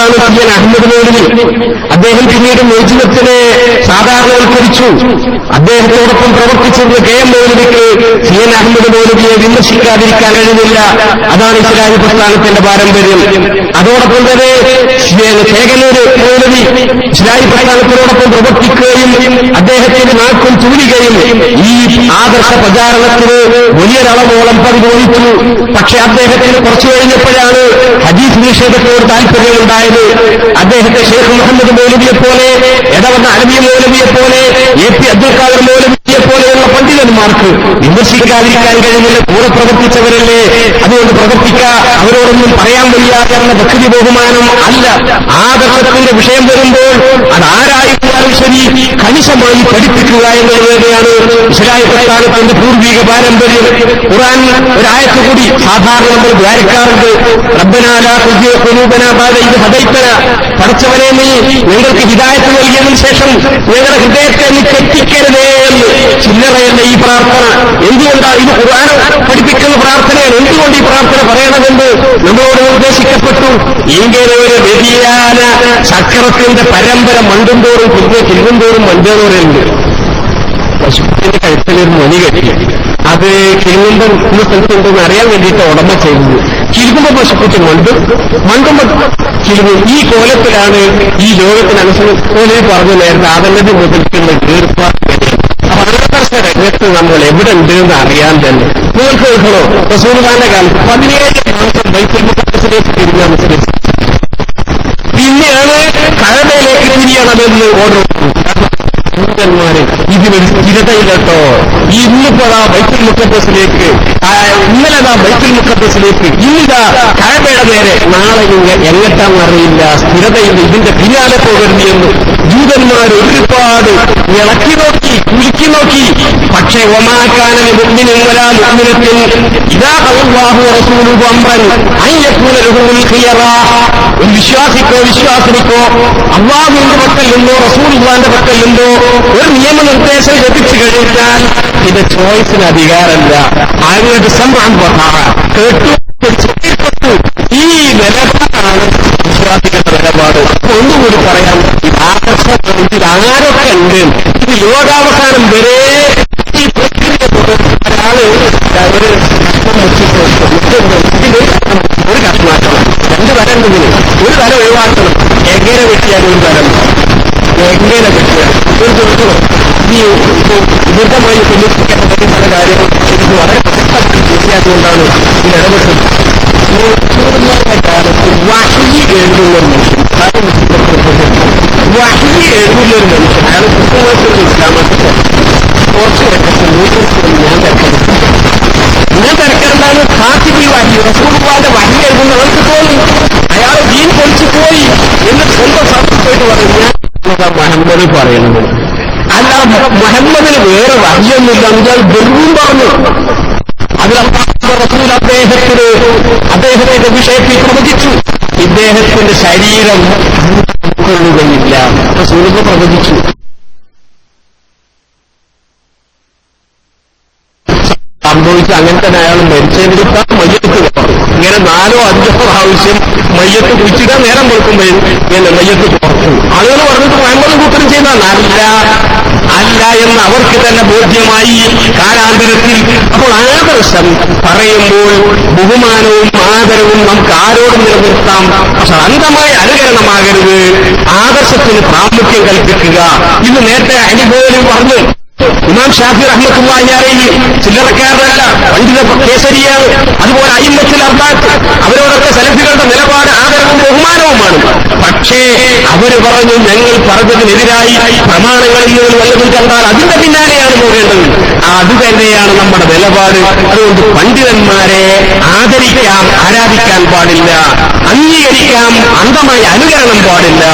ആളാണ് സയ്യിദ് അഹ്മദ് മൗലവി. അദ്ദേഹം പിന്നീട് മോചനത്തിനെ സാധാരണവൽക്കരിച്ചു. അദ്ദേഹത്തോടൊപ്പം പ്രവർത്തിച്ചിരുന്ന കെ.എം. മൗലവിക്ക് സയ്യിദ് അഹ്മദ് മൗലവിയെ വിമർശിക്കാതിരിക്കാൻ കഴിയുന്നില്ല. അതാണ് ഇസ്ലാഹി പ്രസ്ഥാനത്തിന്റെ പാരമ്പര്യം. അതോടൊപ്പം തന്നെ ചേകനൂര് മൗലവി ഇസ്ലാഹി പ്രസ്ഥാനത്തിനോടൊപ്പം പ്രവർത്തിക്കുകയും അദ്ദേഹത്തിന്റെ നാക്കും ചൂടുകയും ഈ ആദർശ പ്രചാരണത്തിന് വലിയൊരളവോളം പരിഗണിച്ചു. പക്ഷെ അദ്ദേഹത്തിന് കുറച്ചു കഴിഞ്ഞപ്പോഴാണ് ഹദീസ് നിഷേധത്തോട് താല്പര്യമുണ്ടായത്. അദ്ദേഹത്തെ ഷെയ്ഖ് മുഹമ്മദ് മൗലവിയെ പോലെ, എടവണ്ണ അലവി മൗലവിയെ പോലെ, എ.പി. അബ്ദുൽ ഖാദർ മൗലവിയെ പോലെയുള്ള പണ്ഡിതന്മാർക്ക് വിമർശിക്കാതിരിക്കാൻ കഴിയുന്നില്ല. കൂടെ പ്രവർത്തിച്ചവരല്ലേ, അതുകൊണ്ട് അവരോടൊന്നും പറയാൻ വയ്യ എന്ന ഭക്തി ബഹുമാനം അല്ല. ആദർശത്തിന്റെ വിഷയം വരുമ്പോൾ അതാരായിരുന്നാലും ശരി കണിശമായി പഠിപ്പിക്കുക എന്നുള്ളതാണ് ഇസ്ലാഹി പ്രസ്ഥാനത്തിന്റെ പൂർവിക പാരമ്പര്യം. ഖുർആൻ ഒരായത്ത് കൂടി സാധാരണ നമ്മൾ ദ്വാരക്കാറുണ്ട്. റബ്ബനാ ലാ തുസിഗ് ഖുലൂബനാ ബഅദ ഇദ് ഹദൈതനാ. പടച്ചവനെ നീ ഞങ്ങൾക്ക് ഹിദായത്ത് നൽകിയതിനു ശേഷം ഞങ്ങളുടെ ഹൃദയത്തെ നീ തെറ്റിക്കരുതേ എന്ന്. ചില്ലറയല്ല ഈ പ്രാർത്ഥന. എന്തുകൊണ്ടാണ് ഇത് ഖുർആൻ പഠിപ്പിക്കുന്ന പ്രാർത്ഥനയാണ്? എന്തുകൊണ്ട് ഈ പ്രാർത്ഥന പറയണമെന്ന് നമ്മളോട് നിർദ്ദേശിക്കപ്പെട്ടു? ഇങ്ങനെ ഒരു വ്യതിയാന ചക്രത്തിന്റെ പരമ്പര മണ്ടുന്തോറും കിഴുന്തോറും മണ്ടേന്നോരുണ്ട്. പശുവിന്റെ കഴുത്തിലൊരു മണി കെട്ടി അത് കിഴുമ്പം ഇന്ന സ്ഥലത്തുണ്ടെന്ന് അറിയാൻ വേണ്ടിയിട്ട് ഉടമ ചെയ്തത്. കിഴുകുമ്പോൾ പശുക്കുട്ടി മണ്ടുമ്പോൾ കിഴുകും. ഈ കോലത്തിലാണ് ഈ ലോകത്തിനനുസരിച്ച് പറഞ്ഞു നേരത്തെ ആദനബി മുതൽക്കുള്ള ഏർപ്പാട്. ആദർശ രംഗത്ത് നമ്മൾ എവിടെ ഉണ്ട് എന്ന് അറിയാൻ തന്നെ നിങ്ങൾക്ക് കേൾക്കണോ? റസൂലുള്ളാഹിന്റെ കാലത്ത് 17 മാസം ബൈത്തുൽ മുഖദ്ദസിലേക്ക് തിരിഞ്ഞാൽ അനുസരിച്ച് പിന്നെയാണ് കഅബയിലേക്ക് തിരിയണമെന്ന് ഓർഡർ. ന്മാര് ഇതിനൊരു സ്ഥിരതയില്ലട്ടോ. ഇന്നിപ്പോഴാ ബൈത്തുൽ മുഖദ്ദസിലേക്ക്, ഇന്നലെ ബൈത്തുൽ മുഖദ്ദസിലേക്ക്, ഇന്നിതാ കഅബയുടെ നേരെ, നാളെ എങ്ങട്ടാന്നറിയില്ല, സ്ഥിരതയില്ല. ഇതിന്റെ പിന്നാലെ പോകരുത് എന്ന് ജൂതന്മാർ ഒരുപാട് ഇളക്കി നോക്കി, കുലുക്കി നോക്കി. പക്ഷേ ഒമാക്കാനന് മുഅ്മിനിൻ വലാ മുഅ്മിനത്തിൻ ഇദാ ഖദല്ലാഹു റസൂലുഹു അംറൻ അൻ യകൂന ലഹുൽ ഖിയറ. ഒരു വിശ്വാസിനിക്കോ അല്ലാഹുവിന്റെ പക്കലുണ്ടോ റസൂലുള്ളാഹിന്റെ പക്കലുണ്ടോ ഒരു നിയമനിർദ്ദേശം ലഭിച്ചു കഴിഞ്ഞാൽ ഇത് ചോയ്സിന് അധികാരമല്ല. ആരുടെ കേട്ടു ഈ നിലപാടാണ് വിശ്വാസികളുടെ നിലപാട്. ഒന്നുകൂടി പറയാം, ആദർശത്തിൽ ആരൊക്കെ ഉണ്ട്? ഇത് ലോകാവസാനം വരെ ഈ പ്രക്രിയ ഒരാള് ഒരു കഷ്ണമാക്കണം, 2 തരം ഉണ്ടെങ്കിൽ ഒരു തരം ഒഴിവാക്കണം. എങ്ങനെ വെട്ടിയാൽ ഒരു തരം എങ്ങനെ വെട്ടിയാൽ ഒരു ചോദിക്കണം. ഈ ദീർഘമായി ചിന്തിക്കേണ്ട പല കാര്യങ്ങൾ എനിക്ക് വളരെ ശരിയായതുകൊണ്ടാണ് ഇത് ഇടപെട്ടത്. കാലത്ത് വഹി എഴുതുന്ന ഒരു മനുഷ്യൻ, വഹി എഴുതുന്ന ഒരു മനുഷ്യൻ, അയാൾ പുസ്തകത്തിൽ ഇസ്ലാമത്തെ കുറച്ച് ഞാൻ തിരക്കെന്താണ് ഖാത്തിബി വഹി, റസൂലുള്ളാഹിന്റെ വഹി എഴുതുന്നവർക്ക് തോന്നി അയാൾ ദീൻ പൊളിച്ചു പോയി എന്ന് സ്വന്തം സാധിച്ചിട്ട് പറഞ്ഞു. ഞാൻ മുഹമ്മദ് പറയുന്നത് അല്ല, മുഹമ്മദിന് വേറെ വഹിയൊന്നുമില്ല എന്നാൽ വെറും പറഞ്ഞു. അതിൽ റസൂൽ അദ്ദേഹത്തിന്റെ വിഷയത്തിൽ പ്രവചിച്ചു. ഇദ്ദേഹത്തിന്റെ ശരീരം ഉൾക്കൊള്ളുകയില്ല. റസൂൽ പ്രവചിച്ചു. സംഭവിച്ച് അങ്ങനെ തന്നെ അയാൾ മരിച്ചെടുത്താൽ മയ്യത്ത് പുറത്തു. ഇങ്ങനെ 4 or 5 പ്രാവശ്യം മയ്യത്ത് കുഴിച്ചിടാൻ നേരം കൊടുക്കുമ്പോഴും മയ്യത്ത് പുറത്തു. ആളുകൾ പറഞ്ഞിട്ട് മുഹമ്മദ് കൂട്ടം ചെയ്താൽ അല്ല എന്ന് അവർക്ക് തന്നെ ബോധ്യമായി കാലാന്തരത്തിൽ. അപ്പോൾ ആദർശം പറയുമ്പോൾ ബഹുമാനവും ആദരവും നമുക്ക് ആരോടും നിലനിർത്താം. പക്ഷെ അന്ധമായ അനുകരണമാകരുത്. ആദർശത്തിന് പ്രാമുഖ്യം കൽപ്പിക്കുക. ഇത് നേരത്തെ അനുഭവം പറഞ്ഞു. ഇമാം ഷാഫി റഹ്മത്തുള്ളാഹി അലൈഹി ചില്ലറക്കാരനല്ല, പണ്ഡിത കേസരിയാണ്. അതുപോലെ അയിമ്മത്തുൽ അർബഅത്ത്, അവരോടൊക്കെ സലഫികളുടെ നിലപാട് ആദരവും ബഹുമാനവുമാണ്. പക്ഷേ അവർ പറഞ്ഞു ഞങ്ങൾ പറഞ്ഞതിനെതിരായി പ്രമാണങ്ങളിൽ നിന്ന് വല്ലതും കണ്ടാൽ അതിന്റെ പിന്നാലെയാണ് പോകേണ്ടത്. അത് തന്നെയാണ് നമ്മുടെ നിലപാട്. അതുകൊണ്ട് പണ്ഡിതന്മാരെ ആദരിക്കാം, ആരാധിക്കാൻ പാടില്ല, അംഗീകരിക്കാം, അന്ധമായ അനുകരണം പാടില്ല.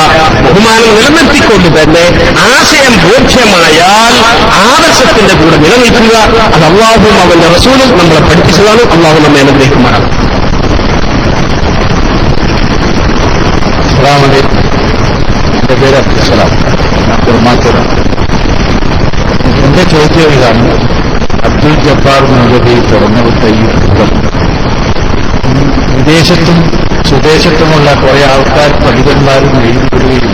ബഹുമാനം നിലനിർത്തിക്കൊണ്ട് തന്നെ ആശയം ബോധ്യമായാൽ ആദർശത്തിന്റെ കൂടെ നിലനിൽക്കുക. അത് അല്ലാഹുവും അവന്റെ റസൂലും നമ്മളെ പഠിപ്പിച്ചതാണ്. അല്ലാഹു നമ്മെ അനുഗ്രഹിക്കുമാറാണ്. എന്റെ പേര് അബ്ദുസ്സലാം, എന്റെ ചോദ്യം ഇതാണ്. അബ്ദുൽ ജബ്ബാർ മൗലവി തുറന്നുവിട്ട ഈ പുസ്തകം വിദേശത്തും സ്വദേശത്തുമുള്ള കുറെ ആൾക്കാർ, പ്രവർത്തകന്മാരും എഴുതുകയും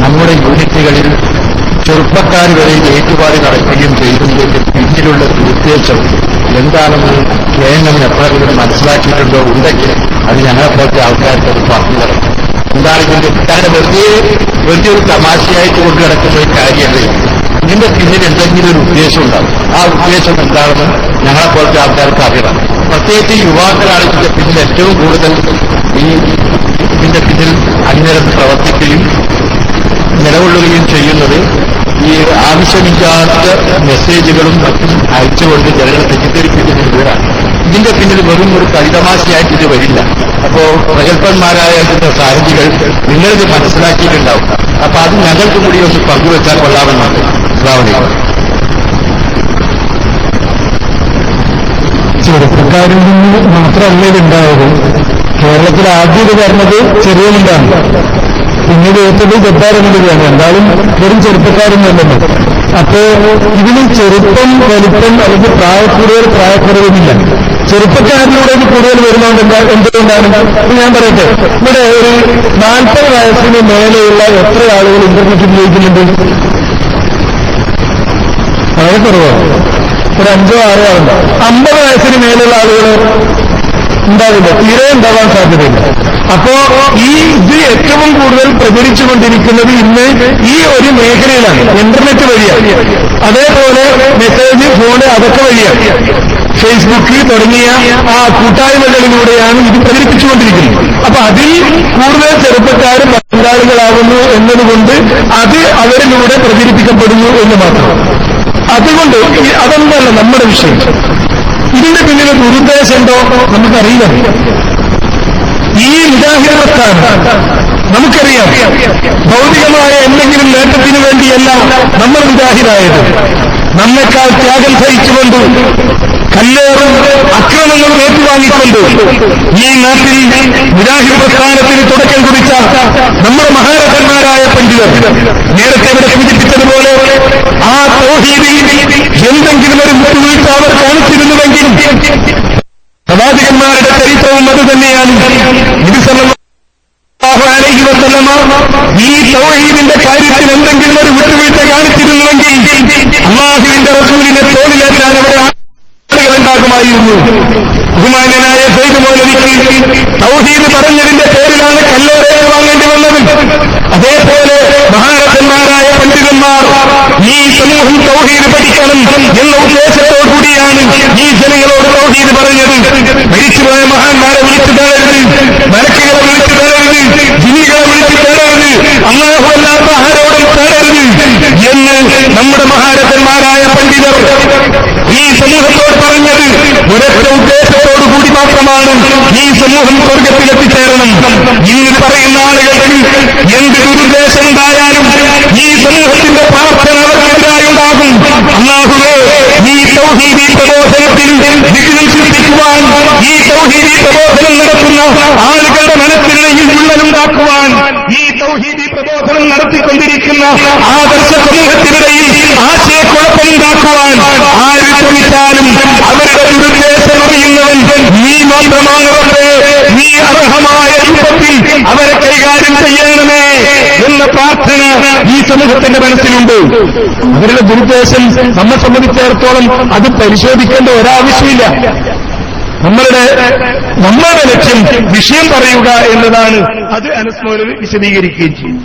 നമ്മുടെ യൂണിറ്റുകളിൽ ചെറുപ്പക്കാർ വരെ ഏറ്റുപാട് നടക്കുകയും ചെയ്യുന്നതിന്റെ പിന്നിലുള്ള ഉദ്ദേശം എന്താണെന്ന് KNM എപ്പോഴെങ്കിലും മനസ്സിലാക്കിയിട്ടുണ്ടോ ഉണ്ടെങ്കിൽ അത് ഞങ്ങളെപ്പോലത്തെ ആൾക്കാർക്ക് അത് പറഞ്ഞു തരണം. എന്താണ് ഇതിന്റെ കാരണം വെറുതെ ഒരു തമാശയായിട്ട് കൊണ്ടു കിടക്കുന്ന ഒരു കാര്യമല്ലേ. ഇതിന്റെ പിന്നിൽ എന്തെങ്കിലും ഒരു ഉദ്ദേശം ഉണ്ടാവും. ആ ഉദ്ദേശം എന്താണെന്ന് ഞങ്ങളെപ്പോലത്തെ ആൾക്കാർക്ക് അറിയണം. പ്രത്യേകിച്ച് യുവാക്കളാണ് ഇതിന്റെ പിന്നിൽ ഏറ്റവും കൂടുതൽ ഇതിന്റെ പിന്നിൽ അണിനിരന്ന് പ്രവർത്തിക്കുകയും നിലകൊള്ളുകയും ചെയ്യുന്നത്. ഈ ആവശ്യമില്ലാത്ത മെസ്സേജുകളും മറ്റും അയച്ചുകൊണ്ട് ജനങ്ങളെ തെറ്റിദ്ധരിപ്പിക്കുന്നവരാണ്. ഇതിന്റെ പിന്നിൽ വെറും ഒരു കളിതമാശയായിട്ട് ഇത് വരില്ല. അപ്പോ പ്രഗത്ഭന്മാരായ ഇതിന്റെ സാരഥികൾ നിങ്ങളിത് മനസ്സിലാക്കിയിട്ടുണ്ടാവും. അപ്പൊ അത് ഞങ്ങൾക്ക് കൂടി ഒന്ന് പങ്കുവെച്ചാൽ കൊള്ളാമെന്നുണ്ട്. ചെറുപ്പക്കാരിൽ നിന്ന് മാത്രമല്ല ഇതുണ്ടായത്. കേരളത്തിൽ ആദ്യം ഇത് പറഞ്ഞത് ചെറിയമുണ്ടാണ്, പിന്നീട് ഏറ്റത് ജബ്ബാറെന്നുള്ളതാണ്. എന്തായാലും വെറും ചെറുപ്പക്കാരൊന്നുമല്ലല്ലോ. അപ്പോ ഇതിന് ചെറുപ്പം വലിപ്പം അല്ലെങ്കിൽ പ്രായക്കുറവൊന്നുമില്ല. ചെറുപ്പക്കാരിലൂടെ ഇത് കൂടുതൽ വരുന്നതുകൊണ്ട് എന്തുകൊണ്ടാണ് ഞാൻ പറയട്ടെ. ഇവിടെ ഒരു 40 വയസ്സിന് മേലെയുള്ള എത്ര ആളുകൾ ഇന്റർനെറ്റ് ഉപയോഗിക്കുന്നുണ്ട്? വളരെ കുറവാണ്. ഒരു 5 or 6 ആളുണ്ട്. 50 വയസ്സിന് മേലുള്ള ആളുകൾ ഉണ്ടാവില്ല, തീരെ ഉണ്ടാവാൻ സാധ്യതയില്ല. അപ്പോ ഇത് ഏറ്റവും കൂടുതൽ പ്രചരിച്ചുകൊണ്ടിരിക്കുന്നത് ഇന്ന് ഈ ഒരു മേഖലയിലാണ്, ഇന്റർനെറ്റ് വഴിയാണ്. അതേപോലെ മെസ്സേജ്, ഫോണ്, അതൊക്കെ വഴിയാണ്. ഫേസ്ബുക്ക് തുടങ്ങിയ ആ കൂട്ടായ്മകളിലൂടെയാണ് ഇത് പ്രചരിപ്പിച്ചുകൊണ്ടിരിക്കുന്നത്. അപ്പൊ അതിൽ കൂടുതൽ ചെറുപ്പക്കാരും പങ്കാളികളാകുന്നു എന്നതുകൊണ്ട് അത് അവരിലൂടെ പ്രചരിപ്പിക്കപ്പെടുന്നു എന്ന് മാത്രം. അതുകൊണ്ട് അതൊന്നല്ല നമ്മുടെ വിഷയം. ഇതിന്റെ പിന്നിൽ ദുരുദ്ദേശമുണ്ടോ നമുക്കറിയില്ല. ഈ മുജാഹിദ് പ്രസ്ഥാനം നമുക്കറിയാം, ഭൗതികമായ എന്തെങ്കിലും നേട്ടത്തിന് വേണ്ടിയല്ല നമ്മൾ മുജാഹിദായത്. നമ്മെക്കാൾ ത്യാഗം സഹിച്ചുകൊണ്ട്, കല്ലേറും അക്രമങ്ങളും ഏറ്റുവാങ്ങിക്കൊണ്ട് ഈ നാട്ടിൽ മുജാഹിദ് പ്രസ്ഥാനത്തിന് തുടക്കം കുറിച്ച നമ്മുടെ മഹാരഥന്മാരായ പണ്ഡിതർ നേരത്തെ ഇവിടെ സൂചിപ്പിച്ചതുപോലെ ആ തൗഹീദിൽ എന്തെങ്കിലും ഒരു വിട്ടുവീഴ്ച അവർ കാണിച്ചിരുന്നുവെങ്കിൽ പ്രവാചകന്മാരുടെ ചരിത്രവും അത് തന്നെയാണ്. നബി സല്ലല്ലാഹു അലൈഹി വസല്ലമ ഈ തൗഹീദിന്റെ കാര്യത്തിൽ എന്തെങ്കിലും ഒരു വിട്ടുവീഴ്ച കാണിച്ചിരുന്നുവെങ്കിൽ അല്ലാഹുവിന്റെ റസൂലിനെ തോളിലേറ്റാൻ അവിടെ ആളുകളുണ്ടാകുമായിരുന്നു. ബഹുമാന്യനായ സയ്യിദ് മൗലവിക്ക് തൗഹീദ് പറഞ്ഞതിന്റെ പേരിലാണ് കല്ലേറ് വാങ്ങേണ്ടി വന്നത്. അതേപോലെ മഹാരഥന്മാരായ പണ്ഡിതന്മാർ ഈ സമൂഹം തൗഹീദ് പഠിക്കണം എന്ന ഉദ്ദേശത്തോടുകൂടിയാണ് ഈ ജനങ്ങളോട് തൗഹീദ് പറഞ്ഞത്. മരിച്ചുപോയ മഹാന്മാരെ വിളിച്ചു തരരുത്, മലക്കുകളെ വിളിച്ചു തരരുത്, ജിന്നികളെ വിളിച്ചു തരരുത്, അല്ലാഹു അല്ലാത്ത ആരോടും തരരുത് എന്ന് നമ്മുടെ മഹാരഥന്മാരായ പണ്ഡിതർ ഈ സമൂഹത്തോട് പറഞ്ഞത് ഒരൊറ്റ ഉദ്ദേശത്തോടുകൂടി മാത്രമാണ്. ഈ സമൂഹം സ്വർഗത്തിലെത്തിച്ചേരണം. ഇന്ന് പറയുന്ന ആളുകൾക്ക് എന്ത് ദുരുദ്ദേശം ഉണ്ടായാലും ഈ സമൂഹത്തിന്റെ പ്രാർത്ഥന അവർക്കെതിരായി ഉണ്ടാകും. അല്ലാഹുവേ, ഈ തൗഹീദി പ്രബോധനത്തിൽ വിഘ്നം സൃഷ്ടിക്കുവാൻ, ഈ തൗഹീദി പ്രബോധനം നടത്തുന്ന ആളുകളുടെ മനസ്സിനിടയിൽ വിള്ളലുണ്ടാക്കുവാൻ, ഈ തൗഹീദി പ്രബോധനം നടത്തിക്കൊണ്ടിരിക്കുന്ന ആദർശ സമൂഹത്തിനിടയിൽ ആശയക്കുഴപ്പമുണ്ടാക്കുവാൻ ആര് ശ്രമിച്ചാലും അവരുടെ ദുരുദ്ദേശം അറിയുന്നവൻ നീ മാത്രമാണവരുടെ, നീ അർഹമായ രൂപത്തിൽ അവരെ കൈകാര്യം ചെയ്യണമേ എന്ന പ്രാർത്ഥന ഈ സമൂഹത്തിന്റെ മനസ്സിലുണ്ട്. അവരുടെ ദുരുദ്ദേശം നമ്മെ സംബന്ധിച്ചിടത്തോളം അത് പരിശോധിക്കേണ്ട ഒരാവശ്യമില്ല. നമ്മളുടെ ലക്ഷ്യം വിഷയം പറയുക എന്നതാണ്. അത് അനസ് മൗലവി വിശദീകരിക്കുകയും ചെയ്യും.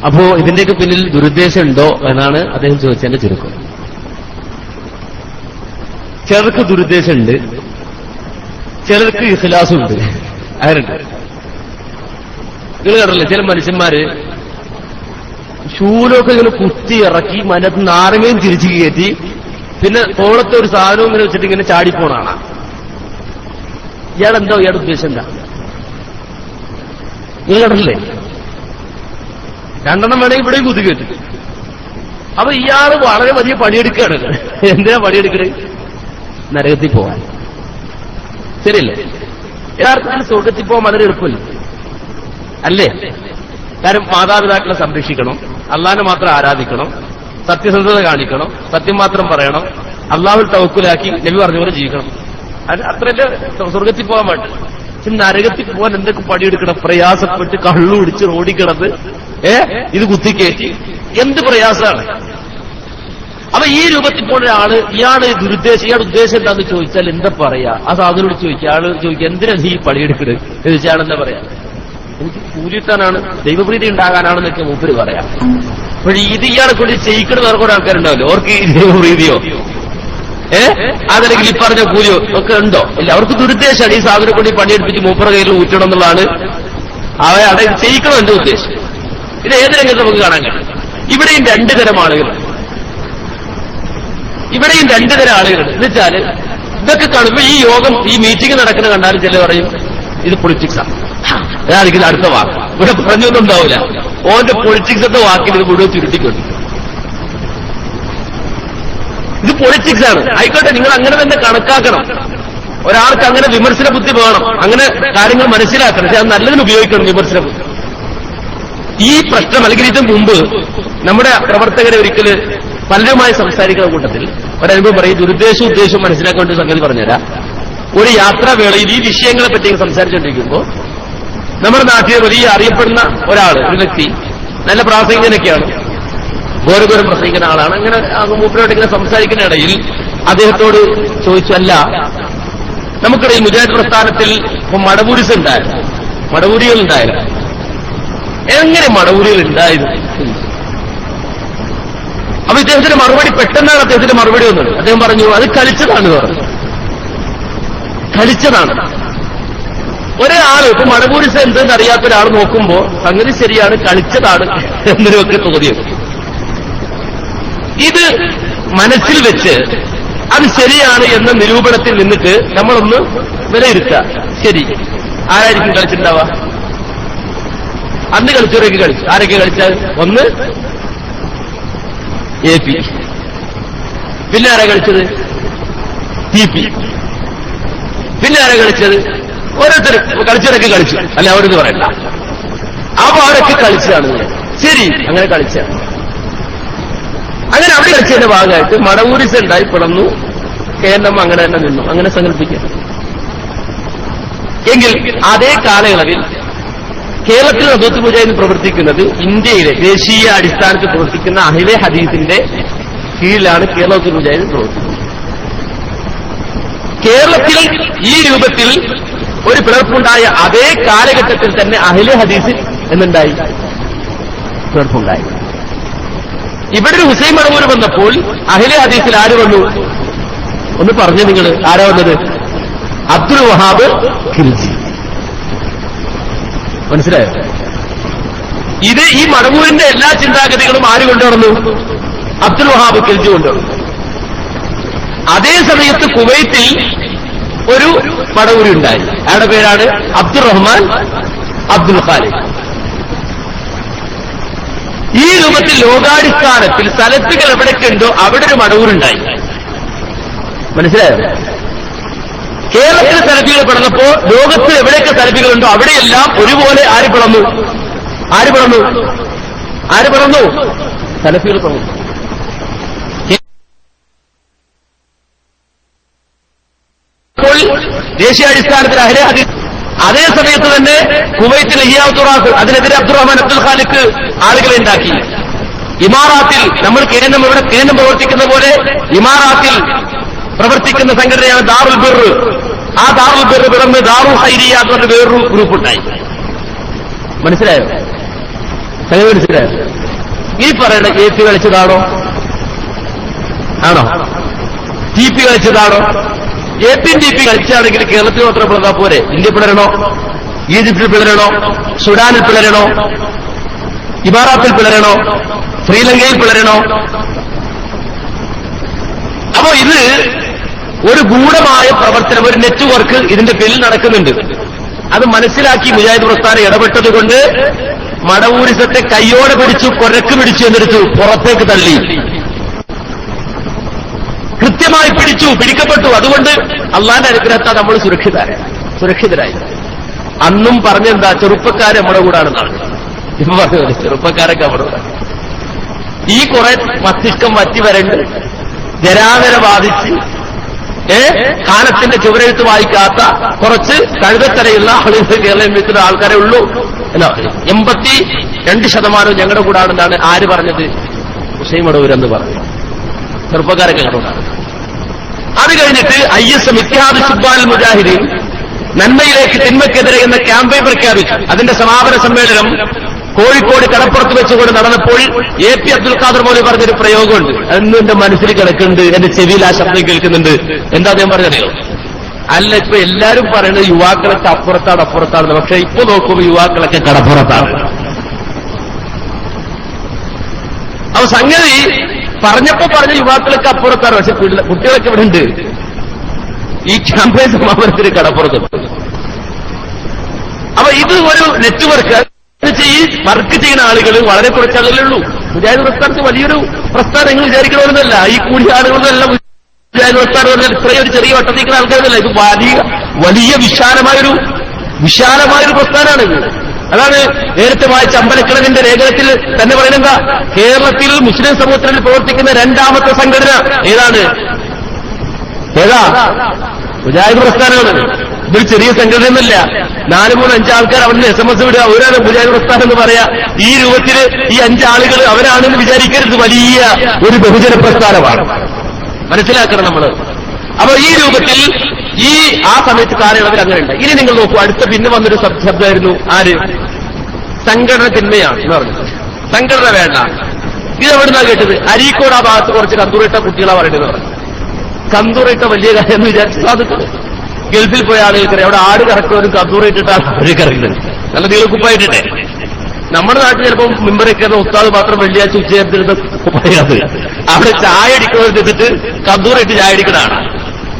അപ്പോ ഇതിന്റെയൊക്കെ പിന്നിൽ ദുരുദ്ദേശം ഉണ്ടോ എന്നാണ് അദ്ദേഹം ചോദിച്ചതിന്റെ ചുരുക്കം. ചിലർക്ക് ദുരുദ്ദേശമുണ്ട്, ചിലർക്ക് ഇഖ്ലാസുണ്ട്. അങ്ങനെയുണ്ട്. നിങ്ങൾ കണ്ടല്ലേ, ചില മനുഷ്യന്മാര് ശൂലൊക്കെ ഇങ്ങനെ കുത്തി ഇറക്കി മനത്ത് നാരങ്ങയും തിരിച്ചു കയറ്റി പിന്നെ തോളത്തെ ഒരു സാധനവും ഇങ്ങനെ വെച്ചിട്ട് ഇങ്ങനെ ചാടിപ്പോണാണ്. ഇയാളെന്തോ ഇയാളുടെ ഉദ്ദേശം എന്താ? നിങ്ങൾ കണ്ടല്ലേ, 2 വേണമെങ്കിൽ ഇവിടെയും കുത്തിക്കയറ്റി. അപ്പൊ ഇയാള് വളരെ വലിയ പണിയെടുക്കുകയാണ്. എന്തിനാ പണിയെടുക്കണേ? നരകത്തിൽ പോവാൻ. ശരിയല്ലേ? യഥാർത്ഥത്തിൽ സ്വർഗത്തിൽ പോകാൻ വളരെ എളുപ്പമില്ല അല്ലേ? കാരണം മാതാപിതാക്കളെ സംരക്ഷിക്കണം, അള്ളാഹിനെ മാത്രം ആരാധിക്കണം, സത്യസന്ധത കാണിക്കണം, സത്യം മാത്രം പറയണം, അള്ളാഹുൽ തവക്കുലാക്കി നബി പറഞ്ഞ പോലെ ജീവിക്കണം. അത്രയല്ലേ സ്വർഗത്തിൽ പോകാൻ വേണ്ടി. നരകത്തിൽ പോകാൻ എന്തൊക്കെ പണിയെടുക്കണം, പ്രയാസപ്പെട്ട് കള്ളു പിടിച്ച് റോഡിൽ കിടന്ന് ഇത് കുത്തിക്കയറ്റി എന്ത് പ്രയാസമാണ്. അപ്പൊ ഈ രൂപത്തിൽ പോണ ഒരാള് ഇയാളുടെ ഉദ്ദേശം എന്താന്ന് ചോദിച്ചാൽ എന്താ പറയാ? ആ സാധനോട് ചോദിക്കുക, ആള് ചോദിക്കുക എന്തിനാ നീ പണിയെടുക്കുന്നത് എന്ന് വെച്ചാൽ എന്താ പറയാ? എനിക്ക് കൂലിട്ടാനാണ്, ദൈവപ്രീതി ഉണ്ടാകാനാണെന്നൊക്കെ മൂപ്പര് പറയാം. പക്ഷെ ഇത് ഇയാളെ കൊണ്ട് ചെയ്യിക്കണ വേറെ കുറെ ആൾക്കാരുണ്ടാവല്ലോ, അവർക്ക് ഈ ദൈവപ്രീതിയോ അതല്ലെങ്കിൽ ഈ പറഞ്ഞ കൂലിയോ ഒക്കെ ഉണ്ടോ? ഇല്ല, അവർക്ക് ദുരുദ്ദേശമാണ് ഈ സാധനം കൊണ്ട് പണിയെടുപ്പിച്ച് മൂപ്പറ കയ്യിൽ ഊറ്റണം എന്നുള്ളതാണ് അവരെ ചെയ്യിക്കണം എന്റെ ഉദ്ദേശം. ഇത് ഏത് രംഗത്ത് നമുക്ക് കാണാൻ കഴിയും. ഇവിടെയും രണ്ടു തരം ആളുകളുണ്ട്. എന്ന് വെച്ചാല് ഇതൊക്കെ കാണുമ്പോ ഈ യോഗം, ഈ മീറ്റിംഗ് നടക്കുന്ന കണ്ടാലും ചില പറയും ഇത് പൊളിറ്റിക്സാണ്. അതായിരിക്കും അടുത്ത വാക്ക്. ഇവിടെ പറഞ്ഞൊന്നും ഉണ്ടാവില്ല. ഓന്റെ പൊളിറ്റിക്സ് എന്ന വാക്കിൽ ഇത് മുഴുവൻ ചുരുട്ടിക്കൊണ്ട് ഇത് പൊളിറ്റിക്സ് ആണ്. ആയിക്കോട്ടെ, നിങ്ങൾ അങ്ങനെ തന്നെ കണക്കാക്കണം. ഒരാൾക്ക് അങ്ങനെ വിമർശന ബുദ്ധി വേണം, അങ്ങനെ കാര്യങ്ങൾ മനസ്സിലാക്കണം. പക്ഷെ അത് നല്ലതിന് ഉപയോഗിക്കണം വിമർശന ബുദ്ധി. ഈ പ്രശ്നം അല്ലെങ്കിൽ ഇതിന് മുമ്പ് നമ്മുടെ പ്രവർത്തകരെ ഒരിക്കൽ പലരുമായി സംസാരിക്കുന്ന കൂട്ടത്തിൽ ഒരനുഭവം പറയും. ദുരുദ്ദേശവും ഉദ്ദേശവും മനസ്സിലാക്കേണ്ട സംഗതി പറഞ്ഞുതരാം. ഒരു യാത്രാവേളയിൽ ഈ വിഷയങ്ങളെ പറ്റി സംസാരിച്ചുകൊണ്ടിരിക്കുമ്പോൾ നമ്മുടെ നാട്ടിൽ വലിയ അറിയപ്പെടുന്ന ഒരാള്, ഒരു വ്യക്തി, നല്ല പ്രാസംഗികനൊക്കെയാണ്, ഘോരഘോരം പ്രസംഗിക്കുന്ന ആളാണ്. അങ്ങനെ മൂപ്പരോട് ഇങ്ങനെ സംസാരിക്കുന്ന ഇടയിൽ അദ്ദേഹത്തോട് ചോദിച്ചു, അല്ല, നമുക്കിടയിൽ മുജാഹിദ് പ്രസ്ഥാനത്തിൽ ഇപ്പൊ മടവൂരികൾ ഉണ്ടായിരുന്നു. എങ്ങനെ മടവൂരികൾ ഉണ്ടായിരുന്നു? അപ്പൊ ഇദ്ദേഹത്തിന്റെ മറുപടി, പെട്ടെന്നാണ് അദ്ദേഹത്തിന്റെ മറുപടി വന്നത്. അദ്ദേഹം പറഞ്ഞു, അത് കളിച്ചതാണ് പറഞ്ഞു. കളിച്ചതാണ്. ഒരാള് ഇപ്പൊ മടവൂരിസം എന്തെന്ന് അറിയാത്ത ഒരാൾ നോക്കുമ്പോ സംഗതി ശരിയാണ്, കളിച്ചതാണ് എന്നൊക്കെ തോന്നിയത്. ഇത് മനസ്സിൽ വെച്ച് അത് ശരിയാണ് എന്ന നിരൂപണത്തിൽ നിന്നിട്ട് നമ്മളൊന്ന് വിലയിരുത്തുക. ശരി, ആരായിരിക്കും കളിച്ചിട്ടുണ്ടാവുക? അന്ന് കളിച്ചവരൊക്കെ കളിച്ചു. ആരൊക്കെ കളിച്ചാൽ? ഒന്ന് AP, പിന്നെ ആരാ കളിച്ചത്? TP, പിന്നെ ആരാ കളിച്ചത്? ഓരോരുത്തർ കളിച്ചവരൊക്കെ കളിച്ചു. അല്ല, അവരെന്ന് പറയണ്ട. അപ്പൊ അവരൊക്കെ കളിച്ചതാണ്. ശരി, അങ്ങനെ കളിച്ചാണ്. അങ്ങനെ അവിടെ കളിച്ചതിന്റെ ഭാഗമായിട്ട് മടവൂരിസം ഉണ്ടായി പിളർന്നു. കേന്ദ്രം അങ്ങനെ തന്നെ നിന്നു. അങ്ങനെ സങ്കല്പിക്കുക. എങ്കിൽ അതേ കാലയളവിൽ കേരളത്തിൽ നദൂത്ത് മുജാഹിദ് പ്രവർത്തിക്കുന്നത് ഇന്ത്യയിലെ ദേശീയ അടിസ്ഥാനത്തിൽ പ്രവർത്തിക്കുന്ന അഹ്ലെ ഹദീസിന്റെ കീഴിലാണ് കേരളത്തിൽ മുജാഹിദ് പ്രവർത്തിക്കുന്നത്. കേരളത്തിൽ ഈ രൂപത്തിൽ ഒരു പിളർപ്പുണ്ടായ അതേ കാലഘട്ടത്തിൽ തന്നെ അഹ്ലെ ഹദീസിൽ എന്നുണ്ടായി, പിളർപ്പുണ്ടായി. ഇവിടെ ഒരു ഹുസൈൻ മടവൂർ വന്നപ്പോൾ അഹ്ലെ ഹദീസിൽ ആര് വന്നു? ഒന്ന് പറഞ്ഞു നിങ്ങൾ, ആരാ വന്നത്? അബ്ദുൽ വഹാബ് ഖിൽജി. മനസ്സിലായോ? ഇത് ഈ മടവൂരിന്റെ എല്ലാ ചിന്താഗതികളും ആര് കൊണ്ടുവന്നു? അബ്ദുൽ വഹാബ് ഖിൽജി കൊണ്ടുവന്നു. അതേ സമയത്ത് കുവൈത്തിൽ ഒരു മടവൂരി ഉണ്ടായി. അയാളുടെ പേരാണ് അബ്ദുറഹ്മാൻ അബ്ദുൽ ഖാലിദ്. ഈ രൂപത്തിൽ ലോകാടിസ്ഥാനത്തിൽ സ്ഥലത്തുകൾ എവിടെയൊക്കെ ഉണ്ടോ അവിടെ ഒരു മടവൂരുണ്ടായി. മനസ്സിലായോ? കേരളത്തിലെ സലഫികൾ പിളർന്നപ്പോ ലോകത്ത് എവിടെയൊക്കെ സലഫികളുണ്ടോ അവിടെയെല്ലാം ഒരുപോലെ ആര് പിളർന്നു? സലഫികൾ പിളർന്നു. അപ്പോൾ ദേശീയാടിസ്ഥാനത്തിൽ അഹ്ലെ ഹദീസ്, അതേ സമയത്ത് തന്നെ കുവൈത്തിൽ ഇഹിയാത്തുറാഖ്, അതിനെതിരെ അബ്ദുറഹ്മാൻ അബ്ദുൽ ഖാലിഖ് ആളുകളെ ഉണ്ടാക്കി. ഇമാറാത്തിൽ നമ്മൾ കേന്ദ്രം പ്രവർത്തിക്കുന്ന പോലെ ഇമാറാത്തിൽ പ്രവർത്തിക്കുന്ന സംഘടനയാണ് ദാറുൽ ബിർ. ആ ദാറുൽ ബിർ പിറന്ന് ദാറുൽ ഖൈരിയ എന്ന് പറഞ്ഞ വേറൊരു ഗ്രൂപ്പ് ഉണ്ടായി. മനസ്സിലായോ? മനസ്സിലായോ? ഈ പറയുന്ന AP കളിച്ചതാണോ? ആണോ? TP കളിച്ചതാണോ? APയും TP കളിച്ചാണെങ്കിൽ കേരളത്തിൽ മാത്രം പിളർന്നാ പോരെ? ഇന്ത്യ പിളരണോ? ഈജിപ്തിൽ പിളരണോ? സുഡാനിൽ പിളരണോ? ഇമാറാത്തിൽ പിളരണോ? ശ്രീലങ്കയിൽ പിളരണോ? അപ്പോ ഇത് ഒരു ഗൂഢമായ പ്രവർത്തനം, ഒരു നെറ്റ്വർക്ക് ഇതിന്റെ പേരിൽ നടക്കുന്നുണ്ട്. അത് മനസ്സിലാക്കി മുജാഹിദ് പ്രസ്ഥാനം ഇടപെട്ടതുകൊണ്ട് മടവൂരിസത്തെ കയ്യോടെ പിടിച്ചു, കൊരക്ക് പിടിച്ചു എന്നെടുത്തു പുറത്തേക്ക് തള്ളി. കൃത്യമായി പിടിക്കപ്പെട്ടു. അതുകൊണ്ട് അള്ളാന്റെ അനുഗ്രഹത്താൽ നമ്മൾ സുരക്ഷിതരായി. അന്നും പറഞ്ഞെന്താ, ചെറുപ്പക്കാരെ നമ്മുടെ കൂടാണെന്നാണ്. ഇപ്പൊ പറഞ്ഞത് ചെറുപ്പക്കാരൊക്കെ നമ്മുടെ കൂടെ. ഈ കുറെ മസ്തിഷ്കം വറ്റി വരണ്ട് ജരാതര ബാധിച്ച് കാലത്തിന്റെ ചുവരെഴുത്ത് വായിക്കാത്ത കുറച്ച് കഴുതത്തരയുള്ള ആളുകൾ കേരള എംബിയുടെ ആൾക്കാരെ ഉള്ളൂ. അല്ല, 82% ഞങ്ങളുടെ കൂടാണെന്നാണ് ആര് പറഞ്ഞത്? ഹുസൈൻ മടവൂരെന്ന് പറഞ്ഞു. ചെറുപ്പക്കാരൊക്കെ കണ്ടുകൊണ്ടാണ്. അത് കഴിഞ്ഞിട്ട് ISM ഇത്തിഹാദ് ശുബ്ബാൽ മുജാഹിദീൻ നന്മയിലേക്ക് തിന്മയ്ക്കെതിരെ എന്ന ക്യാമ്പയിൻ പ്രഖ്യാപിച്ചു. അതിന്റെ സമാപന സമ്മേളനം കോഴിക്കോട് കടപ്പുറത്ത് വെച്ചുകൊണ്ട് നടന്നപ്പോൾ AP അബ്ദുൽ ഖാദർ മൗലവി പറഞ്ഞൊരു പ്രയോഗമുണ്ട്. അതൊന്നും എന്റെ മനസ്സിൽ കിടക്കുന്നുണ്ട്, എന്റെ ചെവിയിൽ ആ ശബ്ദം കേൾക്കുന്നുണ്ട്. എന്താ ഞാൻ പറഞ്ഞറിയോ? അല്ല, ഇപ്പൊ എല്ലാരും പറയുന്നത് യുവാക്കളൊക്കെ അപ്പുറത്താണ്. പക്ഷെ ഇപ്പൊ നോക്കുമ്പോൾ യുവാക്കളൊക്കെ കടപ്പുറത്താണ്. അപ്പൊ സംഗതി പറഞ്ഞ യുവാക്കളൊക്കെ അപ്പുറത്താണ്. പക്ഷെ കുട്ടികളൊക്കെ ഇവിടെ ഉണ്ട്. ഈ ക്യാമ്പയിൻ സമാപനത്തിന് കടപ്പുറത്തുണ്ട്. അപ്പൊ ഇത് ഒരു നെറ്റ്വർക്ക്. ഈ വർക്ക് ചെയ്യുന്ന ആളുകൾ വളരെ കുറച്ച് ആളുകളുള്ളൂ. മുജാഹിദ് പ്രസ്ഥാനത്ത് വലിയൊരു പ്രസ്ഥാനം നിങ്ങൾ വിചാരിക്കണമെന്നല്ല. ഈ കൂടിയ ആളുകളൊന്നല്ല മുജാഹിദ് പ്രസ്ഥാനം പറഞ്ഞാൽ ഇത്രയും ഒരു ചെറിയ വട്ടത്തിക്കുന്ന ആൾക്കാരല്ല. ഇത് വലിയ വിശാലമായൊരു പ്രസ്ഥാനമാണ് ഇത്. അതാണ് നേരത്തെ വായിച്ച അമ്പലക്കിളവിന്റെ ലേഖനത്തിൽ തന്നെ പറയുന്നത്. കേരളത്തിൽ മുസ്ലിം സമൂഹത്തിൽ പ്രവർത്തിക്കുന്ന രണ്ടാമത്തെ സംഘടന ഏതാ? മുജാഹിദ് പ്രസ്ഥാനമാണ്. ഇതൊരു ചെറിയ സംഘടനയൊന്നുമില്ല. 4, 3, 5 ആൾക്കാർ അവിടെ SMS വിടുക, അവരാണ് മുജാഹിദ് പ്രസ്ഥാനം എന്ന് പറയാ. ഈ രൂപത്തിൽ ഈ 5 ആളുകൾ അവരാണെന്ന് വിചാരിക്കരുത്. വലിയ ഒരു ബഹുജന പ്രസ്ഥാനമാണ്, മനസ്സിലാക്കണം നമ്മള്. അപ്പൊ ഈ രൂപത്തിൽ ആ സമയത്ത് കാലയളവിൽ അങ്ങനെ ഉണ്ട്. ഇനി നിങ്ങൾ നോക്കൂ, അടുത്ത പിന്നെ വന്നൊരു ശബ്ദമായിരുന്നു. ആര്? സംഘടന തിന്മയാണ് എന്ന് പറഞ്ഞു. സംഘടന വേണ്ട. ഇത് എവിടുന്നാ കേട്ടത്? അരീക്കോട് ആ ഭാഗത്ത് കുറച്ച് കന്തൂറിട്ട കുട്ടികളാ പറയുന്നത് പറഞ്ഞു. കന്തൂറിട്ട വലിയ കാര്യം എന്ന് വിചാരിച്ചു സാധിക്കുന്നത്. ഗൾഫിൽ പോയ ആളുകൾക്കറിയാം, അവിടെ ആട് കറക്കുന്നവരും കന്തൂറിട്ടിട്ടാണ് അവർ കറക്കുന്നത്. നല്ല നീളക്കുപ്പായിട്ടിട്ടെ. നമ്മുടെ നാട്ടിൽ ചിലപ്പോൾ മിമ്പറൊക്കെ ഉസ്താദ് മാത്രം വെള്ളിയാഴ്ച ഉച്ചയായിരുന്നിരുന്ന കുപ്പായത്. അവിടെ ചായ അടിക്കുന്നവരിട്ട് കന്തൂറിട്ട് ചായ അടിക്കണതാണ്.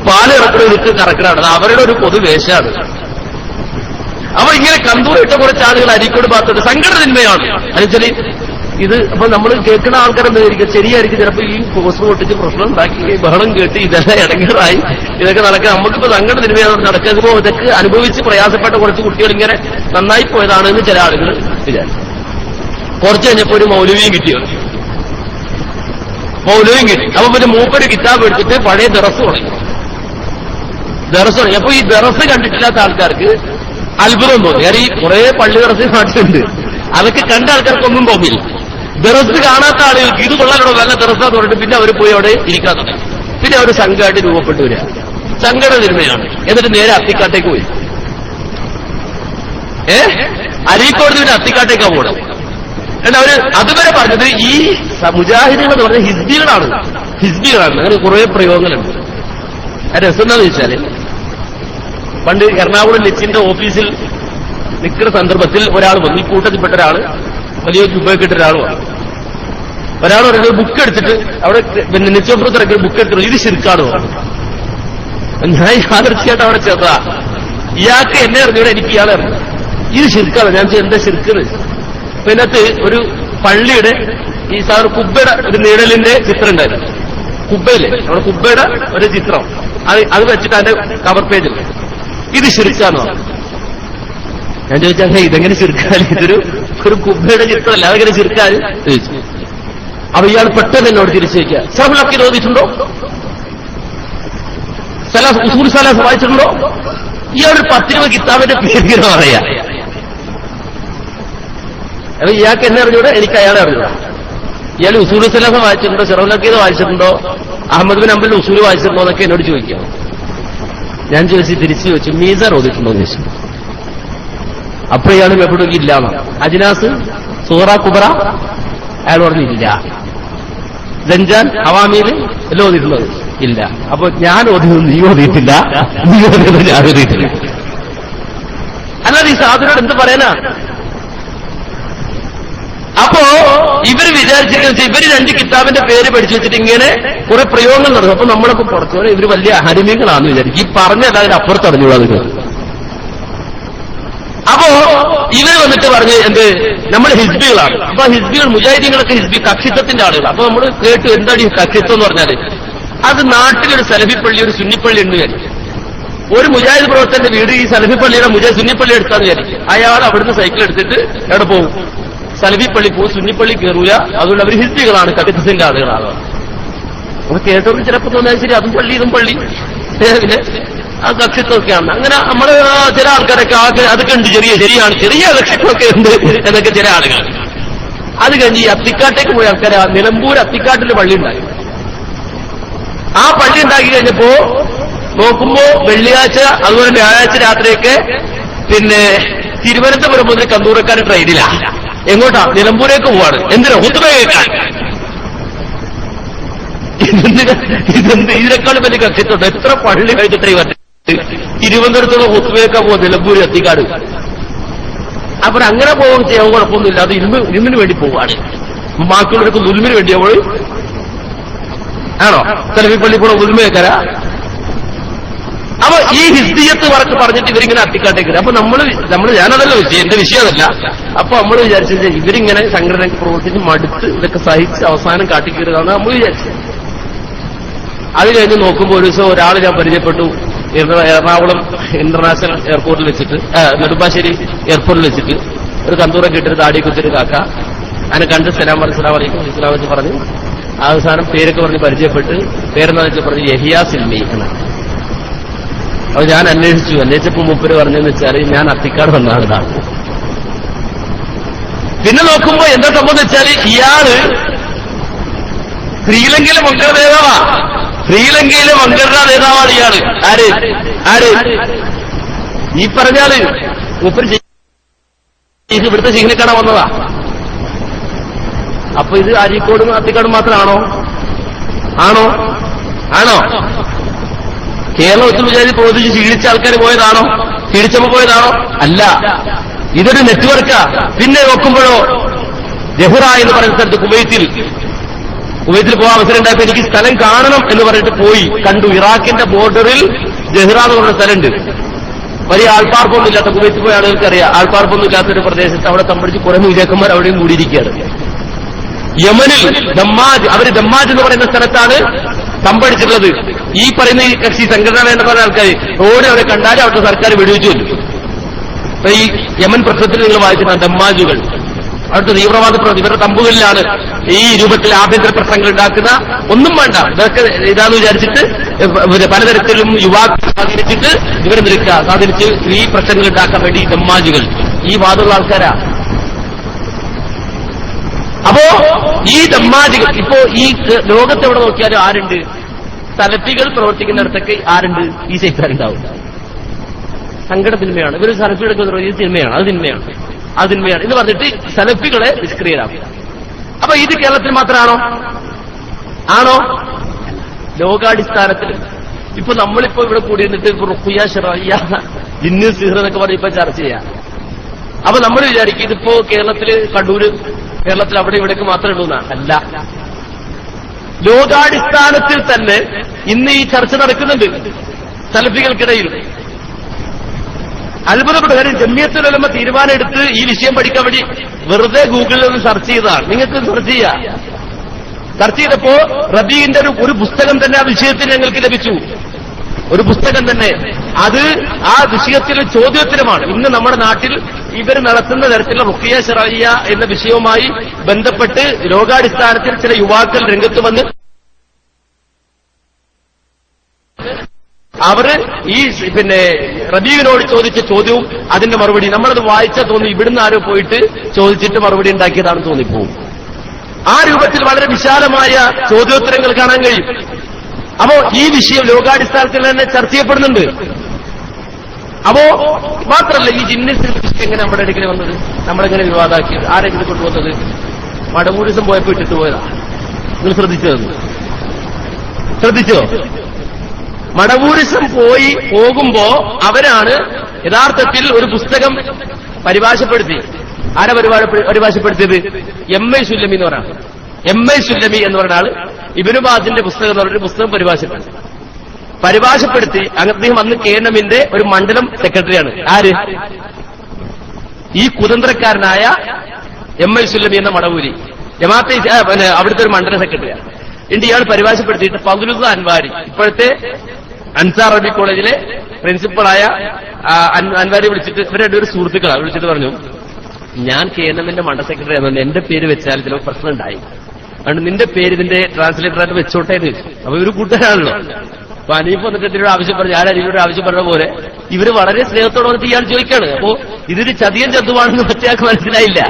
പാല് ഇറക്കുന്നവർക്ക് കറക്കണതാണ്. അത് അവരുടെ ഒരു പൊതുവേഷമാണ്. അപ്പൊ ഇങ്ങനെ കന്തൂറിട്ട കുറച്ച് ആളുകൾ അരീക്കോട് ഭാഗത്തുണ്ട്. സംഘടന തിന്മയാണ്. അനുസരി ഇത് അപ്പൊ നമ്മൾ കേൾക്കുന്ന ആൾക്കാരെന്താ വിചാരിക്കുക? ശരിയായിരിക്കും. ചിലപ്പോൾ ഈ പോസ്റ്റ് പൊട്ടിച്ച് പ്രശ്നം ഉണ്ടാക്കി ബഹളം കേട്ട് ഇതെല്ലാം ഇടങ്ങേറായി ഇതൊക്കെ നടക്കുക. നമുക്കിപ്പോ സംഘടന തിന്മയാണ് നടക്കുമ്പോൾ ഇതൊക്കെ അനുഭവിച്ച് പ്രയാസപ്പെട്ട കുറച്ച് കുട്ടികൾ ഇങ്ങനെ നന്നായി പോയതാണെന്ന് ചില ആളുകൾ വിചാരിച്ചു. കുറച്ച് കഴിഞ്ഞപ്പോ ഒരു മൗലവിയും കിട്ടി. അപ്പൊ പിന്നെ മൂപ്പര് കിതാബ് എടുത്തിട്ട് പഴയ ദറസ് തുടങ്ങി. അപ്പൊ ഈ ദറസ് കണ്ടിട്ടില്ലാത്ത ആൾക്കാർക്ക് അത്ഭുതം തോന്നി. കാരണം ഈ കുറെ പള്ളി ദറസ് നാട്ടിലുണ്ട്. അതൊക്കെ കണ്ട ആൾക്കാർക്കൊന്നും തോന്നില്ല. ദറസ് കാണാത്ത ആളുകൾക്ക് ഇത് കൊള്ളാനോ നല്ല ദറസാന്ന് പറഞ്ഞിട്ട് പിന്നെ അവർ പോയി അവിടെ ഇരിക്കാൻ തുടങ്ങി. പിന്നെ അവർ സംഘമായിട്ട് രൂപപ്പെട്ടു വരിക. സംഘടന തിന്മയാണ്. എന്നിട്ട് നേരെ അത്തിക്കാട്ടേക്ക് പോയി. അരീക്കോട് പിന്നെ അത്തിക്കാട്ടേക്കാ പോകണം. എന്നിട്ട് അവര് അതുവരെ പറഞ്ഞത് ഈ മുജാഹിദുകൾ എന്ന് പറഞ്ഞ ഹിസ്ബികളാണ്. അങ്ങനെ കുറെ പ്രയോഗങ്ങളുണ്ട്. രസം എന്താണെന്ന് വെച്ചാല്, പണ്ട് എറണാകുളം ലിച്ചിന്റെ ഓഫീസിൽ നിൽക്കുന്ന സന്ദർഭത്തിൽ ഒരാൾ വന്നു. ഈ കൂട്ടത്തിൽപ്പെട്ട ഒരാള്, വലിയ ജുബക്കിട്ട ഒരാൾ വന്നു. ഒരാൾ പറയുന്നത് ബുക്ക് എടുത്തിട്ട് അവിടെ പിന്നെ നിശ്ചയപ്പുറത്ത് ഇറക്കി ബുക്ക് എടുത്തിട്ട് ഇത് ശിർക്കാണ് പറഞ്ഞു. ഞാൻ യാദർച്ചയായിട്ട് അവിടെ ചേർത്താ. ഇയാൾക്ക് എന്നെ അറിഞ്ഞൂടെ, എനിക്ക് ഇയാളെ അറിഞ്ഞു. ഇത് ശിർക്കാണ്. ഞാൻ എന്താ ശിർക്കത്? അപ്പൊ ഇതിനകത്ത് ഒരു പള്ളിയുടെ ഈ സാറ് കുബ്ബയുടെ ഒരു നീഴലിന്റെ ചിത്രം ഉണ്ടായിരുന്നു. കുബ്ബയില് നമ്മുടെ കുബ്ബയുടെ ഒരു ചിത്രം അത് വെച്ചിട്ട് അതിന്റെ കവർ പേജിൽ ഇത് ശിർക്കാന്ന് പറഞ്ഞു. ഞാൻ ചോദിച്ചാൽ ഇതെങ്ങനെ ശിർക്കാൻ? ഇതൊരു കുബ്ബയുടെ ചിത്രമല്ല, അതെങ്ങനെ ശിർക്കാൻ ചോദിച്ചു. അപ്പൊ ഇയാൾ പെട്ടെന്ന് എന്നോട് തിരിച്ചു വയ്ക്കുക, സറഫുലൊക്കെ ഓതിയിട്ടുണ്ടോ? ഉസൂൽ സലാസ് വായിച്ചിട്ടുണ്ടോ? ഇയാൾ 10 രൂപ കിതാബിന്റെ പേര് പറയാ. അപ്പൊ ഇയാൾക്ക് എന്നെ അറിഞ്ഞൂടെ, എനിക്ക് അയാളെ അറിഞ്ഞൂടാ. ഇയാൾ ഉസൂൽ സലാസ് വായിച്ചിട്ടുണ്ടോ? സറഫുലൊക്കെ വായിച്ചിട്ടുണ്ടോ? അഹമ്മദ് ബിൻ അംബൽ ഉസൂൽ വായിച്ചിട്ടുണ്ടോ എന്നൊക്കെ എന്നോട് ചോദിക്കാം. ഞാൻ തിരിച്ചു ചോദിച്ചു, മീസാൻ ഓതിയിട്ടുണ്ടോ എന്ന് ചോദിച്ചു. അപ്പൊ ഇയാളും എപ്പോഴും ഇല്ലാന്നോ. അജ്നാസ് സൂറ കുബറ അയാൾ പറഞ്ഞില്ല. ജഞ്ചാൻ ഹവാമീൽ എല്ലാം ഓതിയിട്ടുള്ളത് ഇല്ല. അപ്പൊ ഞാൻ ഓതിയത് നീ ഓതിയിട്ടില്ല, നീ ഓതിയത് ഞാൻ ഓതിയിട്ടില്ല. അല്ലാതെ ഈ സാധുനോട് എന്ത് പറയാനാ? അപ്പോ ഇവർ വിചാരിച്ചിട്ട് ഇവര് 2 കിതാബിന്റെ പേര് പഠിച്ചു വെച്ചിട്ട് ഇങ്ങനെ കുറെ പ്രയോഗങ്ങൾ നടക്കും. അപ്പൊ നമ്മളൊക്കെ പുറത്തുപോലെ ഇവര് വലിയ അഹരിമീങ്ങളാണെന്ന് വിചാരിക്കും. ഈ പറഞ്ഞല്ല അതിന് അപ്പുറത്ത് അറിഞ്ഞൂടാ നിങ്ങൾ. അപ്പോ ഇവർ വന്നിട്ട് പറഞ്ഞ് എന്ത്, നമ്മൾ ഹിസ്ബികളാണ്. അപ്പൊ ഹിസ്ബികൾ മുജാഹിദീങ്ങളൊക്കെ ഹിസ്ബി കക്ഷിത്വത്തിന്റെ ആളുകൾ. അപ്പൊ നമ്മൾ കേട്ടു എന്താണ് ഈ കക്ഷിത്വം എന്ന് പറഞ്ഞാല്, അത് നാട്ടിലൊരു സലഫിപ്പള്ളി ഒരു സുന്നിപ്പള്ളി ഉണ്ട് വിചാരിക്കും. ഒരു മുജാഹിദ് പ്രവർത്തകന്റെ വീട് ഈ സലഫിപ്പള്ളിയുടെ സുന്നിപ്പള്ളി എടുത്താന്ന് വിചാരിക്കും. അയാൾ അവിടുന്ന് സൈക്കിൾ എടുത്തിട്ട് എവിടെ പോകും? സലഫിപ്പള്ളി പോകും. സുന്നിപ്പള്ളി കയറൂല. അതുകൊണ്ട് അവർ ഹിസ്ബികളാണ്, കക്ഷിത്വത്തിന്റെ ആളുകളാണ്. അപ്പൊ കേട്ടവർക്ക് ചിലപ്പോൾ തോന്നിയാൽ ശരി അതും പള്ളി ഇതും പള്ളി പിന്നെ ആ കക്ഷിത്വമൊക്കെയാണ്. അങ്ങനെ നമ്മള് ചില ആൾക്കാരൊക്കെ അതൊക്കെ ഉണ്ട്, ശരിയാണ്, ചെറിയ കക്ഷിത്വമൊക്കെ ഉണ്ട് എന്നൊക്കെ ചില ആളുകൾ. അത് കഴിഞ്ഞ് ഈ അത്തിക്കാട്ടേക്ക് പോയ ആൾക്കാർ നിലമ്പൂർ അത്തിക്കാട്ടിൽ പള്ളി ഉണ്ടായി. ആ പള്ളി ഉണ്ടാക്കി കഴിഞ്ഞപ്പോ നോക്കുമ്പോ വെള്ളിയാഴ്ച അതുപോലെ വ്യാഴാഴ്ച രാത്രിയൊക്കെ പിന്നെ തിരുവനന്തപുരം മുതൽ കന്തൂറക്കാർ ട്രെയിനിലാ. എങ്ങോട്ടാ? നിലമ്പൂരേക്ക് പോവാണ്. എന്തിനാ? ഹുതുബ കേൾക്കാൻ. ഇതിനേക്കാളും വലിയ കക്ഷിത്വം എത്ര പള്ളി കഴിഞ്ഞിട്ട് തിരുവനന്തപുരത്തുള്ള ഹുതുബയൊക്കെ പോകും നിലമ്പൂർ എത്തിക്കാട്. അപ്പോൾ അങ്ങനെ പോകും ചെയ്യാൻ കുഴപ്പമൊന്നുമില്ല. അത് ഇരുമിന് വേണ്ടി പോവാണ്. ബാക്കിയുള്ളവർക്ക് ദുൽമിന് വേണ്ടിയപ്പോൾ ആണോ സെലഫി പള്ളി കൂടെ ദുൽമ കേൾക്കാരാ? അപ്പൊ ഈ ഹിസ്ദിയത്ത് വർക്ക് പറഞ്ഞിട്ട് ഇവരിങ്ങനെ അത്തിക്കാട്ടേക്ക്. അപ്പൊ ഞാനതല്ല വിഷയം, എന്റെ വിഷയം അതല്ല. അപ്പൊ നമ്മൾ വിചാരിച്ചത് ഇവരിങ്ങനെ സംഘടനയ്ക്ക് പ്രവർത്തിച്ച് മടുത്ത് ഇതൊക്കെ സഹിച്ച് അവസാനം കാട്ടിക്കീറുകയാണ് നമ്മൾ വിചാരിച്ചത്. അത് കഴിഞ്ഞ് നോക്കുമ്പോൾ ഒരു ദിവസം ഒരാൾ ഞാൻ പരിചയപ്പെട്ടു എറണാകുളം ഇന്റർനാഷണൽ എയർപോർട്ടിൽ വെച്ചിട്ട്, നെടുമ്പാശ്ശേരി എയർപോർട്ടിൽ വെച്ചിട്ട് ഒരു കന്തൂറൊക്കെ ഇട്ടൊരു താടി കുത്തിരി കാക്ക അതിനെ കണ്ട് സലാം അലൈക്കും ഇസ്ലാം വെച്ച് പറഞ്ഞ് അവസാനം പേരൊക്കെ പറഞ്ഞ് പരിചയപ്പെട്ട് പേരെന്താ വെച്ചാൽ പറഞ്ഞ് യഹിയാ സിൽമി എന്നാണ്. അപ്പൊ ഞാൻ അന്വേഷിച്ചപ്പോ മൂപ്പര് പറഞ്ഞെന്ന് വെച്ചാൽ ഞാൻ അത്തിക്കാട് വന്ന ആളാണ്. പിന്നെ നോക്കുമ്പോ എന്താ സംഭവം വെച്ചാൽ ഇയാള് ശ്രീലങ്കയിലെ മംഗള നേതാവാ. ശ്രീലങ്കയിലെ മംഗള നേതാവാണ് ഇയാള്. ആര് ഈ പറഞ്ഞാല് മൂപ്പര് ഇവിടുത്തെ ശീലക്കാണ വന്നതാ. അപ്പൊ ഇത് അരീക്കോടും അത്തിക്കാടും മാത്രമാണോ? ആണോ? കേരളത്തിൽ വിചാരിച്ച് പ്രവർത്തിച്ച് ക്ഷീണിച്ച ആൾക്കാർ പോയതാണോ? ക്ഷീണിച്ചപ്പോ പോയതാണോ? അല്ല, ഇതൊരു നെറ്റ്വർക്കാ. പിന്നെ നോക്കുമ്പോഴോ ജഹ്റ എന്ന് പറയുന്ന സ്ഥലത്ത് കുവൈത്തിൽ പോകാൻ അവസരം ഉണ്ടായപ്പോ എനിക്ക് സ്ഥലം കാണണം എന്ന് പറഞ്ഞിട്ട് പോയി കണ്ടു. ഇറാഖിന്റെ ബോർഡറിൽ ജഹ്റ എന്ന് പറഞ്ഞ സ്ഥലമുണ്ട്. വലിയ ആൾപ്പാർപ്പൊന്നും ഇല്ലാത്ത, കുവൈത്തിൽ പോയ ആളുകൾക്ക് അറിയാം, ആൾപ്പാർപ്പൊന്നും ഇല്ലാത്തൊരു പ്രദേശത്ത് അവിടെ തമ്പടിച്ച് കുറെ മൂലക്കന്മാർ അവിടെയും കൂടിയിരിക്കുകയാണ്. യമനിൽ അവര് ദമ്മാജ് എന്ന് പറയുന്ന സ്ഥലത്താണ് തമ്പടിച്ചിട്ടുള്ളത്. ഈ പറയുന്ന ഈ കക്ഷി സംഘടന എന്ന് പറയുന്ന ആൾക്കാർ റോഡ് അവരെ കണ്ടാലും അവിടുത്തെ സർക്കാർ വെടിവെച്ചു കൊല്ലും. അപ്പൊ ഈ യമൻ പ്രശ്നത്തിൽ നിങ്ങൾ വായിച്ചിട്ടാണ് ദമ്മാജുകൾ, അവിടുത്തെ തീവ്രവാദ ഇവരുടെ തമ്പുകളിലാണ് ഈ രൂപത്തിൽ ആഭ്യന്തര പ്രശ്നങ്ങൾ ഉണ്ടാക്കുന്ന. ഒന്നും വേണ്ട, ഇതൊക്കെ ഇതാന്ന് വിചാരിച്ചിട്ട് പലതരത്തിലും യുവാക്കളെ സ്വാധീനിച്ചിട്ട് ഇവരെന്തിരിക്കുക സ്വാധീനിച്ച് ഈ പ്രശ്നങ്ങൾ ഉണ്ടാക്കാൻ വേണ്ടി ഈ ദമ്മാജുകൾ ഈ വാദമുള്ള ആൾക്കാരാ. അപ്പോ ഈ ദമ്മാജികൾ ഇപ്പോ ഈ ലോകത്തെവിടെ നോക്കിയാലും ആരുണ്ട്? സലഫികൾ പ്രവർത്തിക്കുന്നിടത്തൊക്കെ ആരുണ്ട്? ഈ ശൈത്താനുണ്ടാവും. സങ്കടത്തിന്മയാണ് ഇവർ സലഫിയുടെ ഇത് തിന്മയാണ്, അത് തിന്മയാണ് എന്ന് പറഞ്ഞിട്ട് സലഫികളെ നിഷ്ക്രിയരാകും. അപ്പൊ ഇത് കേരളത്തിൽ മാത്രമാണോ? ലോകാടിസ്ഥാനത്തിൽ ഇപ്പൊ നമ്മളിപ്പോ ഇവിടെ കൂടിയിരുന്നിട്ട് റുഖിയ ശറഇയ്യ ജിന്ന് സിഹ്ർ എന്നൊക്കെ പറഞ്ഞ് ഇപ്പൊ ചർച്ച ചെയ്യാം. അപ്പൊ നമ്മൾ വിചാരിക്കും ഇതിപ്പോ കേരളത്തില് കണ്ണൂര് കേരളത്തിൽ അവിടെ ഇവിടേക്ക് മാത്രമേ ഉള്ളൂ എന്നാ. അല്ല, ലോകാടിസ്ഥാനത്തിൽ തന്നെ ഇന്ന് ഈ ചർച്ച നടക്കുന്നുണ്ട് സലഫികൾക്കിടയിൽ. അത്ഭുതപ്പെട്ട കാര്യം ജമിയത്തുൽ ഉലമ തീരുമാനം എടുത്ത് ഈ വിഷയം പഠിക്കാൻ വേണ്ടി വെറുതെ ഗൂഗിളിൽ ഒന്ന് സെർച്ച് ചെയ്തതാണ്. നിങ്ങൾക്ക് സെർച്ച് ചെയ്യാം. സെർച്ച് ചെയ്തപ്പോ റബീന്റെ ഒരു പുസ്തകം തന്നെ ആ വിഷയത്തിൽ ഞങ്ങൾക്ക് ലഭിച്ചു. ഒരു പുസ്തകം തന്നെ, അത് ആ വിഷയത്തിലെ ചോദ്യോത്തരമാണ്. ഇന്ന് നമ്മുടെ നാട്ടിൽ ഇവർ നടത്തുന്ന തരത്തിലുള്ള റുഖിയ ശറഇയ്യ എന്ന വിഷയവുമായി ബന്ധപ്പെട്ട് ലോകാടിസ്ഥാനത്തിൽ ചില യുവാക്കൾ രംഗത്ത് വന്ന് അവര് ഈ റബീവിനോട് ചോദിച്ച ചോദ്യവും അതിന്റെ മറുപടി നമ്മളത് വായിച്ചാൽ തോന്നി ഇവിടുന്ന് ആരോ പോയിട്ട് ചോദിച്ചിട്ട് മറുപടി ഉണ്ടാക്കിയതാണെന്ന് തോന്നിപ്പോവും. ആ രൂപത്തിൽ വളരെ വിശാലമായ ചോദ്യോത്തരങ്ങൾ കാണാൻ കഴിയും. അപ്പോ ഈ വിഷയം ലോകാടിസ്ഥാനത്തിൽ തന്നെ ചർച്ച ചെയ്യപ്പെടുന്നുണ്ട്. അപ്പോ മാത്രമല്ല ഈ ജിന്നിൽ എങ്ങനെ നമ്മുടെ ഇടയ്ക്ക് വന്നത്, നമ്മളെങ്ങനെ വിവാദമാക്കിയത്, ആരെങ്കിലും കൊണ്ടുവന്നത്? മടവൂരിസം പോയപ്പോ ഇട്ടിട്ട് പോയതാ. നിങ്ങൾ ശ്രദ്ധിച്ചോ? മടവൂരിസം പോകുമ്പോ അവരാണ് യഥാർത്ഥത്തിൽ ഒരു പുസ്തകം പരിഭാഷപ്പെടുത്തി. ആരാ പരിഭാഷപ്പെടുത്തിയത്? എം.ഐ. സുല്ലമി എന്ന് പറഞ്ഞ എം.ഐ. സുല്ലമി എന്ന് പറഞ്ഞ ആള് ഇബ്നു ബാസിന്റെ പുസ്തകം എന്ന് പറഞ്ഞൊരു പുസ്തകം പരിഭാഷപ്പെടുത്തി. അദ്ദേഹം അന്ന് കേരളമിന്റെ ഒരു മണ്ഡലം സെക്രട്ടറിയാണ്. ആര്? ഈ കുതന്ത്രക്കാരനായ എം.ഐ. സുല്ലമി എന്ന മടവൂരി ജമാഅത്തെ അവിടുത്തെ ഒരു മണ്ഡലം സെക്രട്ടറിയാണ്. ഇയാൾ പരിഭാഷപ്പെടുത്തിയിട്ട് ഫദ്ലുൽ അൻവാരി, ഇപ്പോഴത്തെ അൻസാർ അറബി കോളേജിലെ പ്രിൻസിപ്പളായ അൻവാരി വിളിച്ചിട്ട്, ഇവരുടെ ഒരു സുഹൃത്തുക്കളാണ്, വിളിച്ചിട്ട് പറഞ്ഞു, ഞാൻ കേരളമിന്റെ മണ്ഡല സെക്രട്ടറി ആണെന്ന് എന്റെ പേര് വെച്ചാൽ ചില പ്രശ്നം ഉണ്ടായി, അതുകൊണ്ട് നിന്റെ പേര് ഇതിന്റെ ട്രാൻസ്ലേറ്ററായിട്ട് വെച്ചോട്ടേന്ന് ചോദിച്ചു. അപ്പൊ ഇവര് കൂട്ടുകാരാണല്ലോ. അപ്പൊ അനീഫ് വന്നിട്ട് ഇതിനോട് ആവശ്യപ്പെടും, ഞാൻ അനീഫിനോട് ആവശ്യപ്പെടുന്ന പോലെ ഇവര് വളരെ സ്നേഹത്തോടെ വന്നിട്ട് ഇയാൾ ചോദിക്കാണ്. അപ്പോ ഇതൊരു ചതിയൻ ചതുവാണെന്ന് മറ്റേയാൾക്ക് മനസ്സിലായില്ല.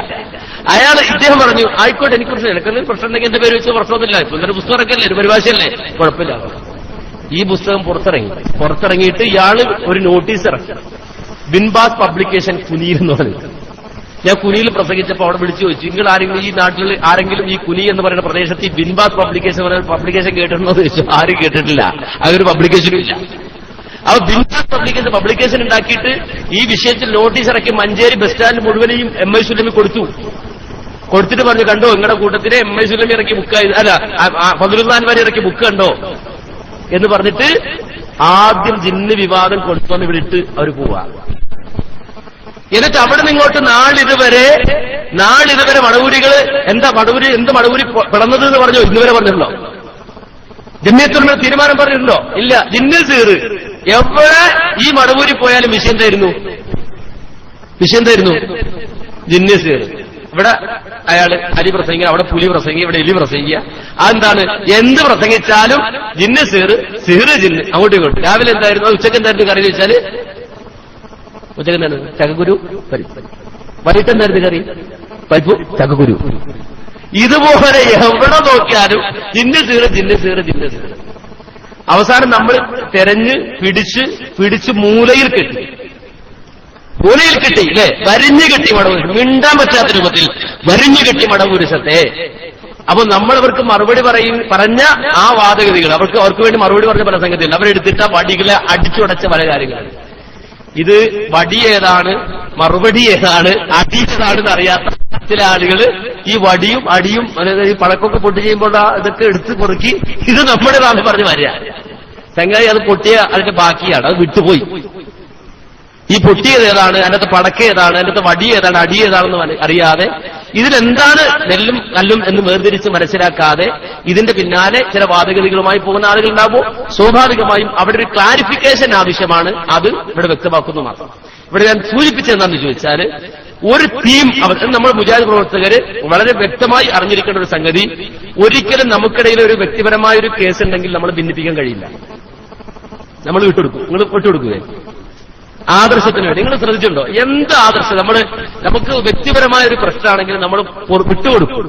ഇദ്ദേഹം പറഞ്ഞു, ആയിക്കോട്ടെ, എനിക്ക് പ്രശ്നം, എനിക്കെന്തെങ്കിലും പ്രശ്നം ഉണ്ടെങ്കിൽ എന്റെ പേര് വെച്ച് പ്രശ്നമൊന്നുമില്ല, ഇപ്പൊ എന്തൊരു പുസ്തകം ഇറക്കല്ലേ, ഒരു പരിഭാഷയല്ലേ, കുഴപ്പമില്ല. ഈ പുസ്തകം പുറത്തിറങ്ങിയിട്ട് ഇയാള് ഒരു നോട്ടീസ് ഇറക്കി, ബിൻബാസ് പബ്ലിക്കേഷൻ കുനിയിൽ എന്ന് പറഞ്ഞു. ഞാൻ കുനിയിൽ പ്രസംഗിച്ചപ്പോൾ അവിടെ വിളിച്ചു ചോദിച്ചു, നിങ്ങൾ ആരെങ്കിലും ഈ നാട്ടിൽ ആരെങ്കിലും ഈ കുനി എന്ന് പറയുന്ന പ്രദേശത്ത് ഈ ബിൻബാസ് പബ്ലിക്കേഷൻ കേട്ടിട്ടുണ്ടോ എന്ന് ചോദിച്ചു. ആരും കേട്ടിട്ടില്ല, അതൊരു പബ്ലിക്കേഷനും ഇല്ല. അപ്പൊ ബിൻബാസ് പബ്ലിക്കേഷൻ ഉണ്ടാക്കിയിട്ട് ഈ വിഷയത്തിൽ നോട്ടീസ് ഇറക്കി മഞ്ചേരി ബസ് സ്റ്റാൻഡ് മുഴുവനെയും MI സുലമി കൊടുത്തിട്ട് പറഞ്ഞു, കണ്ടോ നിങ്ങളുടെ കൂട്ടത്തിലെ MI സുലമി ഇറക്കി ബുക്ക്, അല്ല ഫദ്ലുല്ലാൻമാരി ഇറക്കി ബുക്ക് കണ്ടോ എന്ന് പറഞ്ഞിട്ട് ആദ്യം ജിന്ന് വിവാദം കൊണ്ടുവന്ന് വിളിട്ട് അവർ പോവാ. എന്നിട്ട് അവിടെ നിങ്ങോട്ട് നാളിതുവരെ മടവൂരികള് എന്ത് മടവൂരി പിളന്നത് എന്ന് പറഞ്ഞോ, ഇന്നുവരെ പറഞ്ഞിട്ടുണ്ടോ? ജമിയത്തുൽ തീരുമാനം പറഞ്ഞിട്ടുണ്ടോ? ഇല്ല. ജിന്നിൽ സീറ് എവിടെ ഈ മടവൂരി പോയാലും വിഷയം എന്തായിരുന്നു? ജിന്നിൽ സീറ്. ഇവിടെ അയാള് അരി പ്രസംഗിക്കുക, അവിടെ പുലി പ്രസംഗിക്കുക, ഇവിടെ എലി പ്രസംഗിക്കുക. അതെന്താണ്? എന്ത് പ്രസംഗിച്ചാലും ജിന്ന് സീറ് ജിന്ന് അങ്ങോട്ടും ഇങ്ങോട്ടും. രാവിലെ എന്തായിരുന്നു, ഉച്ചക്ക് എന്തായിരുന്നു കറി ചോദിച്ചാല് ഉച്ചക്ക് എന്താണ്? ചക്കക്കുരു പരിപ്പ്. വൈകിട്ട് എന്തായിരുന്നു കറി? പരിപ്പ് ചക്കക്കുരു. ഇതുപോലെ എവിടെ നോക്കിയാലും ജിന്ന് സീറ്. അവസാനം നമ്മൾ തെരഞ്ഞ് പിടിച്ച് മൂലയിൽ കിട്ടി ഇല്ലേ? വരിഞ്ഞു കിട്ടി മടവൂര്, മിണ്ടാൻ പറ്റാത്ത രൂപത്തിൽ വരിഞ്ഞു കിട്ടി മടവൂരിസത്തെ. അപ്പൊ നമ്മളവർക്ക് മറുപടി പറഞ്ഞ ആ വാദഗതികൾ അവർക്ക് വേണ്ടി മറുപടി പറഞ്ഞ പല സംഗതികൾ അവരെടുത്തിട്ട് ആ വടികളെ അടിച്ചുടച്ച പല കാര്യങ്ങളാണ്. ഇത് വടി ഏതാണ്, മറുപടി ഏതാണ്, അടി ഏതാണെന്ന് അറിയാത്ത ചില ആളുകൾ ഈ വടിയും അടിയും ഈ പഴക്കൊക്കെ പൊട്ടി ചെയ്യുമ്പോൾ ഇതൊക്കെ എടുത്ത് പൊറുക്കി ഇത് നമ്മുടേതാണ് പറഞ്ഞ് വരിക. ചങ്ങായി അത് പൊട്ടിയ അതിന്റെ ബാക്കിയാണ്, അത് വിട്ടുപോയി. ഈ പൊട്ടിയത് ഏതാണ്, അതിനകത്ത് പടക്ക ഏതാണ്, അതിനകത്ത് വടി ഏതാണ്, അടി ഏതാണെന്ന് അറിയാതെ ഇതിലെന്താണ് നെല്ലും കല്ലും എന്ന് വേർതിരിച്ച് മനസ്സിലാക്കാതെ ഇതിന്റെ പിന്നാലെ ചില വാദഗതികളുമായി പോകുന്ന ആളുകൾ ഉണ്ടാകുമ്പോൾ സ്വാഭാവികമായും അവിടെ ഒരു ക്ലാരിഫിക്കേഷൻ ആവശ്യമാണ്. അത് ഇവിടെ വ്യക്തമാക്കുന്നു മാത്രം. ഇവിടെ ഞാൻ സൂചിപ്പിച്ചതെന്താണെന്ന് ചോദിച്ചാൽ, ഒരു തീം നമ്മൾ മുജാഹിദ് പ്രവർത്തകര് വളരെ വ്യക്തമായി അറിഞ്ഞിരിക്കേണ്ട ഒരു സംഗതി, ഒരിക്കലും നമുക്കിടയിൽ ഒരു വ്യക്തിപരമായ ഒരു കേസ് ഉണ്ടെങ്കിൽ നമ്മൾ ഭിന്നിപ്പിക്കാൻ കഴിയില്ല. നമ്മൾ വിട്ടുകൊടുക്കും. നിങ്ങൾ വിട്ടുകൊടുക്കുകയെ ആദർശത്തിന് വേണ്ടി. നിങ്ങൾ ശ്രദ്ധിച്ചിട്ടുണ്ടോ? എന്ത് ആദർശം നമുക്ക് വ്യക്തിപരമായ ഒരു പ്രശ്നമാണെങ്കിൽ നമ്മൾ വിട്ടുകൊടുക്കും.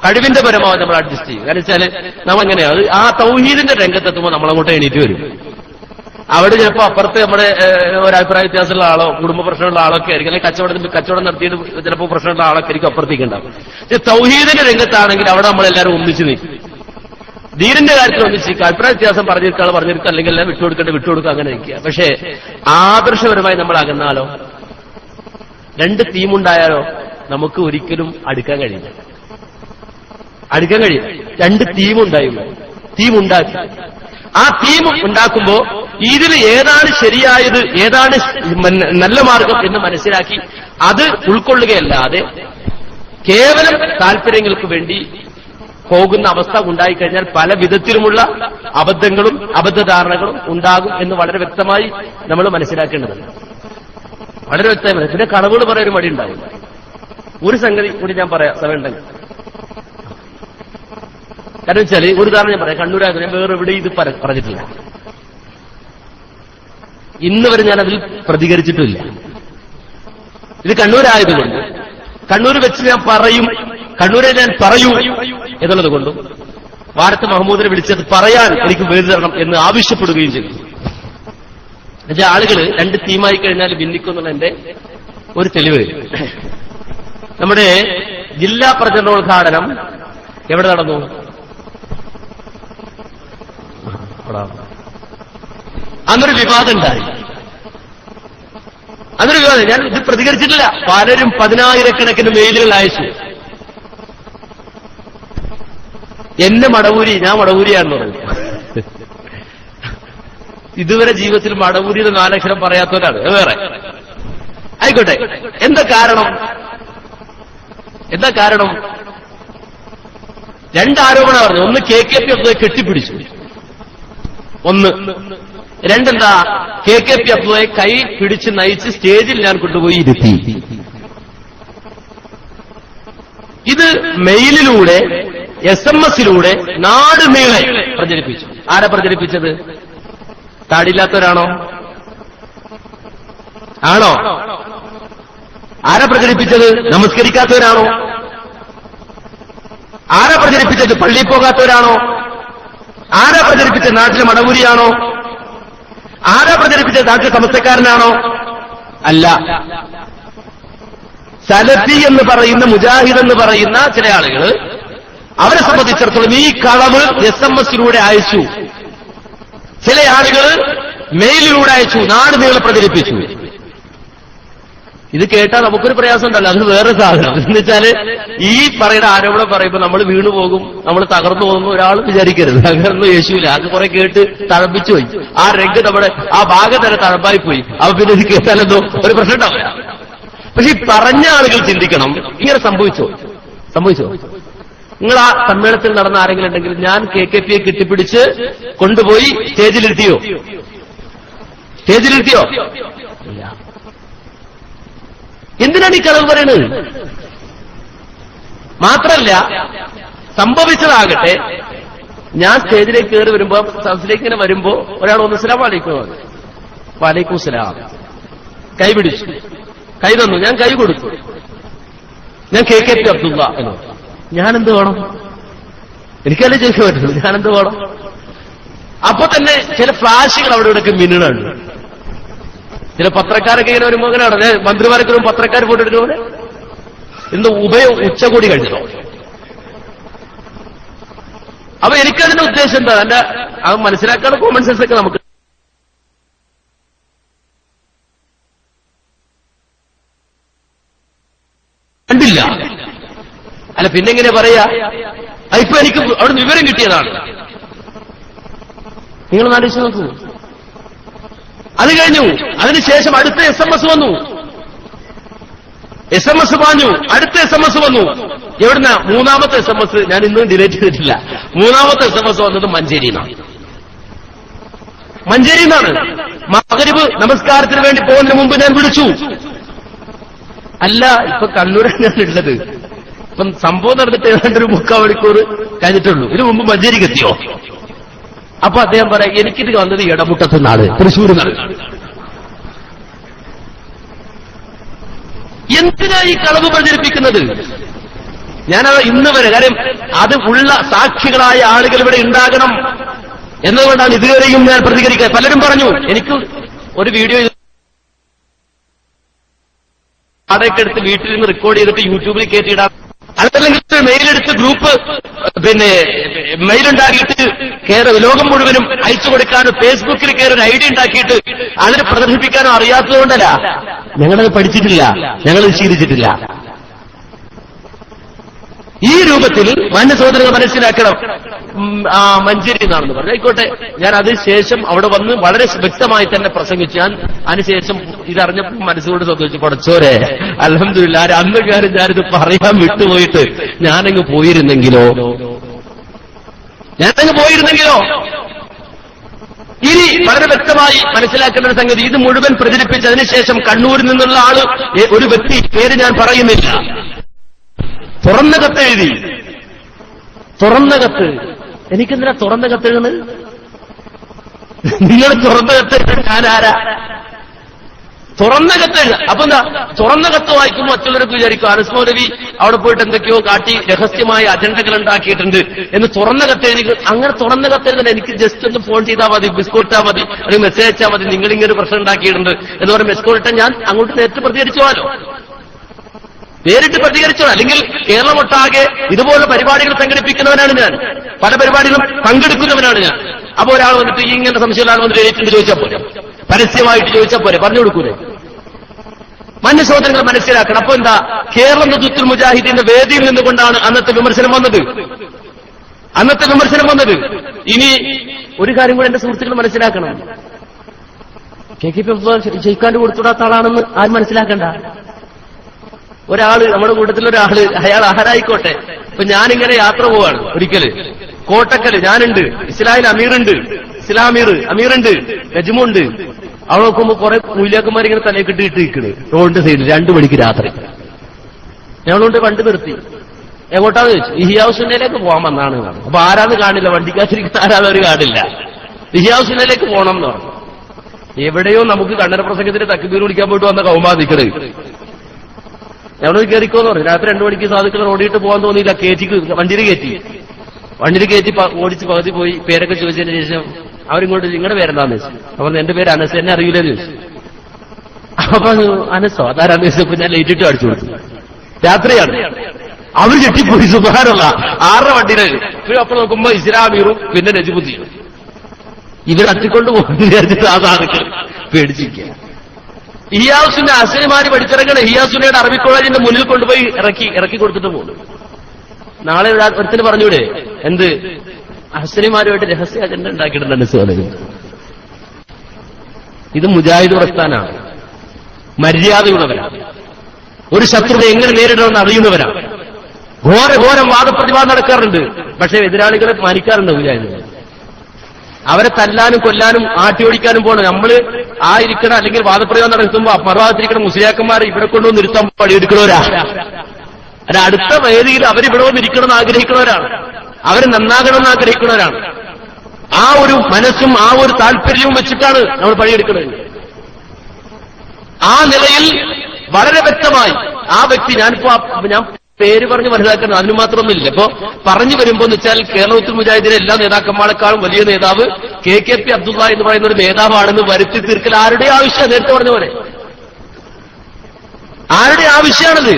കഴിവിന്റെ പരമാവധി നമ്മൾ അഡ്ജസ്റ്റ് ചെയ്യും. കാരണം വെച്ചാല് നമ്മെങ്ങനെയാണ് ആ തൗഹീദിന്റെ രംഗത്തെത്തുമ്പോൾ നമ്മളങ്ങോട്ട് എണീറ്റ് വരും. അവിടെ ചിലപ്പോൾ അപ്പുറത്ത് നമ്മുടെ ഒരഭിപ്രായ വ്യത്യാസമുള്ള ആളോ കുടുംബ പ്രശ്നമുള്ള ആളൊക്കെ ആയിരിക്കും, അല്ലെങ്കിൽ കച്ചവടം നടത്തിയിട്ട് ചിലപ്പോൾ പ്രശ്നമുള്ള ആളൊക്കെ ആയിരിക്കും അപ്പുറത്തേക്ക് ഉണ്ടാവും. തൗഹീദിന്റെ രംഗത്താണെങ്കിൽ അവിടെ നമ്മളെല്ലാവരും ഒന്നിച്ച് നിൽക്കും. ദീനിന്റെ കാര്യത്തിൽ ഒന്നിച്ച് അഭിപ്രായ വ്യത്യാസം പറഞ്ഞിരിക്കുക അല്ലെങ്കിൽ എല്ലാം വിട്ടുകൊടുക്കുക അങ്ങനെ നിൽക്കുക. പക്ഷേ ആദർശപരമായി നമ്മൾ അകന്നാലോ, രണ്ട് തീമുണ്ടായാലോ നമുക്ക് ഒരിക്കലും അടുക്കാൻ കഴിയില്ല. രണ്ട് തീമുണ്ടാക്കി ആ തീം ഉണ്ടാക്കുമ്പോ ഇതിൽ ഏതാണ് ശരിയായത്, ഏതാണ് നല്ല മാർഗം എന്ന് മനസ്സിലാക്കി അത് ഉൾക്കൊള്ളുകയല്ലാതെ കേവലം താല്പര്യങ്ങൾക്ക് വേണ്ടി പോകുന്ന അവസ്ഥ ഉണ്ടായിക്കഴിഞ്ഞാൽ പല വിധത്തിലുമുള്ള അബദ്ധങ്ങളും അബദ്ധധാരണകളും ഉണ്ടാകും എന്ന് വളരെ വ്യക്തമായി നമ്മൾ മനസ്സിലാക്കേണ്ടതുണ്ട്. വളരെ വ്യക്തമായി. പിന്നെ കളവുകൾ പറയാൻ മടി ഉണ്ടാവില്ല. ഒരു സംഗതി കൂടി ഞാൻ പറയാം സമയമുണ്ടെങ്കിൽ. കാരണം വെച്ചാൽ ഒരു ഉദാഹരണം ഞാൻ പറയാം. കണ്ണൂരാകുന്ന ഞാൻ വേറെ എവിടെ ഇത് പറഞ്ഞിട്ടില്ല. ഇന്ന് വരെ ഞാൻ അതിൽ പ്രതികരിച്ചിട്ടില്ല. ഇത് കണ്ണൂരായതുകൊണ്ട് കണ്ണൂർ വെച്ച് ഞാൻ കണ്ണൂരെ ഞാൻ പറയൂ എന്നുള്ളത് കൊണ്ടും വാരത്ത് മഹമ്മൂദിനെ വിളിച്ചത് പറയാൻ എനിക്ക് വേദി തരണം എന്ന് ആവശ്യപ്പെടുകയും ചെയ്തു. എന്നുവെച്ചാൽ ആളുകൾ രണ്ട് തീമായി കഴിഞ്ഞാൽ ഭിന്നിക്കുന്നുള്ള എന്റെ ഒരു തെളിവ്. നമ്മുടെ ജില്ലാ പ്രചരണോദ്ഘാടനം എവിടെ നടന്നു? അന്നൊരു വിവാദം ഉണ്ടായി. ഞാൻ ഇത് പ്രതികരിച്ചിട്ടില്ല. പലരും 10,000-കണക്കിന് മെയിലുകൾ അയച്ചു. എന്നെ ഞാൻ മടവൂരിയാണെന്ന് പറഞ്ഞു. ഇതുവരെ ജീവിതത്തിൽ മടവൂരിയുടെ 4 അക്ഷരം പറയാത്തവരാണ്. വേറെ ആയിക്കോട്ടെ. എന്താ കാരണം? രണ്ടാരോപണം പറഞ്ഞു. ഒന്ന് KKP അബ്ദുള്ളയെ കെട്ടിപ്പിടിച്ചു. രണ്ടെന്താ, KKP അബ്ദുള്ളയെ കൈ പിടിച്ച് നയിച്ച് സ്റ്റേജിൽ ഞാൻ കൊണ്ടുപോയി ഇരുത്തി. ഇത് മെയിലിലൂടെ SMS നാട് നീളെ പ്രചരിപ്പിച്ചു. ആരാ പ്രചരിപ്പിച്ചത്? താടിയില്ലാത്തവരാണോ? ആണോ? ആരാ പ്രചരിപ്പിച്ചത്? നമസ്കരിക്കാത്തവരാണോ? ആരാ പ്രചരിപ്പിച്ചത്? പള്ളിയിൽ പോകാത്തവരാണോ? ആരാ പ്രചരിപ്പിച്ചത്? നാട്ടിലെ മടവൂരിയാണോ? ആരാ പ്രചരിപ്പിച്ചത്? നാട്ടിലെ സമസ്തക്കാരനാണോ? അല്ല. സലഫി എന്ന് പറയുന്ന, മുജാഹിദ് എന്ന് പറയുന്ന ചില ആളുകൾ, അവരെ സംബന്ധിച്ചിടത്തോളം ഈ കളവ് SMS-ലൂടെ അയച്ചു, ചില ആളുകൾ മെയിലിലൂടെ അയച്ചു, നാട് നീളെ പ്രചരിപ്പിച്ചു. ഇത് കേട്ടാൽ നമുക്കൊരു പ്രയാസം ഉണ്ടല്ലോ, അത് വേറെ സാധനം. എന്ന് വെച്ചാല് ഈ പറയുന്ന ആരോപണം പറയുമ്പോൾ നമ്മൾ വീണു പോകും, നമ്മൾ തകർന്നു പോകുന്നു ഒരാൾ വിചാരിക്കരുത്. തകർന്നു യേശുവില്ല, അത് കുറെ കേട്ട് തഴപ്പിച്ചു പോയി. ആ രംഗ് നമ്മുടെ ആ ഭാഗം തന്നെ തഴപ്പായി പോയി. അപ്പൊ പിന്നെ ഇത് കേട്ടാലെന്തോ ഒരു പ്രശ്നം ഉണ്ടാവില്ല. പക്ഷെ ഈ പറഞ്ഞ ആളുകൾ ചിന്തിക്കണം, ഇങ്ങനെ സംഭവിച്ചോ? നിങ്ങൾ ആ സമ്മേളനത്തിൽ നടന്ന ആരെങ്കിലും ഉണ്ടെങ്കിൽ ഞാൻ KKP യെ കെട്ടിപ്പിടിച്ച് കൊണ്ടുപോയി സ്റ്റേജിലിരുത്തിയോ? ഇല്ല. എന്തിനാണ് ഈ കളവ് പറയുന്നത്? മാത്രല്ല സംഭവിച്ചതാകട്ടെ, ഞാൻ സ്റ്റേജിലേക്ക് കയറി വരുമ്പോ, സദസ്സിലേക്ക് ഇങ്ങനെ വരുമ്പോ ഒരാൾ ഒന്ന് അസ്സലാമു അലൈക്കും പറഞ്ഞു. വലൈക്കും സലാം. കൈ പിടിച്ചു, കൈ തന്നു, ഞാൻ കൈ കൊടുത്തു. ഞാൻ KKP അബ്ദുള്ള എന്ന്. ഞാനെന്ത് വേണം? എനിക്കല്ലേ ചോദിക്കാൻ പറ്റുള്ളൂ, ഞാനെന്ത് വേണം? അപ്പൊ തന്നെ ചില ഫ്ലാഷുകൾ അവിടെ ഇവിടെയൊക്കെ മിന്നണുണ്ട്. ചില പത്രക്കാരൊക്കെ ഇങ്ങനെ വരുമ്പോ അങ്ങനെയാണ്, മന്ത്രിമാരൊക്കെ ഒരു പത്രക്കാർ ഫോട്ടോ എടുക്കുന്ന പോലെ. ഇന്ന് ഉച്ചകൂടി കഴിഞ്ഞതോ? അപ്പൊ എനിക്കതിന്റെ ഉദ്ദേശം എന്താ? എന്റെ അത് മനസ്സിലാക്കാനുള്ള കോമൺ സെൻസ് ഒക്കെ നമുക്ക് കണ്ടില്ല. അല്ല പിന്നെങ്ങനെ പറയാ? ഇപ്പൊ എനിക്ക് അവിടെ വിവരം കിട്ടിയതാണ്. നിങ്ങൾ ആലോചിച്ച് നോക്കൂ. അത് കഴിഞ്ഞു, അതിനുശേഷം അടുത്ത SMS വന്നു. SMS പാഞ്ഞു, അടുത്ത SMS വന്നു. എവിടുന്ന? മൂന്നാമത്തെ SMS ഞാൻ ഇന്നും ഡിലീറ്റ് ചെയ്തിട്ടില്ല. മൂന്നാമത്തെ SMS വന്നത് മഞ്ചേരിന്നാണ്. മഗ്‌രിബ് നമസ്കാരത്തിന് വേണ്ടി പോകുന്നതിന് മുമ്പ് ഞാൻ വിളിച്ചു. അല്ല, ഇപ്പൊ കണ്ണൂരാണ് ഉള്ളത്. ഇപ്പം സംഭവം നടന്നിട്ട് ഏതാണ്ട് ഒരു 3/4 മണിക്കൂർ കഴിഞ്ഞിട്ടുള്ളൂ. ഇതിനു മുമ്പ് മഞ്ചേരിക്ക് എത്തിയോ? അപ്പൊ അദ്ദേഹം പറയാം, എനിക്കിത് വന്നത് ഇടമുട്ടത്ത് നാട്, തൃശ്ശൂർ നാട്. എന്തിനാ ഈ കളവ് പ്രചരിപ്പിക്കുന്നത്? ഞാനത് ഇന്ന് വരെ, കാര്യം അത് ഉള്ള സാക്ഷികളായ ആളുകൾ ഇവിടെ ഉണ്ടാകണം എന്നതുകൊണ്ടാണ് ഇതുവരെയും ഞാൻ പ്രതികരിക്കുക. പലരും പറഞ്ഞു എനിക്ക് ഒരു വീഡിയോ അതൊക്കെ എടുത്ത് വീട്ടിൽ നിന്ന് റെക്കോർഡ് ചെയ്തിട്ട് യൂട്യൂബിൽ കയറ്റിയിടാം, അതല്ലെങ്കിൽ മെയിലെടുത്ത് ഗ്രൂപ്പ് മെയിലുണ്ടാക്കിയിട്ട് ലോകം മുഴുവനും അയച്ചു കൊടുക്കാനോ ഫേസ്ബുക്കിൽ കയറി ഒരു ഐഡി ഉണ്ടാക്കിയിട്ട് അതിന് പ്രദർശിപ്പിക്കാനോ അറിയാത്തതുകൊണ്ടല്ല. ഞങ്ങളത് പഠിച്ചിട്ടില്ല, ഞങ്ങളത് ശീലിച്ചിട്ടില്ല. ഈ രൂപത്തിൽ മാന്യ സഹോദരങ്ങൾ മനസ്സിലാക്കണം. മഞ്ചേരി എന്നാണെന്ന് പറഞ്ഞു, ആയിക്കോട്ടെ. ഞാൻ അതിനുശേഷം അവിടെ വന്ന് വളരെ വ്യക്തമായി തന്നെ പ്രസംഗിച്ചു. ഞാൻ അതിനുശേഷം ഇതറിഞ്ഞപ്പോൾ മനസ്സുകൊണ്ട് സന്തോഷിച്ചു, പഠിച്ചോരെ അൽഹംദുലില്ലാഹ്, അന്ന് കാര്യം ഞാനിത് പറയാൻ വിട്ടുപോയിട്ട് ഞാനങ്ങ് പോയിരുന്നെങ്കിലോ. ഇനി വളരെ വ്യക്തമായി മനസ്സിലാക്കേണ്ട ഒരു സംഗതി, ഇത് മുഴുവൻ പ്രചരിപ്പിച്ചതിന് ശേഷം കണ്ണൂരിൽ നിന്നുള്ള ആള്, ഒരു വ്യക്തി, പേര് ഞാൻ പറയുന്നില്ല, തുറന്ന കത്തെഴുതി. തുറന്ന കത്ത്. എനിക്കെന്തിനാ തുറന്ന കത്തെഴുതുന്നത്? നിങ്ങൾ തുറന്ന കത്തെഴുതാൻ ഞാനാരാ? തുറന്ന കത്തെഴുത. അപ്പൊ എന്താ? തുറന്ന കത്ത് വായിക്കുമ്പോൾ മറ്റുള്ളവർക്ക് വിചാരിക്കും അനസ് മൗലവി അവിടെ പോയിട്ട് എന്തൊക്കെയോ കാട്ടി രഹസ്യമായ അജണ്ടകൾ ഉണ്ടാക്കിയിട്ടുണ്ട് എന്ന്. തുറന്ന കത്തെഴുതി. അങ്ങനെ തുറന്ന കത്തെഴുതാൻ എനിക്ക് ജസ്റ്റ് ഒന്ന് ഫോൺ ചെയ്താൽ മതി, മിസ്കോളിട്ടാൽ മതി, അല്ലെങ്കിൽ മെസ്സേജ് അയച്ചാൽ മതി, നിങ്ങളിങ്ങനെ പ്രശ്നം ഉണ്ടാക്കിയിട്ടുണ്ട് എന്ന് പറഞ്ഞ് മിസ്കോളിട്ടാൽ ഞാൻ അങ്ങോട്ട് നേരിട്ട് പ്രതികരിച്ചോളാലോ. അല്ലെങ്കിൽ കേരളമൊട്ടാകെ ഇതുപോലെ പരിപാടികൾ സംഘടിപ്പിക്കുന്നവനാണ് ഞാൻ, പല പരിപാടികളും പങ്കെടുക്കുന്നവനാണ് ഞാൻ. അപ്പൊ ഒരാൾ വന്നിട്ട് ഇങ്ങനെ സംശയമുള്ള ആൾ വന്നിട്ട് ഏറ്റിട്ട് ചോദിച്ചാൽ പോരെ, പരസ്യമായിട്ട് ചോദിച്ചാൽ പോരെ, പറഞ്ഞു കൊടുക്കൂലേ? മാന്യ സഹോദരങ്ങൾ മനസ്സിലാക്കണം. അപ്പൊ എന്താ? കേരള നേതൃത്വത്തിൽ മുജാഹിദീന്റെ വേദിയിൽ നിന്നുകൊണ്ടാണ് അന്നത്തെ വിമർശനം വന്നത്. ഇനി ഒരു കാര്യം കൂടെ എന്റെ സുഹൃത്തുക്കൾ മനസ്സിലാക്കണം. KKP ജയിക്കാണ്ട് കൊടുത്തുടാത്ത ആളാണെന്ന് ആരും മനസ്സിലാക്കണ്ട. ഒരാള്, നമ്മുടെ കൂട്ടത്തിലൊരാള്, അയാൾ ആരായിക്കോട്ടെ, ഇപ്പൊ ഞാനിങ്ങനെ യാത്ര പോവാണ് ഒരിക്കല് കോട്ടക്കല്, ഞാനുണ്ട്, ഇസ്ലാമിൽ അമീറുണ്ട്, നജ്മുണ്ട്. അവിടെ നോക്കുമ്പോ കുറെ മൂല്യാക്കന്മാരിങ്ങനെ തലയൊക്കെ ഇട്ടിരിക്കണ് റോഡിന്റെ സൈഡിൽ 2 മണിക്ക് രാത്രി. ഞങ്ങളുണ്ട് വണ്ടി നിർത്തി. എങ്ങോട്ടാന്ന് ചോദിച്ചു. ഇഹിയാസുന്നയിലേക്ക് പോകാൻ വന്നാണ്. അപ്പൊ ആരാന്ന് കാണില്ല, വണ്ടിക്കാശിരിക്കുന്ന ആരാന്ന് കാണില്ല. ഇഹിയാസുന്നയിലേക്ക് പോകണം എന്ന് പറഞ്ഞു. എവിടെയോ നമുക്ക് കണ്ണന പ്രസംഗത്തിന് തക്ബീർ വിളിക്കാൻ പോയിട്ട് വന്ന കൗമാദിക്കട് ഞങ്ങളൊരു കയറിക്കോന്ന് പറഞ്ഞു. രാത്രി 2 മണിക്ക് സാധുക്കൾ ഓടിയിട്ട് പോകാൻ തോന്നിയില്ല. വണ്ടിയിൽ കയറ്റി ഓടിച്ച് പകുതി പോയി പേരൊക്കെ ചോദിച്ചതിന് ശേഷം അവരിങ്ങോട്ട് നിങ്ങളുടെ പേരെന്താന്ന് ചോദിച്ചു. അപ്പൊ എന്റെ പേര് അനസ്, എന്നെ അറിയില്ലെന്ന് ചോദിച്ചു. അപ്പൊ അനസോ അതാരാന്ന് ചോദിച്ചപ്പോ ഞാൻ ലൈറ്റ് ഇട്ട് അടിച്ചു കൊടുത്തു. രാത്രിയാണ്. അവർ ചെട്ടിപ്പോയി. സുബഹാനല്ല 6 വണ്ടിയിലാണ്. പിന്നെ അപ്പോൾ നോക്കുമ്പോ ഇസ്ലാമീറും പിന്നെ നജിബുദ്ദീനും ഇവർ തട്ടിക്കൊണ്ട് പോകുന്നു വിചാരിച്ചിട്ട് ആ സാധുക്കൾ പേടിച്ചിരിക്കുക. ഇഹിയാസുന്റെ അസൈമാര് പഠിച്ചിറങ്ങണ ഇഹിയാസുനയുടെ അറബി കോളേജിന്റെ മുന്നിൽ കൊണ്ടുപോയി ഇറക്കി കൊടുത്തിട്ട് പോകുന്നു. നാളെ ഒരുത്തിന് പറഞ്ഞൂടെ എന്ത് അസൈമാരുമായിട്ട് രഹസ്യ അജണ്ട ഉണ്ടാക്കിയിട്ടുണ്ട് സോലകൾ. ഇത് മുജാഹിദ് പ്രസ്ഥാനാണ്. മര്യാദയുള്ളവരാണ്. ഒരു ശത്രുത എങ്ങനെ നേരിടണമെന്ന് അറിയുന്നവരാണ്. ഘോരം വാദപ്രതിവാദം നടക്കാറുണ്ട്. പക്ഷേ എതിരാളികളെ മാനിക്കാറുണ്ട് മുജാഹിദ്. അവരെ തല്ലാനും കൊല്ലാനും ആട്ടിയോടിക്കാനും പോകണം. നമ്മൾ ആ ഇരിക്കണം അല്ലെങ്കിൽ വാദപ്രയോഗം നടത്തുമ്പോൾ മറുഭാഗത്തിരിക്കണം മുസ്ലിയാക്കന്മാരെ ഇവിടെ കൊണ്ടുവന്ന് ഇരുത്താൻ പണിയെടുക്കുന്നവരാ. അല്ല, അടുത്ത വേദിയിൽ അവരിവിടെ വന്നിരിക്കണമെന്ന് ആഗ്രഹിക്കുന്നവരാണ്. അവർ നന്നാകണമെന്ന് ആഗ്രഹിക്കുന്നവരാണ്. ആ ഒരു മനസ്സും ആ ഒരു താല്പര്യവും വെച്ചിട്ടാണ് നമ്മൾ പണിയെടുക്കുന്നത്. ആ നിലയിൽ വളരെ വ്യക്തമായി ആ വ്യക്തി ഞാൻ പേര് പറഞ്ഞ് മനസ്സിലാക്കുന്നത് അതിന് മാത്രമൊന്നുമില്ല. ഇപ്പോ പറഞ്ഞു വരുമ്പോ എന്ന് വെച്ചാൽ കേരളത്തിൽ മുജാഹിദിലെ എല്ലാ നേതാക്കന്മാരെക്കാളും വലിയ നേതാവ് KKP അബ്ദുള്ള എന്ന് പറയുന്ന ഒരു നേതാവാണെന്ന് വരുത്തി തീർക്കൽ ആരുടെ ആവശ്യമാണ്? നേരത്തെ പറഞ്ഞ പോലെ ആരുടെ ആവശ്യമാണത്?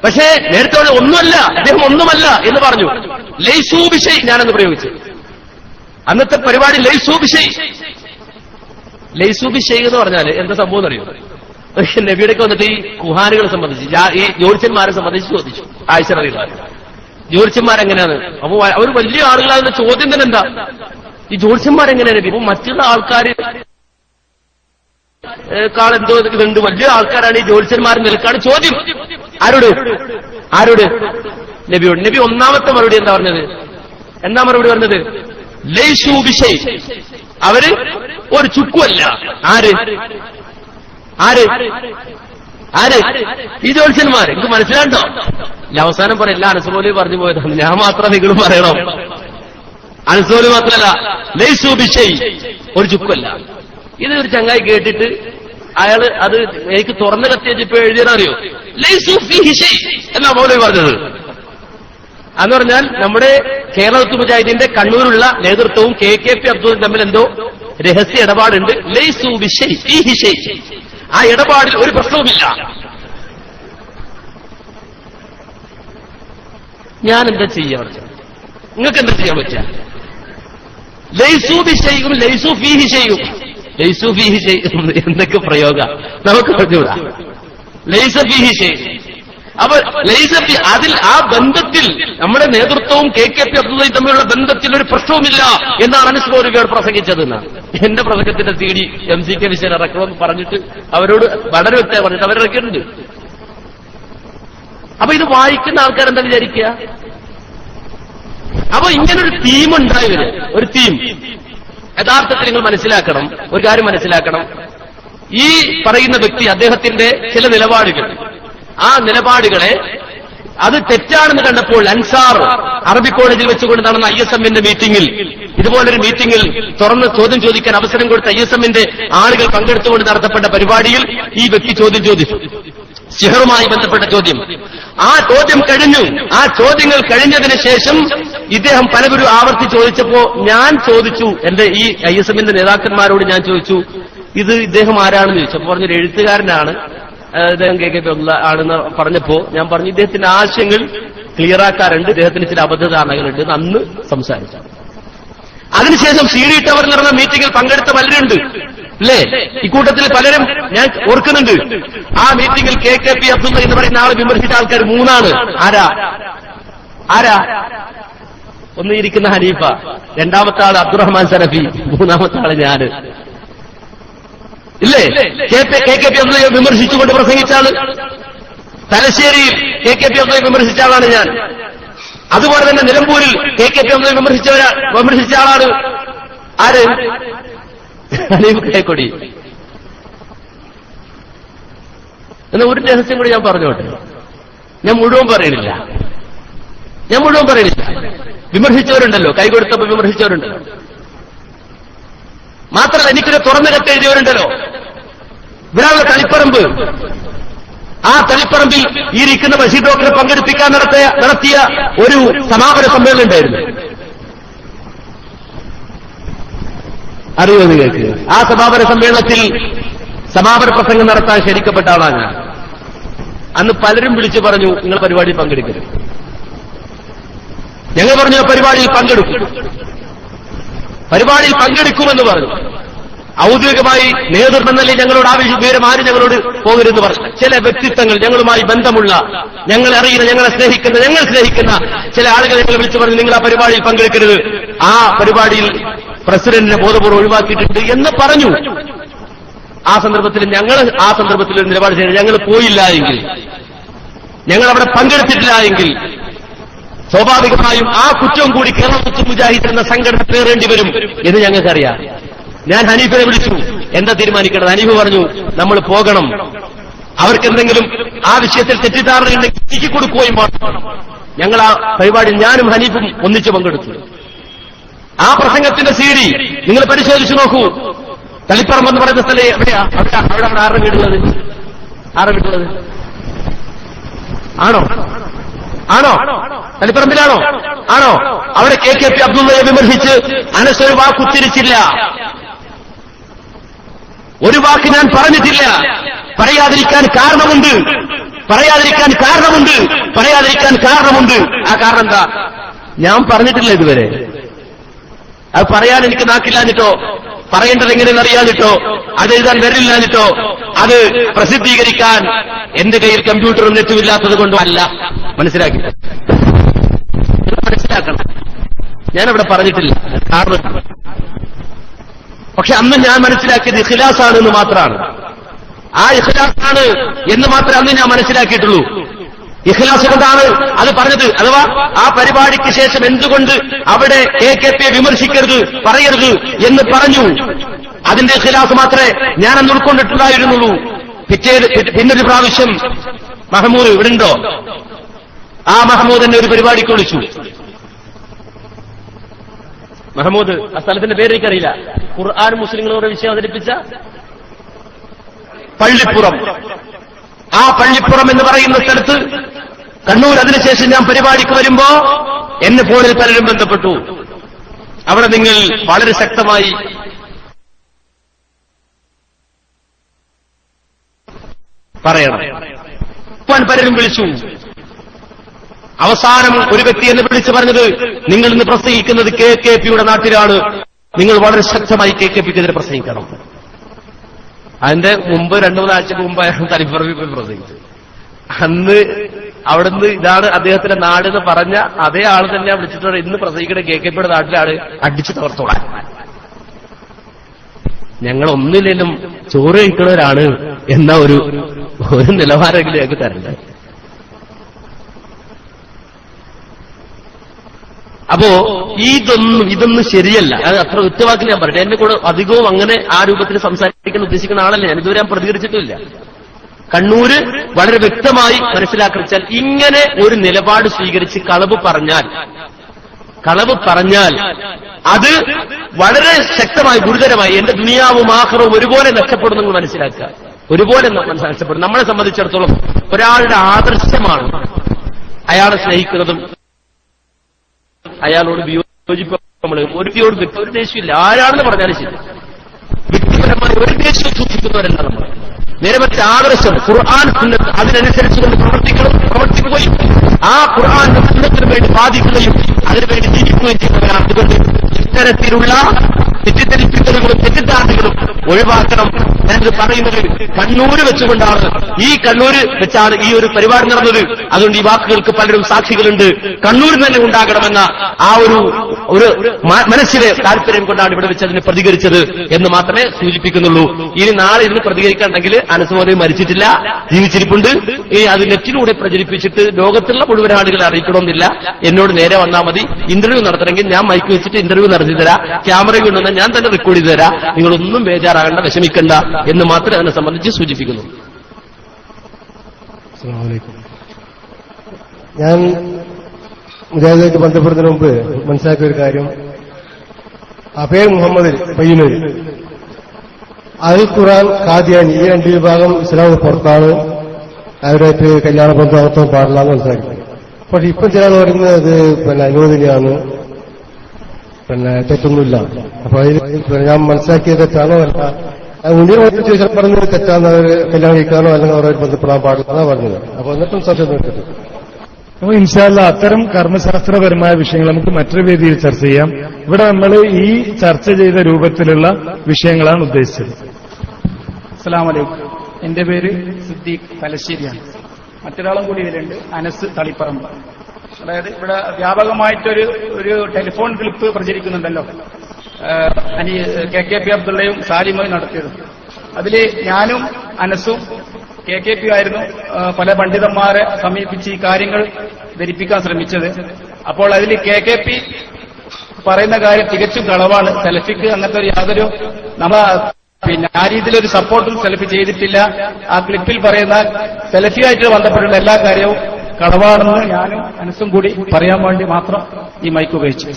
പക്ഷേ നേരത്തെ പറഞ്ഞ ഒന്നുമല്ല, അദ്ദേഹം ഒന്നുമല്ല എന്ന് പറഞ്ഞു. ലൈസൂ ബിശൈ ഞാനെന്ന് പ്രയോഗിച്ചു. അന്നത്തെ പരിപാടി ലൈസൂ ബിശൈ. ലൈസൂ ബിശൈ എന്ന് പറഞ്ഞാൽ എന്താ സംഭവം എന്നറിയോ? നബിയുടെയൊക്കെ വന്നിട്ട് ഈ കുഹാനുകളെ സംബന്ധിച്ച് ഈ ജ്യോത്സ്യന്മാരെ സംബന്ധിച്ച് ചോദിച്ചു. ആയിഷ റളിയല്ലാഹു അൻഹ ജ്യോത്സ്യന്മാരെങ്ങനെയാണ്? അപ്പൊ അവർ വലിയ ആളുകളാകുന്ന ചോദ്യം തന്നെ എന്താ, ഈ ജ്യോത്സ്യന്മാരെങ്ങനെയാണ്? ഇപ്പൊ മറ്റുള്ള ആൾക്കാർ എന്തോ ഇതുണ്ട്, വലിയ ആൾക്കാരാണ് ഈ ജ്യോത്സ്യന്മാർ നിൽക്കാണ് ചോദ്യം. ആരോട്? നബിയോട്. നബി ഒന്നാമത്തെ മറുപടി എന്താ പറഞ്ഞത്? മറുപടി പറഞ്ഞത്? ലൈസൂ ബിശൈ. അവര് ഒരു ചുക്കുമല്ല. ആര്? ഈ ജ്യോത്സ്യന്മാർ. എനിക്ക് മനസ്സിലാണ്ടോ? അവസാനം പറയും എല്ലാ അനസുമോലി പറഞ്ഞു പോയതാണ്, ഞാൻ മാത്രം നിങ്ങളും പറയണം. അനസുമോലി മാത്രമല്ല, ലൈസൂ ബിശൈ, ഒരു ചുക്കുമല്ല. ഇത് ഒരു ചങ്ങായി കേട്ടിട്ട് അയാള് അത് എനിക്ക് തുറന്നു കത്തിയപ്പോ എഴുതിയെന്നറിയോ? ലൈസൂ ഫീഹി ശൈ എന്നാ മൗലവി പറഞ്ഞത്. എന്ന് പറഞ്ഞാൽ നമ്മുടെ കേരളത്തിൽ മുജാഹിദിന്റെ കണ്ണൂരുള്ള നേതൃത്വവും KKP അബ്ദുള്ളയും തമ്മിൽ എന്തോ രഹസ്യ ഇടപാടുണ്ട്. ലൈസൂ ബിശൈ ഫീഹി ശൈ. ആ ഇടപാടിൽ ഒരു പ്രശ്നവുമില്ല. ഞാൻ എന്താ ചെയ്യാൻ പറ്റുക? നിങ്ങൾക്ക് എന്താ ചെയ്യാൻ പറ്റുക? ലൈസൂ ബിശൈഉം ലൈസൂ ഫീഹി ശൈഉം. ലൈസൂ ഫീഹി ശൈഉം എന്തൊക്കെ പ്രയോഗ നമുക്ക് പറഞ്ഞുകൂടാ. ലൈസ ഫീഹി ശൈ. അപ്പൊ ലൈസ അതിൽ ആ ബന്ധത്തിൽ നമ്മുടെ നേതൃത്വവും KKP അബ്ദുള്ളയും തമ്മിലുള്ള ബന്ധത്തിൽ ഒരു പ്രശ്നവുമില്ല എന്നാണ് അനസ് മൗലവിയോട് പ്രസംഗിച്ചതെന്നാണ്. എന്റെ പ്രസംഗത്തിന്റെ CD MCK വിഷയം ഇറക്കണമെന്ന് പറഞ്ഞിട്ട് അവരോട് വളരെ വ്യക്തമായി പറഞ്ഞിട്ട് അവരിറക്കിയിട്ടുണ്ട്. അപ്പൊ ഇത് വായിക്കുന്ന ആൾക്കാരെന്താ വിചാരിക്കുക? അപ്പൊ ഇങ്ങനൊരു തീം ഉണ്ടായവര്, ഒരു തീം യഥാർത്ഥത്തിൽ നിങ്ങൾ മനസ്സിലാക്കണം. ഒരു കാര്യം മനസ്സിലാക്കണം. ഈ പറയുന്ന വ്യക്തി അദ്ദേഹത്തിന്റെ ചില നിലപാടുകൾ, ആ നിലപാടുകളെ അത് തെറ്റാണെന്ന് കണ്ടപ്പോൾ അൻസാർ അറബി കോളേജിൽ വെച്ചുകൊണ്ട് നടന്ന ISMന്റെ മീറ്റിംഗിൽ, ഇതുപോലൊരു മീറ്റിംഗിൽ തുറന്ന് ചോദ്യം ചോദിക്കാൻ അവസരം കൊടുത്ത ISMന്റെ ആളുകൾ പങ്കെടുത്തുകൊണ്ട് നടത്തപ്പെട്ട പരിപാടിയിൽ ഈ വ്യക്തി ചോദ്യം ചോദിച്ചു. സിഹറുമായി ബന്ധപ്പെട്ട ചോദ്യം. ആ ചോദ്യം കഴിഞ്ഞു. ആ ചോദ്യങ്ങൾ കഴിഞ്ഞതിന് ശേഷം ഇദ്ദേഹം പലവരും ആവർത്തി ചോദിച്ചപ്പോ ഞാൻ ചോദിച്ചു, എന്റെ ഈ ISMന്റെ നേതാക്കന്മാരോട് ഞാൻ ചോദിച്ചു, ഇത് ഇദ്ദേഹം ആരാണെന്ന് ചോദിച്ചു. അപ്പൊ പറഞ്ഞൊരു എഴുത്തുകാരനാണ്, അദ്ദേഹം KKP ആണെന്ന് പറഞ്ഞപ്പോ ഞാൻ പറഞ്ഞു ഇദ്ദേഹത്തിന്റെ ആശയങ്ങൾ ക്ലിയറാക്കാറുണ്ട്, ഇദ്ദേഹത്തിന് ചില അബദ്ധധാരണകളുണ്ട് അന്ന് സംസാരിച്ചു. അതിനുശേഷം CD ടവർ നടന്ന മീറ്റിംഗിൽ പങ്കെടുത്ത പലരുണ്ട് അല്ലേ? ഇക്കൂട്ടത്തിൽ പലരും ഞാൻ ഓർക്കുന്നുണ്ട്. ആ മീറ്റിംഗിൽ KKP അബ്ദുള്ള എന്ന് പറയുന്ന ആളെ വിമർശിച്ച ആൾക്കാർ 3 ആരാ? ഒന്ന് ഇരിക്കുന്ന ഹനീഫ, രണ്ടാമത്തെ ആള് അബ്ദുറഹ്മാൻ സലഫി, മൂന്നാമത്തെ ആള് ഞാന്. ഇല്ലേ? KKP അബ്ദുള്ളയെ വിമർശിച്ചുകൊണ്ട് പ്രസംഗിച്ച ആള്, തലശ്ശേരിയിൽ KKP അബ്ദുള്ളയെ വിമർശിച്ച ആളാണ് ഞാൻ. അതുപോലെ തന്നെ നിലമ്പൂരിൽ KKP അബ്ദുള്ളയെ വിമർശിച്ച ആളാണ് ആര്? ഹനീഫ് കേക്കൊടി. എന്ന ഒരു രഹസ്യം കൂടി ഞാൻ പറഞ്ഞോട്ടെ. ഞാൻ മുഴുവൻ പറയണില്ല. വിമർശിച്ചവരുണ്ടല്ലോ, കൈകൊടുത്തപ്പോ വിമർശിച്ചവരുണ്ടല്ലോ. മാത്രമല്ല എനിക്കൊരു തുറന്നു കത്ത് എഴുതിയവരുണ്ടല്ലോ. ഇവരാണ് തളിപ്പറമ്പ്. ആ തളിപ്പറമ്പിൽ ഈ ഇരിക്കുന്ന ബഷീർ ഡോക്ടറെ പങ്കെടുപ്പിക്കാൻ നടത്തിയ ഒരു സമാപന സമ്മേളനം ഉണ്ടായിരുന്നു. അറിയോ നിങ്ങൾക്ക്? ആ സമാപന സമ്മേളനത്തിൽ സമാപന പ്രസംഗം നടത്താൻ ക്ഷണിക്കപ്പെട്ട ആളാണ് ഞാൻ. അന്ന് പലരും വിളിച്ചു പറഞ്ഞു, നിങ്ങൾ പരിപാടിയിൽ പങ്കെടുക്കരുത്. ഞങ്ങൾ പറഞ്ഞു പരിപാടിയിൽ പങ്കെടുക്കും, പരിപാടിയിൽ പങ്കെടുക്കുമെന്ന് പറഞ്ഞു. ഔദ്യോഗികമായി നേതൃത്വം നൽകി ഞങ്ങളോട് വിവരം ആരും ഞങ്ങളോട് പോകരുതെന്ന് പറഞ്ഞു. ചില വ്യക്തിത്വങ്ങൾ, ഞങ്ങളുമായി ബന്ധമുള്ള, ഞങ്ങൾ അറിയുന്ന, ഞങ്ങൾ സ്നേഹിക്കുന്ന ചില ആളുകൾ ഞങ്ങൾ വിളിച്ചു പറഞ്ഞു, നിങ്ങൾ ആ പരിപാടിയിൽ പങ്കെടുക്കരുത്, ആ പരിപാടിയിൽ പ്രസിഡന്റിനെ ബോധപൂർവ്വം ഒഴിവാക്കിയിട്ടുണ്ട് എന്ന് പറഞ്ഞു. ആ സന്ദർഭത്തിൽ ഒരു നിലപാട് ചെയ്യുന്നത്, ഞങ്ങൾ പോയില്ല എങ്കിൽ, ഞങ്ങൾ അവിടെ പങ്കെടുത്തിട്ടില്ല എങ്കിൽ സ്വാഭാവികമായും ആ കുറ്റവും കൂടി കേരള മുസ്ലിം മുജാഹിദ് എന്ന സംഘടന പേറേണ്ടി വരും എന്ന് ഞങ്ങൾക്കറിയാം. ഞാൻ ഹനീഫിനെ വിളിച്ചു, എന്താ തീരുമാനിക്കേണ്ടത്? ഹനീഫ് പറഞ്ഞു, നമ്മൾ പോകണം, അവർക്കെന്തെങ്കിലും ആ വിഷയത്തിൽ തെറ്റിദ്ധാരണയുണ്ടെങ്കിൽ തിരിച്ചു കൊടുക്കുകയും വേണം. ഞങ്ങൾ ആ പരിപാടിയിൽ ഞാനും ഹനീഫും ഒന്നിച്ചു പങ്കെടുത്തു. ആ പ്രസംഗത്തിന്റെ CD നിങ്ങൾ പരിശോധിച്ചു നോക്കൂ. തളിപ്പറമ്പ് എന്ന് പറയുന്ന സ്ഥലം എവിടെയാ? അവിടെയാണ് ആരുടെ വീടുള്ളത്? ആണോ? തളിപ്പറമ്പിലാണോ? ആണോ? അവിടെ KKP അബ്ദുള്ളയെ വിമർശിച്ച് അനസ് ഒരു വാക്ക് ഉച്ചരിച്ചില്ല, ഒരു വാക്ക് ഞാൻ പറഞ്ഞിട്ടില്ല. പറയാതിരിക്കാൻ കാരണമുണ്ട്. ആ കാരണം എന്താ? ഞാൻ പറഞ്ഞിട്ടില്ല ഇതുവരെ. അത് പറയാൻ എനിക്ക് നാക്കില്ലാഞ്ഞിട്ടോ, പറയേണ്ടത് എങ്ങനെയെന്ന് അറിയാഞ്ഞിട്ടോ, അത് എഴുതാൻ വരില്ലാഞ്ഞിട്ടോ, അത് പ്രസിദ്ധീകരിക്കാൻ എന്റെ കയ്യിൽ കമ്പ്യൂട്ടറും നെറ്റും ഇല്ലാത്തത് കൊണ്ടും അല്ല. മനസ്സിലാക്കണം. ഞാനവിടെ പറഞ്ഞിട്ടില്ല കാരണം. പക്ഷെ അന്ന് ഞാൻ മനസ്സിലാക്കിയത് ഇഖ്ലാസാണെന്ന് മാത്രമാണ്. ആ ഇഖ്ലാസാണ് എന്ന് മാത്രമേ അന്ന് ഞാൻ മനസ്സിലാക്കിയിട്ടുള്ളൂ. ഇഖ്ലാസ് കൊണ്ടാണ് അത് പറഞ്ഞത്. അഥവാ ആ പരിപാടിക്ക് ശേഷം എന്തുകൊണ്ട് അവിടെ KKPയെ വിമർശിക്കരുത്, പറയരുത് എന്ന് പറഞ്ഞു. അതിന്റെ ഇഖ്ലാസ് മാത്രമേ ഞാൻ അന്ന് ഉൾക്കൊണ്ടിട്ടുണ്ടായിരുന്നുള്ളൂ. പിന്നൊരു പ്രാവശ്യം മഹമൂദ് ഇവിടെ ഉണ്ടോ? ആ മഹമൂദ് എന്നെ ഒരു പരിപാടിക്ക് വിളിച്ചു. മഹമൂദ്, ആ സ്ഥലത്തിന്റെ പേര് എനിക്കറിയില്ല, ഖുർആൻ മുസ്ലിങ്ങളോട് വിഷയം അവതരിപ്പിച്ച പള്ളിപ്പുറം. ആ പള്ളിപ്പുറം എന്ന് പറയുന്ന സ്ഥലത്ത് കണ്ണൂർ. അതിനുശേഷം ഞാൻ പരിപാടിക്ക് വരുമ്പോ എന്നെ ഫോണിൽ പലരും ബന്ധപ്പെട്ടു. അവിടെ നിങ്ങൾ വളരെ ശക്തമായി പറയണം. പലരും വിളിച്ചു. അവസാനം ഒരു വ്യക്തി എന്നെ വിളിച്ചു പറഞ്ഞത്, നിങ്ങൾ ഇന്ന് പ്രസംഗിക്കുന്നത് KKPയുടെ നാട്ടിലാണ്, നിങ്ങൾ വളരെ ശക്തമായി KKPക്കെതിരെ പ്രസംഗിക്കണം. അതിന്റെ മുമ്പ് 2-3 ആഴ്ചക്ക് മുമ്പ് അയാൾ തളിപ്പറമ്പിൽ പ്രസംഗിച്ചു. അന്ന് അവിടുന്ന് ഇതാണ് അദ്ദേഹത്തിന്റെ നാടെന്ന് പറഞ്ഞ അതേ ആൾ തന്നെ വിളിച്ചിട്ട് ഇന്ന് പ്രസംഗിക്കുന്ന KKPയുടെ നാട്ടിലാണ്, അടിച്ചു തകർത്തോളാൻ. ഞങ്ങൾ ഒന്നിലും ചോറ് കഴിക്കുന്നവരാണ് എന്ന ഒരു നിലവാരമെങ്കിലും ഞങ്ങൾക്ക് തരണ്ടേ. അപ്പോ ഇതൊന്നും ശരിയല്ല. അത് അത്ര ഒറ്റവാക്കിൽ ഞാൻ പറയട്ടെ. എന്നെ കൂടെ അധികവും അങ്ങനെ ആ രൂപത്തിൽ സംസാരിക്കാൻ ഉദ്ദേശിക്കുന്ന ആളല്ല ഞാൻ. ഇതുവരെ ഞാൻ പ്രതികരിച്ചിട്ടില്ല. കണ്ണൂര് വളരെ വ്യക്തമായി മനസ്സിലാക്കിച്ചാൽ ഇങ്ങനെ ഒരു നിലപാട് സ്വീകരിച്ച് കളവ് പറഞ്ഞാൽ അത് വളരെ ശക്തമായി ഗുരുതരമായി എന്റെ ദുനിയാവും ആഖിറവും ഒരുപോലെ നഷ്ടപ്പെടും. നിങ്ങൾ മനസ്സിലാക്കുക, ഒരുപോലെ നഷ്ടപ്പെടും. നമ്മളെ സംബന്ധിച്ചിടത്തോളം ഒരാളുടെ ആദർശമാണ് അയാളെ സ്നേഹിക്കുന്നതും അയാളോട് വിയോജിപ്പ്. നമ്മൾ ഒരു ദേഷ്യമില്ല, ആരാണെന്ന് പറഞ്ഞാലും ശരി, വ്യക്തിപരമായ ഒരു ദേഷ്യവും സൂക്ഷിക്കുന്നവരല്ല നമ്മൾ. നേരെ മറിച്ച് ആദർശം ഖുർആൻ സുന്നത്ത് അതിനനുസരിച്ചുകൊണ്ട് പ്രവർത്തിക്കുകയും ആ ഖുർആന്റെ സുന്നത്തിന് വേണ്ടി ബാധിക്കുകയും അതിനുവേണ്ടി ജീവിക്കുകയും ചെയ്യുന്നവരാണ്. അതുകൊണ്ട് ഇത്തരത്തിലുള്ള തെറ്റിദ്ധരിപ്പിക്കലുകളും തെറ്റിദ്ധാരണകളും ഒഴിവാക്കണം. ഞാനിത് പറയുന്നത് കണ്ണൂര് വെച്ചുകൊണ്ടാണ്, ഈ കണ്ണൂര് വെച്ചാണ് ഈ ഒരു പരിപാടി നടന്നത്. അതുകൊണ്ട് ഈ വാക്കുകൾക്ക് പലരും സാക്ഷികളുണ്ട്. കണ്ണൂരിൽ തന്നെ ഉണ്ടാകണമെന്ന ആ ഒരു മനസ്സിലെ താല്പര്യം കൊണ്ടാണ് ഇവിടെ വെച്ച് അതിന് പ്രതികരിച്ചത് എന്ന് മാത്രമേ സൂചിപ്പിക്കുന്നുള്ളൂ. ഇനി നാളെ ഇതിന് പ്രതികരിക്കാണ്ടെങ്കിൽ അനസുമോദി മരിച്ചിട്ടില്ല, ജീവിച്ചിരിപ്പുണ്ട്. ഇനി അത് നെറ്റിലൂടെ പ്രചരിപ്പിച്ചിട്ട് ലോകത്തുള്ള മുഴുവൻ ആളുകളെ അറിയിക്കണമെന്നില്ല. എന്നോട് നേരെ വന്നാൽ മതി. ഇന്റർവ്യൂ നടത്തണമെങ്കിൽ ഞാൻ മൈക്ക് വെച്ചിട്ട് ഇന്റർവ്യൂ നടത്തി തരാം, ക്യാമറ കൊണ്ടുവന്നാൽ ഞാൻ തന്നെ റെക്കോർഡ് ചെയ്ത് തരാം. നിങ്ങളൊന്നും ബേജാറാകണ്ട, വിഷമിക്കണ്ട എന്ന് മാത്രമേ അതിനെ സംബന്ധിച്ച് സൂചിപ്പിക്കുന്നു. ഞാൻ മുജാഹിദായിട്ട് ബന്ധപ്പെടുന്നതിന് മുമ്പ് മനസ്സിലാക്കിയ ഒരു കാര്യം, പേര് മുഹമ്മദ് പയ്യന്നൂര്. അൽ ഖുർആൻ, ഖാദിയാനി ഈ രണ്ട് വിഭാഗം ഇസ്ലാമിന് പുറത്താണ്. അവരായിട്ട് കല്യാണ ബന്ധം നടത്താൻ പാടില്ല എന്ന് മനസ്സിലാക്കി. പക്ഷെ ഇപ്പം ചില പറയുന്നത് അത് അനുവദനീയാണ്, തെറ്റൊന്നുമില്ല. അപ്പൊ അതിൽ ഞാൻ മനസ്സിലാക്കിയത് തെറ്റാണോ അല്ല, മുന്നിൽ ചോദിച്ചാൽ പറഞ്ഞത് തെറ്റാന്ന്, അവർ കല്യാണം കഴിക്കാനോ അല്ലെങ്കിൽ അവരായിട്ട് ബന്ധപ്പെടാൻ പാടില്ലെന്നാ പറഞ്ഞത്. അപ്പൊ എന്നിട്ടും സംശയം നോക്കിയിട്ട് അപ്പോൾ ഇൻഷാ അല്ലാഹ് അത്തരം കർമ്മശാസ്ത്രപരമായ വിഷയങ്ങൾ നമുക്ക് മറ്റൊരു വേദിയിൽ ചർച്ച ചെയ്യാം. ഇവിടെ നമ്മൾ ഈ ചർച്ച ചെയ്ത രൂപത്തിലുള്ള വിഷയങ്ങളാണ് ഉദ്ദേശിച്ചത്. അസ്സലാമു അലൈക്കും. എന്റെ പേര് സിദ്ദീഖ് തലശ്ശേരിയാണ്. മറ്റൊരാളും കൂടി ഇതിലുണ്ട്, അനസ് തളിപ്പറമ്പ്. അതായത് ഇവിടെ വ്യാപകമായിട്ടൊരു ടെലിഫോൺ ക്ലിപ്പ് പ്രചരിക്കുന്നുണ്ടല്ലോ, KKP അബ്ദുള്ളയും സാലിമയും നടത്തിയത്. അതിൽ ഞാനും അനസും KKP ആയിരുന്നു പല പണ്ഡിതന്മാരെ സമീപിച്ച് ഈ കാര്യങ്ങൾ ധരിപ്പിക്കാൻ ശ്രമിച്ചത്. അപ്പോൾ അതിൽ KKP പറയുന്ന കാര്യം തികച്ചും കളവാണ്. സെൽഫിക്ക് അങ്ങനത്തെ യാതൊരു ആ രീതിയിലൊരു സപ്പോർട്ടും സെൽഫി ചെയ്തിട്ടില്ല. ആ ക്ലിപ്പിൽ പറയുന്ന സെൽഫിയായിട്ട് ബന്ധപ്പെട്ടുള്ള എല്ലാ കാര്യവും കളവാണെന്ന് ഞാനും അനസും കൂടി പറയാൻ വേണ്ടി മാത്രം ഈ മൈക്ക് ഉപയോഗിച്ചു.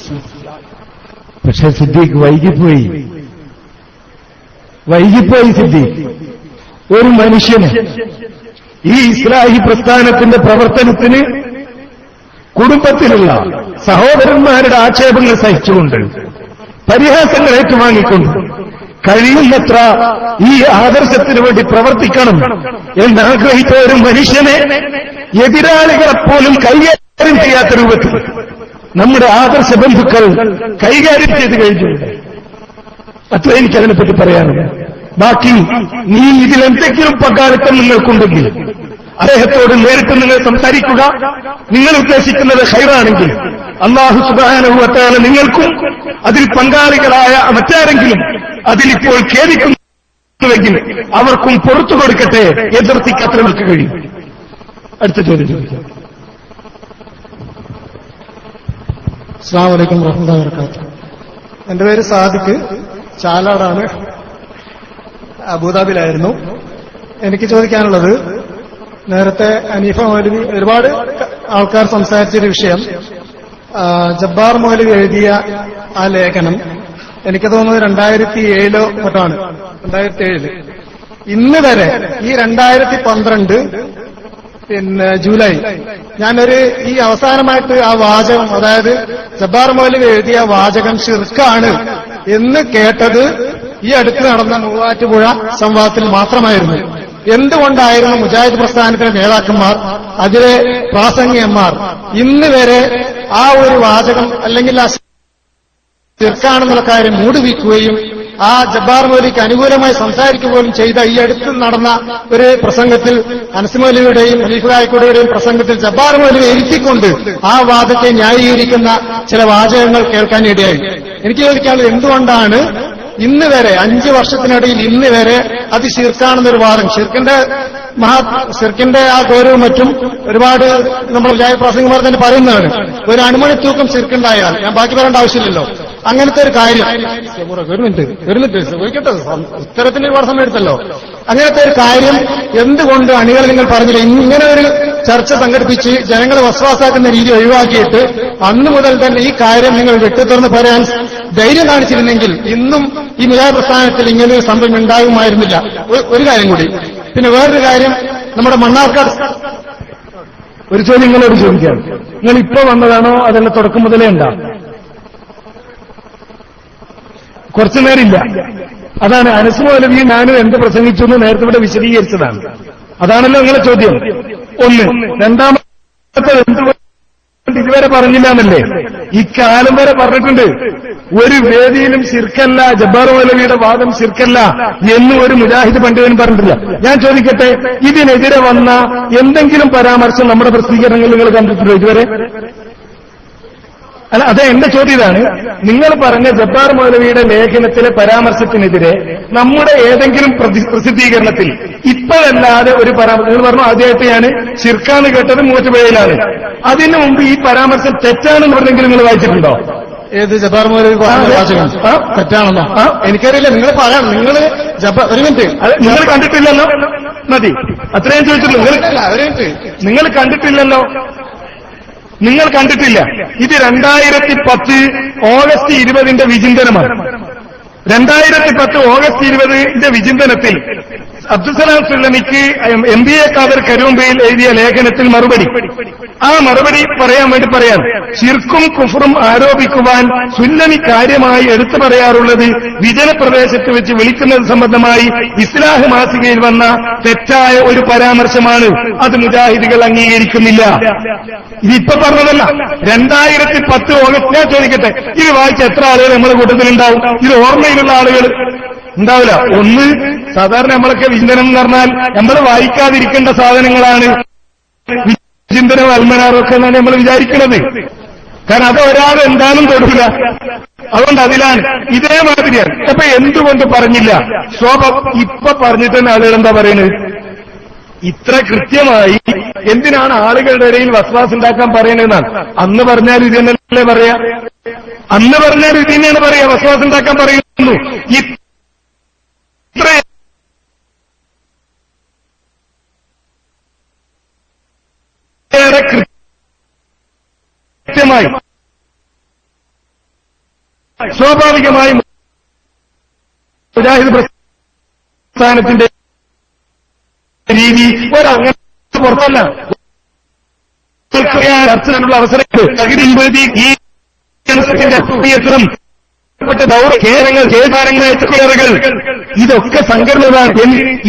പക്ഷെ സിദ്ദീഖ് വൈകിപ്പോയി സിദ്ദീഖ്. ഒരു മനുഷ്യന് ഈ ഇസ്ലാഹി പ്രസ്ഥാനത്തിന്റെ പ്രവർത്തനത്തിന് കുടുംബത്തിലുള്ള സഹോദരന്മാരുടെ ആക്ഷേപങ്ങൾ സഹിച്ചുകൊണ്ട്, പരിഹാസങ്ങൾ ഏറ്റുവാങ്ങിക്കൊണ്ട് കഴിയുന്നത്ര ഈ ആദർശത്തിന് വേണ്ടി പ്രവർത്തിക്കണം എന്നാഗ്രഹിച്ച ഒരു മനുഷ്യനെ എതിരാളികളെപ്പോലും കൈകാര്യം ചെയ്യാത്ത രൂപത്തിൽ നമ്മുടെ ആദർശ ബന്ധുക്കൾ കൈകാര്യം ചെയ്ത് കഴിഞ്ഞിട്ടുണ്ട്. അത്ര എനിക്കതിനെപ്പറ്റി പറയാനുണ്ട്. ബാക്കി നീ ഇതിലെന്തെങ്കിലും പങ്കാളിത്തം നിങ്ങൾക്കുണ്ടെങ്കിൽ അദ്ദേഹത്തോട് നേരിട്ട് നിങ്ങൾ സംസാരിക്കുക. നിങ്ങൾ ഉദ്ദേശിക്കുന്നത് ഖൈറാണെങ്കിൽ അല്ലാഹു സുബ്ഹാനഹു വ തആല നിങ്ങൾക്കും അതിൽ പങ്കാളികളായ മറ്റാരെങ്കിലും അതിലിപ്പോൾ ഖേദിക്കുന്നുവെങ്കിൽ അവർക്കും പുറത്തു കൊടുക്കട്ടെ. എതിർത്തിക്ക് അത്ര നമുക്ക് കഴിയും. അടുത്ത ചോദ്യം ചോദിക്കാം. അസ്സലാമു അലൈക്കും വറഹ്മത്തുള്ളാഹി വബറകാതുഹു. എന്റെ പേര് സാദിഖ്, ചാലാടാണ്, അബുദാബിയിലായിരുന്നു. എനിക്ക് ചോദിക്കാനുള്ളത്, നേരത്തെ അനീഫ മൗലവി ഒരുപാട് ആൾക്കാർ സംസാരിച്ചൊരു വിഷയം, ജബ്ബാർ മൗലവി എഴുതിയ ആ ലേഖനം എനിക്ക് തോന്നുന്നത് 2007 മറ്റാണ്, 2007. ഇന്ന് വരെ ഈ 2012 ജൂലൈ ഈ അവസാനമായിട്ട് ആ വാചകം, അതായത് ജബ്ബാർ മൗലവി എഴുതിയ വാചകം ശിർക്കാണ് എന്ന് കേട്ടത് ഈ അടുത്ത് നടന്ന മൂവാറ്റുപുഴ സംവാദത്തിൽ മാത്രമായിരുന്നു. എന്തുകൊണ്ടായിരുന്നു മുജാഹിദ് പ്രസ്ഥാനത്തിലെ നേതാക്കന്മാർ, അതിലെ പ്രാസംഗികന്മാർ ഇന്ന് വരെ ആ ഒരു വാചകം അല്ലെങ്കിൽ ആ ശിർക്കാണെന്നുള്ള കാര്യം മൂടിവെക്കുകയും ആ ജബ്ബാർ മൗലവിക്ക് അനുകൂലമായി സംസാരിക്കുക പോലും ചെയ്ത ഈ അടുത്ത് നടന്ന ഒരു പ്രസംഗത്തിൽ, അനസ് മൗലവിയുടെയും ഖലീഫ ഗായിക്കോടെയും പ്രസംഗത്തിൽ ജബ്ബാർ മൗലവി ഇരുത്തിക്കൊണ്ട് ആ വാദത്തെ ന്യായീകരിക്കുന്ന ചില വാചകങ്ങൾ കേൾക്കാനിടയായി. എനിക്ക് ചോദിക്കാനുള്ളത്, എന്തുകൊണ്ടാണ് ഇന്ന് വരെ 5 വർഷത്തിനിടയിൽ ഇന്ന് വരെ അത് ശിർക്കാണെന്നൊരു വാദം, ശിർക്കിന്റെ ആ ഗൗരവം മറ്റും ഒരുപാട് നമ്മൾ മുജാഹിദ് പ്രാസംഗികന്മാർ തന്നെ പറയുന്നതാണ്. ഒരു അണുമണി തൂക്കം ശിർക്കുണ്ടായാൽ, ഞാൻ ബാക്കി പറയേണ്ട ആവശ്യമില്ലല്ലോ, അങ്ങനത്തെ ഒരു കാര്യം, ഒരു മിനിറ്റ് ചോദിക്കട്ടെ, ഉത്തരത്തിന് ഒരുപാട് സമയം എടുത്തല്ലോ. അങ്ങനത്തെ ഒരു കാര്യം എന്തുകൊണ്ട് അണികൾ നിങ്ങൾ പറഞ്ഞില്ല? ഇങ്ങനെ ഒരു ചർച്ച സംഘടിപ്പിച്ച് ജനങ്ങളെ വസ്വാസാക്കുന്ന രീതി ഒഴിവാക്കിയിട്ട് അന്ന് മുതൽ തന്നെ ഈ കാര്യം നിങ്ങൾ വെട്ടിത്തുറന്ന് പറയാൻ ധൈര്യം കാണിച്ചിരുന്നെങ്കിൽ ഇന്നും ഈ മുജാഹിദ് പ്രസ്ഥാനത്തിൽ ഇങ്ങനൊരു സംഭവം ഉണ്ടാകുമായിരുന്നില്ല. ഒരു കാര്യം കൂടി. പിന്നെ വേറൊരു കാര്യം, നമ്മുടെ മണ്ണാർക്കാട് ഒരു ചോദ്യം നിങ്ങളോട് ചോദിക്കാം. നിങ്ങൾ ഇപ്പൊ വന്നതാണോ അതല്ല തുടക്കം മുതലേ ഉണ്ടോ? കുറച്ചു നേരമില്ല. അതാണ് അനസ് മൗലവി ഞാനും എന്ത് പ്രസംഗിച്ചു എന്ന് നേരത്തെ ഇവിടെ വിശദീകരിച്ചതാണ്. അതാണല്ലോ നിങ്ങളെ ചോദ്യം. ഒന്ന്. രണ്ടാമത്തെ എന്തുകൊണ്ട് ഇതുവരെ പറഞ്ഞില്ല എന്നല്ലേ? ഇക്കാലം വരെ പറഞ്ഞിട്ടുണ്ട്. ഒരു വേദിയിലും ശിർക്കല്ല, ജബ്ബാർ മൗലവിയുടെ വാദം ശിർക്കല്ല എന്ന് ഒരു മുജാഹിദ് പണ്ഡിതൻ പറഞ്ഞിട്ടില്ല. ഞാൻ ചോദിക്കട്ടെ, ഇതിനെതിരെ വന്ന എന്തെങ്കിലും പരാമർശം നമ്മുടെ പ്രസിദ്ധീകരണങ്ങളിൽ നിങ്ങൾ കണ്ടിട്ടുണ്ടോ ഇതുവരെ? അല്ല, അത് എന്റെ ചോദ്യം ഇതാണ്. നിങ്ങൾ പറഞ്ഞ ജബ്ബാർ മൗലവിയുടെ ലേഖനത്തിലെ പരാമർശത്തിനെതിരെ നമ്മുടെ ഏതെങ്കിലും പ്രസിദ്ധീകരണത്തിൽ ഇപ്പോഴല്ലാതെ ഒരു പരാമർശം, നിങ്ങൾ പറഞ്ഞു ആദ്യമായിട്ട് ഞാൻ ശിർക്കാന്ന് കേട്ടത് മൂവാറ്റുപുഴയിലാണ്, അതിനു മുമ്പ് ഈ പരാമർശം തെറ്റാണെന്ന് പറഞ്ഞെങ്കിലും നിങ്ങൾ വായിച്ചിട്ടുണ്ടോ? ഏത് ജബ്ബാർ മൗലവി തെറ്റാണെന്നോ? എനിക്കറിയില്ല. നിങ്ങൾ പറയാം. നിങ്ങൾ ഒരു മിനിറ്റ്, നിങ്ങൾ കണ്ടിട്ടില്ലല്ലോ. മതി, അത്രയും ചോദിച്ചിട്ടുള്ളൂ. നിങ്ങൾ കണ്ടിട്ടില്ലല്ലോ. നിങ്ങൾ കണ്ടിട്ടില്ല. ഇത് 2010 ഓഗസ്റ്റ് 20 വിചിന്തനമാണ്. 2010 ഓഗസ്റ്റ് 20 വിചിന്തനത്തിൽ അബ്ദുസലാം സുല്ലമിക്ക് MBA ഖാദർ കരുമ്പയിൽ എഴുതിയ ലേഖനത്തിൽ മറുപടി, ആ മറുപടി പറയാൻ വേണ്ടി പറയാൻ, ശിർക്കും കുഫറും ആരോപിക്കുവാൻ സുല്ലമി കാര്യമായി എടുത്തു പറയാറുള്ളത് വിജനപ്രദേശത്ത് വെച്ച് വിളിക്കുന്നത് സംബന്ധമായി ഇസ്ലാഹ് മാസികയിൽ വന്ന തെറ്റായ ഒരു പരാമർശമാണ്. അത് മുജാഹിദുകൾ അംഗീകരിക്കുന്നില്ല. ഇതിപ്പോ പറഞ്ഞതല്ല, 2010 ഓഗസ്റ്റ്. ഞാൻ ചോദിക്കട്ടെ, ഇത് വായിച്ച എത്ര ആളുകൾ നമ്മുടെ കൂട്ടത്തിലുണ്ടാവും? ഇത് ഓർമ്മയിലുള്ള ആളുകൾ ഉണ്ടാവില്ല. ഒന്ന്, സാധാരണ നമ്മളൊക്കെ വിചിന്തനം എന്ന് പറഞ്ഞാൽ നമ്മൾ വായിക്കാതിരിക്കേണ്ട സാധനങ്ങളാണ് വിചിന്തനം അൽമനാറൊക്കെ എന്നാണ് നമ്മൾ വിചാരിക്കുന്നത്. കാരണം അത് ഒരാൾ എന്താണെന്നും തൊടില്ല. അതുകൊണ്ട് അതിലാണ് ഇതേമാതിരിയാണ്. അപ്പൊ എന്തുകൊണ്ട് പറഞ്ഞില്ല? ഇപ്പൊ പറഞ്ഞിട്ട് തന്നെ ആളുകൾ എന്താ പറയുന്നത്? ഇത്ര കൃത്യമായി എന്തിനാണ് ആളുകളുടെ ഇടയിൽ വസ്വാസ് ഉണ്ടാക്കാൻ പറയണെന്നാണ്. അന്ന് പറഞ്ഞാൽ ഇത് തന്നെയല്ലേ പറയാ? അന്ന് പറഞ്ഞാൽ ഇത് തന്നെയാണ് പറയാ, വസ്വാസ് ഉണ്ടാക്കാൻ പറയുന്നു. ഇത്രയേറെ കൃത്യമായി സ്വാഭാവികമായി മുജാഹിദ് പ്രസ്ഥാനത്തിന്റെ രീതി ഒരങ്ങനെ പുറത്തല്ല. ചർച്ചയുള്ള അവസരങ്ങൾ ഈ കേരളങ്ങൾ കേസാരങ്ങൾ ഇതൊക്കെ സംഘടനകളാണ്.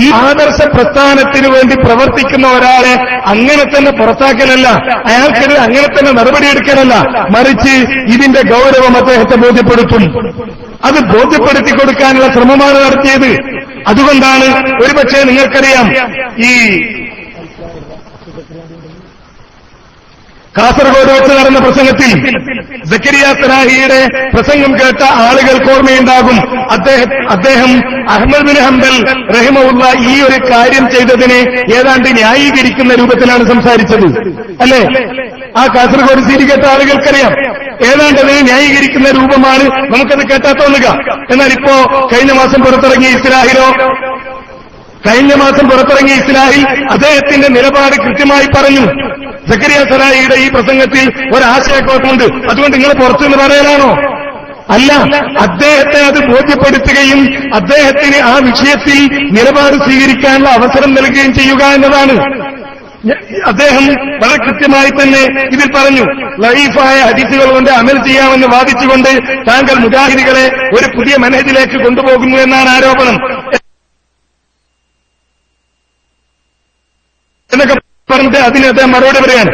ഈ ആദർശ പ്രസ്ഥാനത്തിനു വേണ്ടി പ്രവർത്തിക്കുന്ന ഒരാളെ അങ്ങനെ തന്നെ പുറത്താക്കലല്ല, അയാൾക്കെതിരെ അങ്ങനെ തന്നെ നടപടിയെടുക്കലല്ല, മറിച്ച് ഇതിന്റെ ഗൗരവം അദ്ദേഹത്തെ ബോധ്യപ്പെടുത്തും. അത് ബോധ്യപ്പെടുത്തി കൊടുക്കാനുള്ള ശ്രമമാണ് നടത്തിയത്. അതുകൊണ്ടാണ് ഒരുപക്ഷെ നിങ്ങൾക്കറിയാം, ഈ കാസർഗോഡ് വെച്ച് നടന്ന പ്രസംഗത്തിൽ സക്കരിയ സലാഹിയുടെ പ്രസംഗം കേട്ട ആളുകൾക്ക് ഓർമ്മയുണ്ടാകും. അദ്ദേഹം അഹ്മദ് ബിൻ ഹംബൽ റഹിമഹുള്ള ഈ ഒരു കാര്യം ചെയ്തതിനെ ഏതാണ്ട് ന്യായീകരിക്കുന്ന രൂപത്തിലാണ് സംസാരിച്ചത്, അല്ലെ? ആ കാസർഗോഡ് സീരി കേട്ട ആളുകൾക്കറിയാം. ഏതാണ്ട് അതിനെ ന്യായീകരിക്കുന്ന രൂപമാണ് നമുക്കത് കേട്ടാ തോന്നുക. എന്നാൽ ഇപ്പോ കഴിഞ്ഞ മാസം പുറത്തിറങ്ങിയ ഇസ്ലാഹിൽ അദ്ദേഹത്തിന്റെ നിലപാട് കൃത്യമായി പറഞ്ഞു. സക്കരിയ സലാഹിയുടെ ഈ പ്രസംഗത്തിൽ ഒരാശയക്കുഴപ്പമുണ്ട്, അതുകൊണ്ട് നിങ്ങൾ പുറത്തുനിന്ന് പറയലാണോ? അല്ല, അദ്ദേഹത്തെ അത് ബോധ്യപ്പെടുത്തുകയും അദ്ദേഹത്തിന് ആ വിഷയത്തിൽ നിലപാട് സ്വീകരിക്കാനുള്ള അവസരം നൽകുകയും ചെയ്യുക എന്നതാണ്. അദ്ദേഹം വളരെ കൃത്യമായി തന്നെ ഇതിൽ പറഞ്ഞു. ലൈഫായ ഹദീസുകൾ കൊണ്ട് അമൽ ചെയ്യാമെന്ന് വാദിച്ചുകൊണ്ട് താങ്കൾ മുജാഹിദുകളെ ഒരു പുതിയ മനഹജിലേക്ക് കൊണ്ടുപോകുന്നു എന്നാണ് ആരോപണം എന്നൊക്കെ പറഞ്ഞിട്ട് അതിന് അദ്ദേഹം മറുപടി പറയാൻ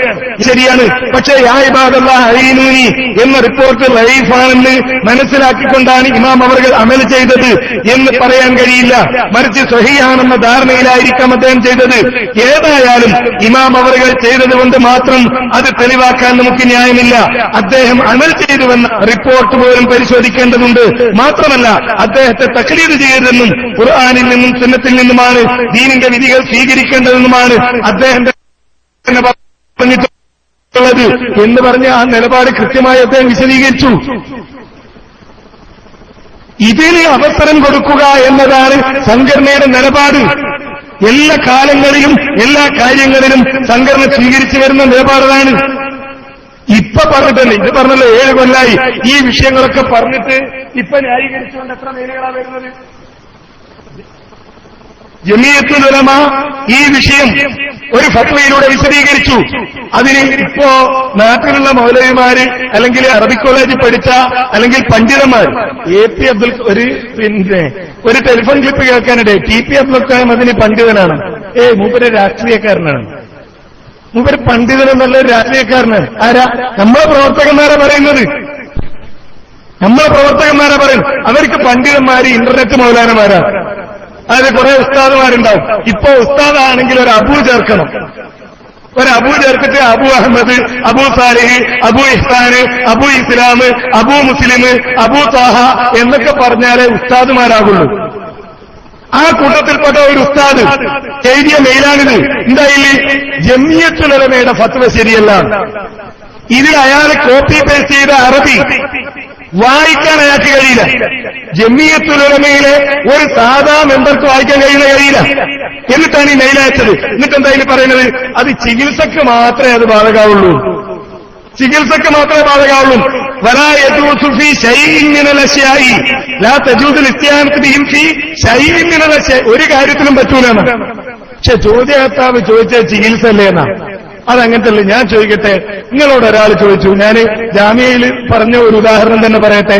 ശരിയാണ്. പക്ഷേ യാ ഇബാദല്ലാഹ് അഈനൂനി എന്ന റിപ്പോർട്ട് ലൈഫാണെന്ന് മനസ്സിലാക്കിക്കൊണ്ടാണ് ഇമാം അവർകൾ അമൽ ചെയ്തത് എന്ന് പറയാൻ കഴിയില്ല. മറിച്ച് സ്വഹീഹാണെന്ന ധാരണയിലായിരിക്കാം അദ്ദേഹം ചെയ്തത്. ഏതായാലും ഇമാം അവർകൾ ചെയ്തതുകൊണ്ട് മാത്രം അത് തെളിവാക്കാൻ നമുക്ക് ന്യായമില്ല. അദ്ദേഹം അമൽ ചെയ്തുവെന്ന റിപ്പോർട്ട് പോലും പരിശോധിക്കേണ്ടതുണ്ട്. മാത്രമല്ല, അദ്ദേഹത്തെ തഖ്ലീദ് ചെയ്തതെന്നും ഖുർആനിൽ നിന്നും സുന്നത്തിൽ നിന്നുമാണ് ദീനിന്റെ വിധികൾ സ്വീകരിക്കേണ്ടതെന്നുമാണ് അദ്ദേഹം പറഞ്ഞിട്ടുള്ളത് എന്ന് പറഞ്ഞ ആ നിലപാട് കൃത്യമായി അദ്ദേഹം വിശദീകരിച്ചു. ഇതിന് അവസരം കൊടുക്കുക എന്നതാണ് സംഘടനയുടെ നിലപാട്. എല്ലാ കാലങ്ങളിലും എല്ലാ കാര്യങ്ങളിലും സംഘടന സ്വീകരിച്ചു വരുന്ന നിലപാടാണ്. ഇപ്പൊ പറഞ്ഞിട്ടല്ലേ, ഇത് പറഞ്ഞല്ലോ 7 കൊല്ലായി ഈ വിഷയങ്ങളൊക്കെ പറഞ്ഞിട്ട് ഇപ്പൊ ന്യായീകരിച്ചുകൊണ്ട് എത്ര മേലുകളാണ് വരുന്നത്? ജമിയത്തുൽ ഉലമ ഈ വിഷയം ഒരു ഫത്വയിലൂടെ വിശദീകരിച്ചു. അതിന് ഇപ്പോ നാട്ടിലുള്ള മൗലവിമാര് അല്ലെങ്കിൽ അറബിക് കോളേജിൽ പഠിച്ച അല്ലെങ്കിൽ പണ്ഡിതന്മാർ AP അബ്ദുൽ ഒരു ടെലിഫോൺ ക്ലിപ്പ് കേൾക്കാനിടെ TP അബ്ദുൽ കലാം അതിന് പണ്ഡിതനാണ്. മൂപ്പര് രാഷ്ട്രീയക്കാരനാണ്. മൂപ്പര് പണ്ഡിതനെന്നുള്ള ഒരു രാഷ്ട്രീയക്കാരനാണ്. ആരാ? നമ്മളെ പ്രവർത്തകന്മാരാ പറയുന്നത്. അവർക്ക് പണ്ഡിതന്മാര് ഇന്റർനെറ്റ് മൗലാനമാരാണ്. അതിൽ കുറെ ഉസ്താദുമാരുണ്ടാവും. ഇപ്പോ ഉസ്താദാണെങ്കിൽ ഒരു അബു ചേർക്കണം. ഒരു അബു ചേർത്തിട്ട് അബു അഹമ്മദ്, അബു സാലിഹ്, അബു ഇഹ്സാന്, അബു ഇസ്ലാം, അബു മുസ്ലിം, അബു താഹ എന്നൊക്കെ പറഞ്ഞാലേ ഉസ്താദുമാരാകുള്ളൂ. ആ കൂട്ടത്തിൽപ്പെട്ട ഒരു ഉസ്താദ് എഴുതിയ മെയിലാണിത്. എന്തായാലും ജമിയത്തുൽ ഉലമയുടെ ഫത്വ ശരിയല്ല. ഇതിൽ അയാൾ കോപ്പി പേസ്റ്റ് ചെയ്ത അറബി വായിക്കാൻ അയാൾക്ക് കഴിയില്ല. ജമിയത്തുൽ ഉലമയിലെ ഒരു സാധാ മെമ്പർക്ക് വായിക്കാൻ കഴിയില്ല. എന്നിട്ടാണ് ഈ മെയിലയച്ചത്. എന്നിട്ട് എന്തായാലും പറയുന്നത് അത് ചികിത്സക്ക് മാത്രമേ അത് ബാധകാവുള്ളൂ. വലാ യജൂസു ഫീ ശൈഇൻ മിനൽ അശ്യാഇ ലാ തജൂസുൽ ഇസ്തിആനത്തു ബിഹിം ഫീ ശൈഇൻ മിനൽ അശ്യാഇ. ഒരു കാര്യത്തിലും പറ്റൂലെന്നാ. പക്ഷെ ചോദ്യകർത്താവ് ചോദിച്ച ചികിത്സ അല്ലേന്നാ. അതങ്ങനത്തല്ലേ. ഞാൻ ചോദിക്കട്ടെ, നിങ്ങളോട് ഒരാൾ ചോദിച്ചു, ഞാൻ ജാമ്യയിൽ പറഞ്ഞ ഒരു ഉദാഹരണം തന്നെ പറയട്ടെ.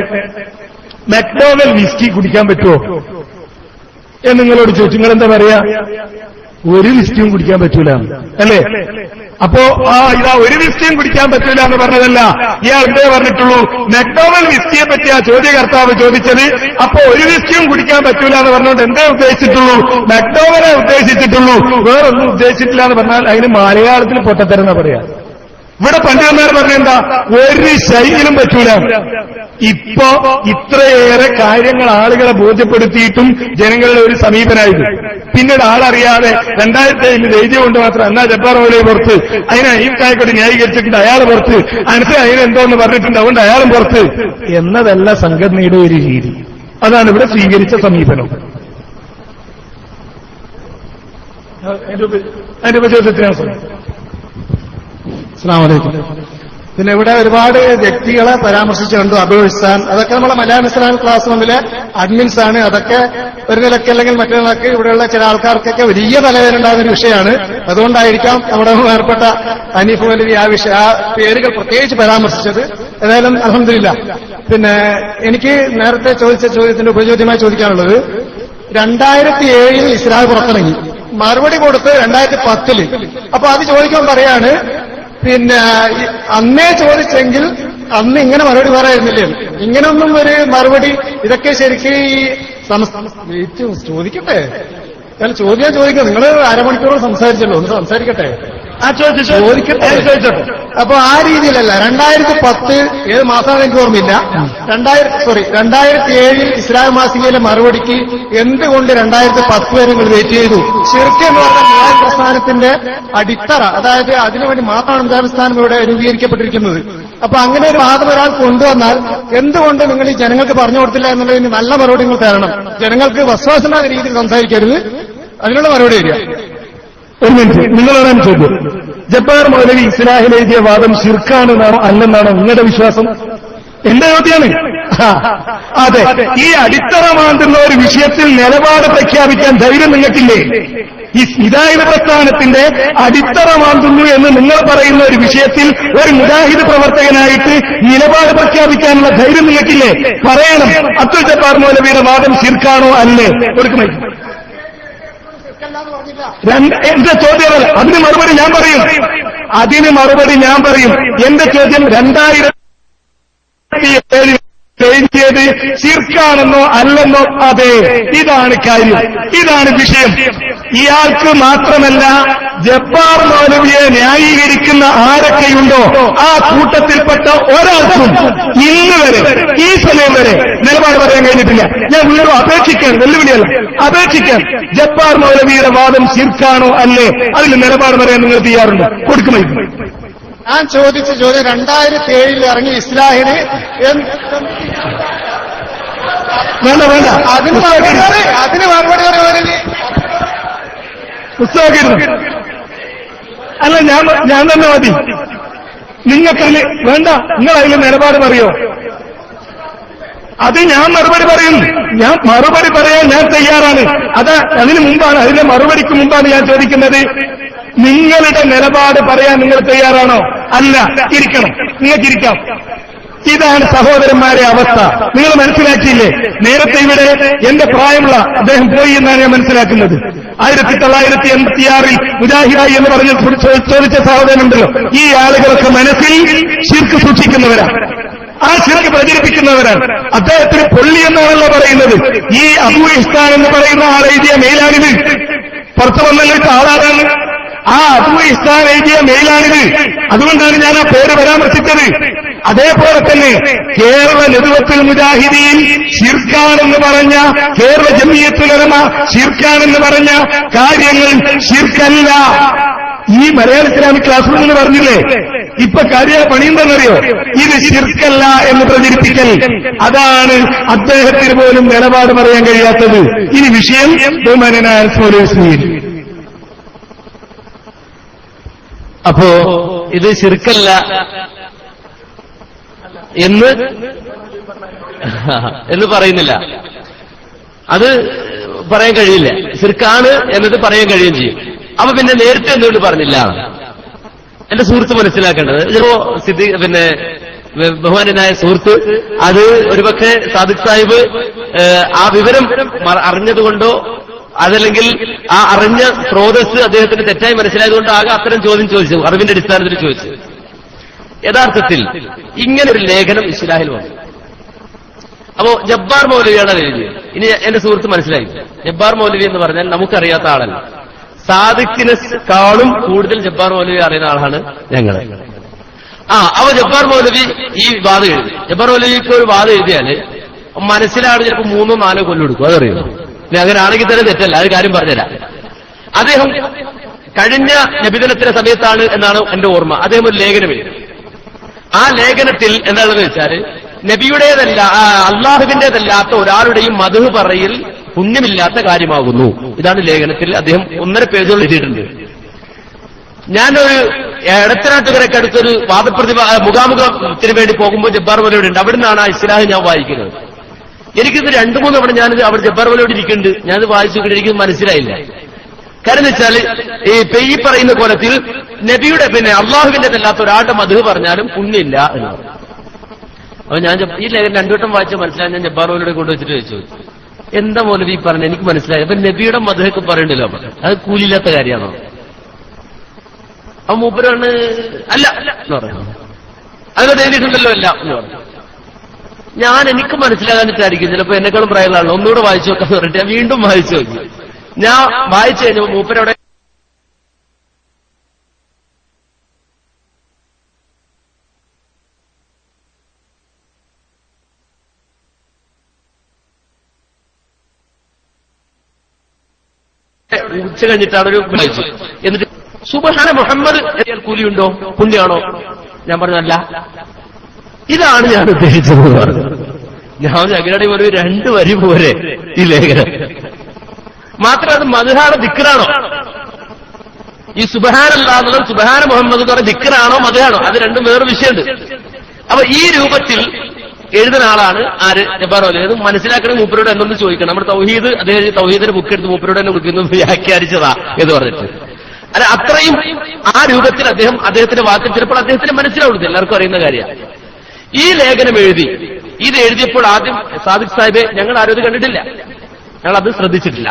മക്ഡോവൽ വിസ്കി കുടിക്കാൻ പറ്റുമോ എന്ന് നിങ്ങളോട് ചോദിച്ചു. നിങ്ങളെന്താ പറയാ? ഒരു വിസ്കിയും കുടിക്കാൻ പറ്റൂല അല്ലേ? അപ്പോ ഇതാ ഒരു വിസ്കിയും കുടിക്കാൻ പറ്റൂല എന്ന് പറഞ്ഞതല്ല, ഇയാൾ എന്തേ പറഞ്ഞിട്ടുള്ളൂ? മക്ഡോവൽ വിസ്കിയെ പറ്റി ആ ചോദ്യകർത്താവ് ചോദിച്ചത്. അപ്പോ ഒരു വിസ്കിയും കുടിക്കാൻ പറ്റൂല എന്ന് പറഞ്ഞുകൊണ്ട് എന്തേ ഉദ്ദേശിച്ചിട്ടുള്ളൂ? മക്ഡോവലെ ഉദ്ദേശിച്ചിട്ടുള്ളൂ, വേറൊന്നും ഉദ്ദേശിച്ചിട്ടില്ല എന്ന് പറഞ്ഞാൽ അതിന് മലയാളത്തിൽ പൊട്ടത്തരെന്നാ പറയാ. ഇവിടെ പണ്ഡിതന്മാർ പറഞ്ഞെന്താ? ഒരു ശൈലിയിലും പറ്റൂല. ഇപ്പോ ഇത്രയേറെ കാര്യങ്ങൾ ആളുകളെ ബോധ്യപ്പെടുത്തിയിട്ടും ജനങ്ങളുടെ ഒരു സമീപനായത്. പിന്നീട് ആളറിയാതെ 2007 എഴുതിയ കൊണ്ട് മാത്രം എന്നാ ജബ്ബാർ മൗലവി പുറത്ത്, അതിനെ അയ്യക്കായക്കൊണ്ട് ന്യായീകരിച്ചിട്ടുണ്ട്, അയാൾ പുറത്ത്, അതിനെന്തോന്ന് പറഞ്ഞിട്ടുണ്ട്, അതുകൊണ്ട് അയാളും പുറത്ത് എന്നതല്ല സംഘടനയുടെ ഒരു രീതി. അതാണ് ഇവിടെ സ്വീകരിച്ച സമീപനം. അതിന്റെ ഉപചോദ്യത്തിനാണ്. അസ്സലാമു അലൈക്കും. പിന്നെ ഇവിടെ ഒരുപാട് വ്യക്തികളെ പരാമർശിച്ചുകൊണ്ട് അബൂ ഇഹ്സാൻ, അതൊക്കെ നമ്മളെ മലയാളം ഇസ്ലാമിക് ക്ലാസ് റൂമിലെ അഡ്മിൻസ് ആണ്. അതൊക്കെ ഒരു നിലയ്ക്ക് അല്ലെങ്കിൽ മറ്റൊരു നിലയ്ക്ക് ഇവിടെയുള്ള ചില ആൾക്കാർക്കൊക്കെ വലിയ തലവേദന ഉണ്ടാകുന്ന ഒരു വിഷയമാണ്. അതുകൊണ്ടായിരിക്കാം നമ്മുടെ വേർപ്പെട്ട ഹനീഫ് മൗലവി ആ പേരുകൾ പ്രത്യേകിച്ച് പരാമർശിച്ചത്. ഏതായാലും അൽഹംദുലില്ലാഹ്. പിന്നെ എനിക്ക് നേരത്തെ ചോദിച്ച ചോദ്യത്തിന്റെ ഉപചോദ്യമായി ചോദിക്കാനുള്ളത്, 2007 ഇസ്ലാം പുറത്തിറങ്ങി, മറുപടി കൊടുത്ത് 2010. അപ്പൊ അത് ചോദിക്കാൻ പറയാണ്, പിന്നെ അന്നേ ചോദിച്ചെങ്കിൽ അന്ന് ഇങ്ങനെ മറുപടി പറയായിരുന്നില്ലേ? ഇങ്ങനൊന്നും ഒരു മറുപടി, ഇതൊക്കെ ശരിക്കും ഈ ചോദിക്കട്ടെ, അല്ല ചോദിക്കാം. നിങ്ങൾ അരമണിക്കൂർ സംസാരിച്ചല്ലോ, ഒന്ന് സംസാരിക്കട്ടെ. ചോദിക്കട്ടെ. അപ്പൊ ആ രീതിയിലല്ല. 2010 ഏത് മാസമാണ് എനിക്ക് ഓർമ്മയില്ല. 2007 ഇസ്ലാം മാസികയിലെ മറുപടിക്ക് എന്തുകൊണ്ട് 2010 വരെ നിങ്ങൾ വെയിറ്റ് ചെയ്തു? ശിർക്ക് എന്ന് പറഞ്ഞ ന്യായ പ്രസ്ഥാനത്തിന്റെ അടിത്തറ, അതായത് അതിനുവേണ്ടി മാത്രമാണ് മുജാഹിദ് ഇവിടെ രൂപീകരിക്കപ്പെട്ടിരിക്കുന്നത്. അപ്പൊ അങ്ങനെ ഒരു വാദം ഒരാൾ കൊണ്ടുവന്നാൽ എന്തുകൊണ്ട് നിങ്ങൾ ഈ ജനങ്ങൾക്ക് പറഞ്ഞു കൊടുത്തില്ല എന്നുള്ളതിന് നല്ല മറുപടി നിങ്ങൾ തരണം. ജനങ്ങൾക്ക് വസ്വാസമായ രീതിയിൽ സംസാരിക്കരുത്, അതിനുള്ള മറുപടി വരിക. ഒരു മിനിറ്റ്, നിങ്ങളോടാണ് ചോദ്യം. ജബ്ബാർ മൗലവി ഇസ്ലാഹിൽ എഴുതിയ വാദം ശിർക്കാണെന്നാണോ അല്ലെന്നാണോ നിങ്ങളുടെ വിശ്വാസം? എന്റെ ചോദ്യമാണ്. അതെ, ഈ അടിത്തറ മാന്തുന്ന ഒരു വിഷയത്തിൽ നിലപാട് പ്രഖ്യാപിക്കാൻ ധൈര്യം നിങ്ങൾക്കില്ലേ? ഈ ഹിദായത്ത് പ്രസ്ഥാനത്തിന്റെ അടിത്തറ മാന്തുന്നു എന്ന് നിങ്ങൾ പറയുന്ന ഒരു വിഷയത്തിൽ ഒരു മുജാഹിദ് പ്രവർത്തകനായിട്ട് നിലപാട് പ്രഖ്യാപിക്കാനുള്ള ധൈര്യം നിങ്ങൾക്കില്ലേ? പറയണം. അബ്ദുൽ ജബ്ബാർ മൗലവിയുടെ വാദം ശിർക്കാണോ അല്ലേ? കൊടുക്കുമേ. എന്റെ ചോദ്യമല്ല, അതിന് മറുപടി ഞാൻ പറയും. എന്റെ ചോദ്യം 2007 എഴുതിയത് ശിർക്കാണെന്നോ അല്ലെന്നോ? അതെ, ഇതാണ് കാര്യം, ഇതാണ് വിഷയം. ഇയാൾക്ക് മാത്രമല്ല, ജബ്ബാർ മൗലവിയെ ന്യായീകരിക്കുന്ന ആരൊക്കെയുണ്ടോ ആ കൂട്ടത്തിൽപ്പെട്ട ഒരാൾക്കും ഇന്ന് വരെ, ഈ സമയം വരെ നിലപാട് പറയാൻ കഴിഞ്ഞിട്ടില്ല. ഞാൻ വീണ്ടും അപേക്ഷിക്കാൻ, വെല്ലുവിളിയല്ല, അപേക്ഷിക്കാൻ, ജബ്ബാർ മൗലവിയുടെ വാദം ശിർക്കാണോ അല്ലേ, അതിൽ നിലപാട് പറയാൻ നിങ്ങൾ തയ്യാറുണ്ടോ? കൊടുക്കുമായിരുന്നു. ഞാൻ ചോദിച്ച ചോദ്യം 2007 ഇറങ്ങി ഇസ്ലാഹിന് വേണ്ട, അതിന് മറുപടി പറയുന്നത് പുസ്തകമാക്കിയിരുന്നു. അല്ല, ഞാൻ തന്നെ മതി. നിങ്ങൾക്കതിൽ വേണ്ട, നിങ്ങൾ അതിൽ നിലപാട് പറയോ? അത് ഞാൻ മറുപടി പറയും. ഞാൻ മറുപടി പറയാൻ ഞാൻ തയ്യാറാണ്. അതിന് മുമ്പാണ്, അതിന്റെ മറുപടിക്ക് മുമ്പാണ് ഞാൻ ചോദിക്കുന്നത്, നിങ്ങളുടെ നിലപാട് പറയാൻ നിങ്ങൾ തയ്യാറാണോ? അല്ല, ഇരിക്കണം, നിങ്ങൾക്കിരിക്കാം. ഇതാണ് സഹോദരന്മാരെ അവസ്ഥ. നിങ്ങൾ മനസ്സിലാക്കിയില്ലേ? നേരത്തെ ഇവിടെ എന്റെ പ്രായമുള്ള അദ്ദേഹം പോയി എന്നാണ് ഞാൻ മനസ്സിലാക്കുന്നത്. 1986 മുജാഹിദായി എന്ന് പറഞ്ഞ് ചോദിച്ച സഹോദരനുണ്ടല്ലോ, ഈ ആളുകളൊക്കെ മനസ്സിൽ ശിർക്ക് സൂക്ഷിക്കുന്നവരാണ്, ആ ശിർക്ക് പ്രചരിപ്പിക്കുന്നവരാണ്. അദ്ദേഹത്തിന് പൊള്ളി എന്നാണല്ലോ പറയുന്നത്. ഈ അബൂ ഇഹ്സാൻ എന്ന് പറയുന്ന ആളെഴുതിയ മെയിലാണിത്. പുറത്തു വന്നല്ലോ ആളാണ്. ആ അബൂ ഇഹ്സാൻ എഴുതിയ മെയിലാണിത്. അതുകൊണ്ടാണ് ഞാൻ ആ പേര് പരാമർശിച്ചത്. അതേപോലെ തന്നെ കേരള നെതുവത്തുൽ മുജാഹിദീൻ ശിർക്കാണെന്ന് പറഞ്ഞ, കേരള ജമിയത്തുൽ ഉലമ ശിർക്കാണെന്ന് പറഞ്ഞ കാര്യങ്ങൾ ശിർക്കല്ല. ഈ മലയാള ഇസ്ലാമിക് ക്ലാസ് റൂം എന്ന് പറഞ്ഞില്ലേ, ഇപ്പൊ കാര്യ പണിയുണ്ടെന്നറിയോ? ഇത് ശിർക്കല്ല എന്ന് പ്രചരിപ്പിക്കൽ. അതാണ് അദ്ദേഹത്തിന് പോലും നിലപാട് പറയാൻ കഴിയാത്തത്. ഇനി വിഷയം ബഹുമാനനായ മൗലവി. അപ്പോ ഇത് ശിർക്കല്ല എന്ന് പറയുന്നില്ല. അത് പറയാൻ കഴിയില്ല. ശിർക്കാണ് എന്നത് പറയാൻ കഴിയുകയും ചെയ്യും. അപ്പൊ പിന്നെ നേരിട്ട് എന്തുകൊണ്ട് പറഞ്ഞില്ല? എന്റെ സുഹൃത്ത് മനസ്സിലാക്കേണ്ടത് ചിലപ്പോ പിന്നെ ബഹുമാനായ സുഹൃത്ത് അത് ഒരുപക്ഷെ സാദിഖ് സാഹിബ് ആ വിവരം അറിഞ്ഞതുകൊണ്ടോ അതല്ലെങ്കിൽ ആ അറിഞ്ഞ സ്രോതസ് അദ്ദേഹത്തിന് തെറ്റായി മനസ്സിലായതുകൊണ്ടോ ആകെ അത്തരം ചോദ്യം ചോദിച്ചു, അറിവിന്റെ അടിസ്ഥാനത്തിൽ ചോദിച്ചു. യഥാർത്ഥത്തിൽ ഇങ്ങനൊരു ലേഖനം ഇസ്ലാഹിൽ വന്നു. അപ്പോ ജബ്ബാർ മൗലവിയാണ് അത് എഴുതിയത്. ഇനി എന്റെ സുഹൃത്ത് മനസ്സിലായി, ജബ്ബാർ മൗലവി എന്ന് പറഞ്ഞാൽ നമുക്കറിയാത്ത ആളല്ല. സാദിഖിനെക്കാളും കൂടുതൽ ജബ്ബാർ മൗലവി അറിയുന്ന ആളാണ് ഞങ്ങൾ. അപ്പൊ ജബ്ബാർ മൗലവി ഈ വാദം എഴുതി. ജബ്ബാർ മൗലവിക്ക് ഒരു വാദം എഴുതിയാല് മനസ്സിലാണ് ചിലപ്പോൾ 3-4 കൊല്ലം എടുക്കും. അതറിയുമോ? ഇനി അങ്ങനെ ആണെങ്കിൽ തന്നെ തെറ്റല്ല, അത് കാര്യം പറഞ്ഞുതരാം. അദ്ദേഹം കഴിഞ്ഞ നബിദിനത്തിന്റെ സമയത്താണ് എന്നാണ് എന്റെ ഓർമ്മ, അദ്ദേഹം ഒരു ലേഖനം എഴുതി. ആ ലേഖനത്തിൽ എന്താണെന്ന് വെച്ചാല് നബിയുടേതല്ല അള്ളാഹുവിന്റേതല്ലാത്ത ഒരാളുടെയും മദ്ഹ് പറയിൽ പുണ്യമില്ലാത്ത കാര്യമാകുന്നു. ഇതാണ് ലേഖനത്തിൽ അദ്ദേഹം 1.5 പേജുകൾ എഴുതിയിട്ടുണ്ട്. ഞാനൊരു എടത്തനാട്ടുകരക്ക് അടുത്തൊരു മുഖാമുഖത്തിന് വേണ്ടി പോകുമ്പോൾ ജബ്ബാർ മൗലവിയുടെ ഉണ്ട്. അവിടെ നിന്നാണ് ആ ഇസ്ലാഹ് ഞാൻ വായിക്കുന്നത്. എനിക്കിത് 2-3 തവണ ഞാനിത് അവിടെ ജബ്ബാർ മൗലവിയോട് ഇരിക്കുന്നുണ്ട്. ഞാനത് വായിച്ചു എനിക്കത് മനസ്സിലായില്ല. കാരണം എന്ന് വെച്ചാൽ ഈ പറയുന്ന കോലത്തിൽ നബിയുടെ പിന്നെ അള്ളാഹുവിന്റേതല്ലാത്ത ഒരാളുടെ മദ്ഹ് പറഞ്ഞാലും പുണ്യമില്ല എന്ന് പറഞ്ഞു. അപ്പൊ ഞാൻ ഈ ലേഖനം 2 വട്ടം വായിച്ച മനസ്സിലായി. ഞാൻ ജബ്ബാർ മൗലവിയോട് കൊണ്ടുവച്ചിട്ട് ചോദിച്ചു, എന്താ മൗലവി പറഞ്ഞു? എനിക്ക് മനസ്സിലായി. അപ്പൊ നബിയുടെ മദ്ഹൊക്കെ പറയണ്ടല്ലോ, അത് കൂലിയില്ലാത്ത കാര്യമാണോ? അപ്പൊ മൂപ്പരാണ് അല്ല എന്ന് പറഞ്ഞു. അതിനകത്ത് എഴുതിയിട്ടുണ്ടല്ലോ അല്ല എന്ന് പറഞ്ഞു. എനിക്ക് മനസ്സിലാകാനിട്ടായിരിക്കും, ചിലപ്പോ എന്നെക്കാളും പ്രായമുള്ള ഒന്നുകൂടെ വായിച്ചു നോക്കാന്ന് പറഞ്ഞിട്ട് ഞാൻ വീണ്ടും വായിച്ചു നോക്കി. ഞാൻ വായിച്ചു കഴിഞ്ഞപ്പോ മൂപ്പരവിടെ ഉച്ച കഴിഞ്ഞിട്ടാണ് ഒരു വായിച്ചു. എന്നിട്ട് സുബ്ഹാന മുഹമ്മദ് കൂലിയുണ്ടോ പുണ്യാണോ? ഞാൻ പറഞ്ഞല്ല, ഇതാണ് ഞാൻ ഉദ്ദേശിച്ചത് പറഞ്ഞു. ഞാൻ അങ്ങനെയാണെങ്കിൽ ഒരു 2 വരി പോരെ ഈ ലേഖനം. മാത്രം അത് മദ്ഹാണോ ദിക്റാണോ? ഈ സുബ്ഹാനല്ലാഹ് എന്നുള്ളത് സുബ്ഹാന മുഹമ്മദ് എന്ന് പറഞ്ഞ ദിക്റാണോ മദ്ഹാണോ? അത് രണ്ടും വേറെ വിഷയമുണ്ട്. അപ്പൊ ഈ രൂപത്തിൽ എഴുതുന്ന ആളാണ് ആര്? ജബ്ബാർ മൗലവി. അത് മനസ്സിലാക്കണം. മൂപ്പരോട് എന്നൊന്ന് ചോദിക്കണം. നമ്മുടെ തൗഹീദ്, അദ്ദേഹം തൗഹീദിന്റെ ബുക്ക് എടുത്ത് മൂപ്പരോട് തന്നെ കൊടുക്കുന്നു, വ്യാഖ്യാനിച്ചതാ എന്ന് പറഞ്ഞിട്ട്. അല്ല, അത്രയും ആ രൂപത്തിൽ അദ്ദേഹത്തിന്റെ വാക്കിൽ ചിലപ്പോൾ അദ്ദേഹത്തിന് മനസ്സിലാവുന്നത് എല്ലാവർക്കും അറിയുന്ന കാര്യമാണ്. ഈ ലേഖനം എഴുതി, ഇത് എഴുതിയപ്പോൾ ആദ്യം സാദിഖ് സാഹിബെ ഞങ്ങൾ ആരും ഇത് കണ്ടിട്ടില്ല, ഞങ്ങൾ അത് ശ്രദ്ധിച്ചിട്ടില്ല.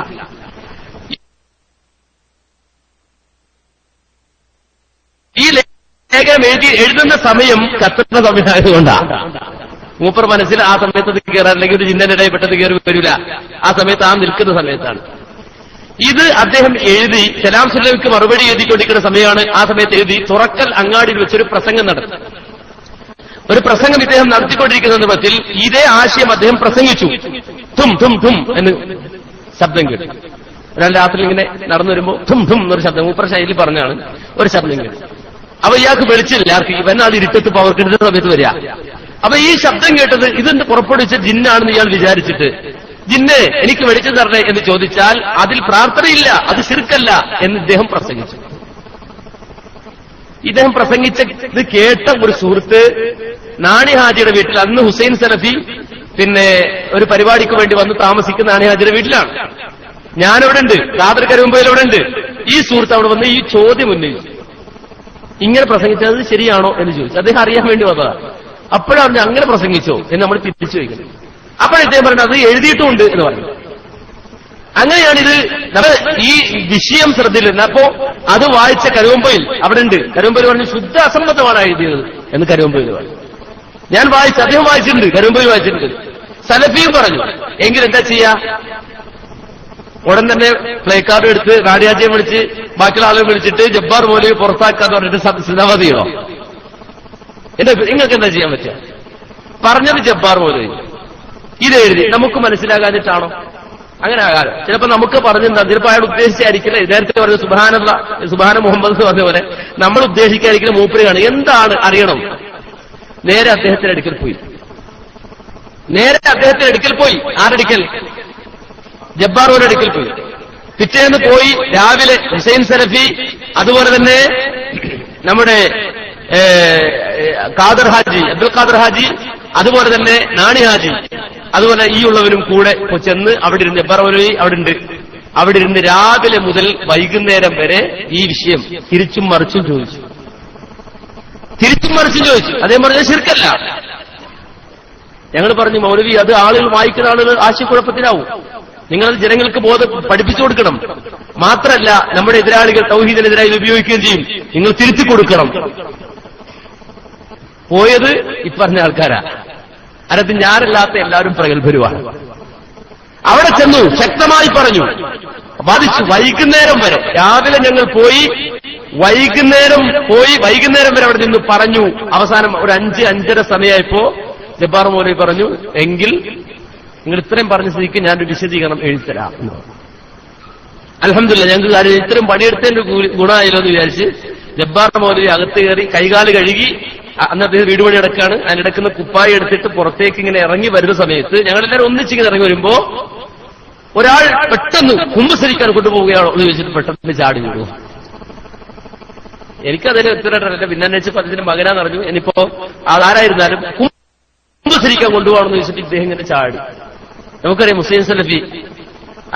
ഈ ലേഖനം എഴുതുന്ന സമയം കത്തുന്ന സമയമായതുകൊണ്ടാണ്. മൂപ്പർ മനസ്സിൽ ആ സമയത്ത് അത് കയറാൻ, അല്ലെങ്കിൽ ഒരു ജിന്നന്റെ ഇടയിൽ പെട്ടത് കയറി വരില്ല. ആ സമയത്ത് ആ നിൽക്കുന്ന സമയത്താണ് ഇത് അദ്ദേഹം എഴുതി. സലാം സുല്ലമിക്ക് മറുപടി എഴുതിക്കൊണ്ടിരിക്കുന്ന സമയമാണ്. ആ സമയത്ത് എഴുതി തുറക്കൽ അങ്ങാടിയിൽ വെച്ചൊരു പ്രസംഗം നടത്തി. ഒരു പ്രസംഗം ഇദ്ദേഹം നടത്തിക്കൊണ്ടിരിക്കുന്ന സന്ദർഭത്തിൽ ഇതേ ആശയം അദ്ദേഹം പ്രസംഗിച്ചു. തും തും തും എന്ന് ശബ്ദം കേട്ടു. ഒരാൾ രാത്രി ഇങ്ങനെ നടന്നു വരുമ്പോ തും തും എന്നൊരു ശബ്ദം മൂപ്പർ ശൈലി പറഞ്ഞാണ് ഒരു ശബ്ദം കേട്ടു. അപ്പൊ ഇയാൾക്ക് വെളിച്ചില്ല, ഇവനാൾ ഇരുട്ടത്ത് പവർ കിട്ടുന്ന സമയത്ത് വരിക. അപ്പൊ ഈ ശബ്ദം കേട്ടത് ഇതെന്ത് പുറപ്പെടുവിച്ച ജിന്നാണെന്ന് ഇയാൾ വിചാരിച്ചിട്ട്, ജിന്നെ എനിക്ക് വെളിച്ചം തരണേ എന്ന് ചോദിച്ചാൽ അതിൽ പ്രാർത്ഥനയില്ല, അത് ശിർക്കല്ല എന്ന് ഇദ്ദേഹം പ്രസംഗിച്ചു. ഇദ്ദേഹം പ്രസംഗിച്ചത് കേട്ട ഒരു സുഹൃത്ത് നാണി ഹാജിയുടെ വീട്ടിൽ, അന്ന് ഹുസൈൻ സലഫി പിന്നെ ഒരു പരിപാടിക്ക് വേണ്ടി വന്ന് താമസിക്കുന്ന നാണി ഹാജിയുടെ വീട്ടിലാണ്. ഞാനവിടെ ഉണ്ട്, ഖാദർ കരുമ്പയിൽ അവിടെ ഉണ്ട്. ഈ സുഹൃത്ത് അവിടെ വന്ന് ഈ ചോദ്യം ഉന്നയിച്ചു, ഇങ്ങനെ പ്രസംഗിച്ചത് ശരിയാണോ എന്ന് ചോദിച്ചു. അദ്ദേഹം അറിയാൻ വേണ്ടി വന്നതാണ്. അപ്പോഴാണ് അങ്ങനെ പ്രസംഗിച്ചോ എന്ന് നമ്മൾ തിരിച്ചു വയ്ക്കുന്നത്. അപ്പോൾ ഇദ്ദേഹം പറഞ്ഞത് അത് എഴുതിയിട്ടുമുണ്ട് എന്ന് പറഞ്ഞു. അങ്ങനെയാണിത് നമ്മൾ ഈ വിഷയം ശ്രദ്ധയിലിരുന്നത്. അപ്പോ അത് വായിച്ച കരുവമ്പയിൽ അവിടെ ഉണ്ട്. കരുവമ്പയിൽ പറഞ്ഞു ശുദ്ധ അസംബന്ധമാണ് എഴുതിയത് എന്ന് കരുവമ്പയിൽ പറഞ്ഞു. ഞാൻ വായിച്ചു, അദ്ദേഹം വായിച്ചിട്ടുണ്ട്, കരുവമ്പയിൽ വായിച്ചിട്ടുണ്ട്. സലഫിയും പറഞ്ഞു. എങ്കിൽ എന്താ ചെയ്യാ? ഉടൻ തന്നെ പ്ലേ കാർഡ് എടുത്ത് റാഡിയാജിയെ വിളിച്ച് ബാക്കിയുള്ള ആളുകൾ വിളിച്ചിട്ട് ജബ്ബാർ മൗലവി പുറത്താക്കാന്ന് പറഞ്ഞിട്ട് സിനവതിയോ? നിങ്ങൾക്ക് എന്താ ചെയ്യാൻ പറ്റുക? പറഞ്ഞത് ജബ്ബാർ മൗലവി, ഇത് എഴുതി. നമുക്ക് മനസ്സിലാകാഞ്ഞിട്ടാണോ? അങ്ങനെ ആകാലോ. ചിലപ്പോ നമുക്ക് പറഞ്ഞിട്ടുണ്ടാകും, ചിലപ്പോൾ അയാൾ ഉദ്ദേശിച്ചായിരിക്കില്ല. നേരത്തെ പറഞ്ഞ സുബ്ഹാന മുഹമ്മദ് എന്ന് പറഞ്ഞ പോലെ നമ്മൾ ഉദ്ദേശിക്കാതിരിക്കുന്ന മൂപ്പരെയാണ്. എന്താണ് അറിയണം? നേരെ അദ്ദേഹത്തിന്റെ അടുക്കൽ പോയി. ആരടുക്കൽ? ജബ്ബാർ മൗലവിയുടെ അടുക്കൽ പോയി. പിറ്റേന്ന് പോയി രാവിലെ ഹുസൈൻ സലഫി, അതുപോലെ തന്നെ നമ്മുടെ ഖാദർ ഹാജി, അബ്ദുൽ ഖാദർ ഹാജി, അതുപോലെ തന്നെ നാണിഹാജി, അതുപോലെ ഈ ഉള്ളവരും കൂടെ ചെന്ന് അവിടെ ഇരുന്ന് ജബ്ബാർ മൗലവി അവിടെ ഇരുന്ന് രാവിലെ മുതൽ വൈകുന്നേരം വരെ ഈ വിഷയം തിരിച്ചും മറിച്ചും ചോദിച്ചു. അദ്ദേഹം പറഞ്ഞ ശിർക്കല്ല. ഞങ്ങൾ പറഞ്ഞു, മൗലവി അത് ആളുകൾ വായിക്കുന്ന ആളുകൾ ആശയക്കുഴപ്പത്തിലാവും, നിങ്ങളത് ജനങ്ങൾക്ക് പഠിപ്പിച്ചു കൊടുക്കണം. മാത്രമല്ല നമ്മുടെ എതിരാളികൾ തൗഹീദിനെതിരായി ഉപയോഗിക്കുകയും ചെയ്യും, നിങ്ങൾ തിരുത്തി കൊടുക്കണം. പോയത് ഇപ്പറഞ്ഞ ആൾക്കാരാ. അതിനകത്ത് ഞാനല്ലാത്ത എല്ലാവരും പ്രഗത്ഭരുമാണ്. അവിടെ ചെന്നു ശക്തമായി പറഞ്ഞു, വാദിച്ചു. വൈകുന്നേരം വരെ, രാവിലെ ഞങ്ങൾ പോയി വൈകുന്നേരം വരെ അവിടെ നിന്ന് പറഞ്ഞു. അവസാനം ഒരു 5-5:30 സമയമായപ്പോ ജബ്ബാർ മൗലവി പറഞ്ഞു, എങ്കിൽ നിങ്ങൾ ഇത്രയും പറഞ്ഞ സ്ഥിതിക്ക് ഞാനൊരു വിശദീകരണം എഴുതരാം എന്ന് പറഞ്ഞു. അൽഹംദുലില്ലാഹ്, ഞങ്ങൾക്ക് കാര്യം ഇത്രയും പണിയെടുത്തതിന്റെ ഗുണമായല്ലോ എന്ന് വിചാരിച്ച് ജബ്ബാർ മൗലവി അകത്ത് കയറി കൈകാല് കഴുകി, അന്ന് അദ്ദേഹം വീട് പണി നടക്കാണ്, അതിനിടക്കുന്ന കുപ്പായി എടുത്തിട്ട് പുറത്തേക്ക് ഇങ്ങനെ ഇറങ്ങി വരുന്ന സമയത്ത് ഞങ്ങളെല്ലാവരും ഒന്നിച്ചിങ്ങനെ ഇറങ്ങി വരുമ്പോ ഒരാൾ പെട്ടെന്ന് കുമ്പസരിക്കാൻ കൊണ്ടുപോവുകയാണോ എന്ന് ചോദിച്ചിട്ട് പെട്ടെന്ന് ചാടി വീണു. എനിക്കതിന് ഉത്തരവായിട്ടല്ല. പിന്നെ അന്വേഷിച്ചപ്പോൾ അതിന്റെ മകനാന്ന് പറഞ്ഞു. ഇനിയിപ്പോ അതാരായിരുന്നാലും കുമ്പസരിക്കാൻ കൊണ്ടുപോകണമെന്ന് ചോദിച്ചിട്ട് ഇദ്ദേഹം ഇങ്ങനെ ചാടി. നമുക്കറിയാം മുസ്ലിം സലഫി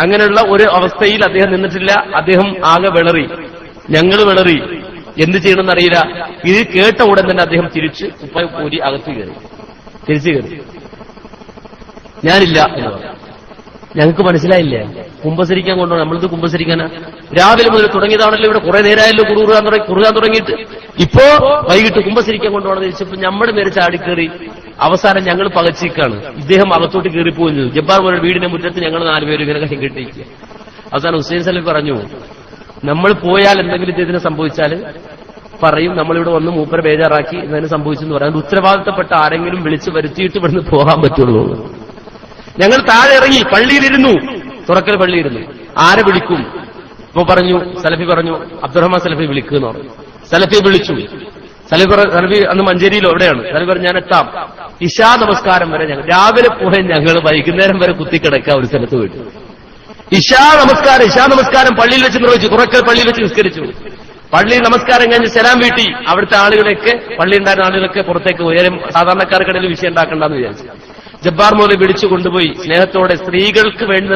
അങ്ങനെയുള്ള ഒരു അവസ്ഥയിൽ അദ്ദേഹം നിന്നിട്ടില്ല. അദ്ദേഹം ആകെ വിളറി, ഞങ്ങൾ വിളറി, എന്ത് ചെയ്യണമെന്നറിയില്ല. ഇത് കേട്ട ഉടൻ തന്നെ അദ്ദേഹം തിരിച്ച് കുപ്പായി പോരി അകത്ത് കയറി, തിരിച്ചു കയറി. ഞാനില്ല എന്ന് പറഞ്ഞു. ഞങ്ങൾക്ക് മനസ്സിലായില്ലേ കുമ്പസരിക്കാൻ കൊണ്ടുപോകണം. നമ്മളിത് കുമ്പസരിക്കാനാ? രാവിലെ മുതൽ തുടങ്ങിയതാണല്ലോ, ഇവിടെ കുറെ നേരമായല്ലോ കുറുകാൻ തുടങ്ങിയിട്ട്. ഇപ്പോ വൈകിട്ട് കുമ്പസരിക്കാൻ കൊണ്ടുപോകണം ചോദിച്ചപ്പോ നമ്മുടെ നേരെ ചാടിക്കേറി. അവസാനം ഞങ്ങൾ പകച്ചിക്കാണ്. ഇദ്ദേഹം അകത്തോട്ട് കയറിപ്പോയി ചെയ്തു. ജബ്ബാർ മൗലവിയുടെ വീടിന്റെ മുറ്റത്ത് ഞങ്ങൾ 4 പേര് ഇങ്ങനെ കൈ കെട്ടിയിരിക്കുക. അവസാനം ഹുസൈൻ സലഫി പറഞ്ഞു, നമ്മൾ പോയാൽ എന്തെങ്കിലും ഇതിന് സംഭവിച്ചാൽ പറയും, നമ്മളിവിടെ വന്ന് മൂപ്പരെ ബേജാറാക്കി എന്നതിന് സംഭവിച്ചെന്ന് പറയാൻ ഉത്തരവാദിത്തപ്പെട്ട ആരെങ്കിലും വിളിച്ചു വരുത്തിയിട്ട് ഇവിടുന്ന് പോകാൻ പറ്റുള്ളൂ. ഞങ്ങൾ താഴെ ഇറങ്ങി പള്ളിയിലിരുന്നു, തുറക്കൽ പള്ളിയിരുന്നു. ആരെ വിളിക്കും? ഇപ്പൊ പറഞ്ഞു, സലഫി പറഞ്ഞു, അബ്ദുറഹ്മാൻ സലഫി വിളിക്കുന്നു പറഞ്ഞു. സലഫി വിളിച്ചു. സലഫി അന്ന് മഞ്ചേരിയിലോ എവിടെയാണ്. സലഫി പറഞ്ഞു, ഞാൻ എത്താം. ഇശാ നമസ്കാരം വരെ രാവിലെ പോയ ഞങ്ങൾ വൈകുന്നേരം വരെ കുത്തിക്കിടക്കുക ഒരു സ്ഥലത്ത് പോയിട്ട്. ഇശാ നമസ്കാരം പള്ളിയിൽ വെച്ച് നിർവഹിച്ചു. തുറക്കൽ പള്ളിയിൽ വെച്ച് നിസ്കരിച്ചു. പള്ളിയിൽ നമസ്കാരം കഴിഞ്ഞ് സലാം വീട്ടി അവിടുത്തെ ആളുകളൊക്കെ, പള്ളിയുണ്ടായിരുന്ന ആളുകളൊക്കെ പുറത്തേക്ക് പോയാലും സാധാരണക്കാർക്കിടയിൽ വിഷയം ഉണ്ടാക്കണ്ടെന്ന് വിചാരിച്ചു. ജബ്ബാർ മൗലവി വിളിച്ചു കൊണ്ടുപോയി സ്നേഹത്തോടെ സ്ത്രീകൾക്ക് വേണ്ടി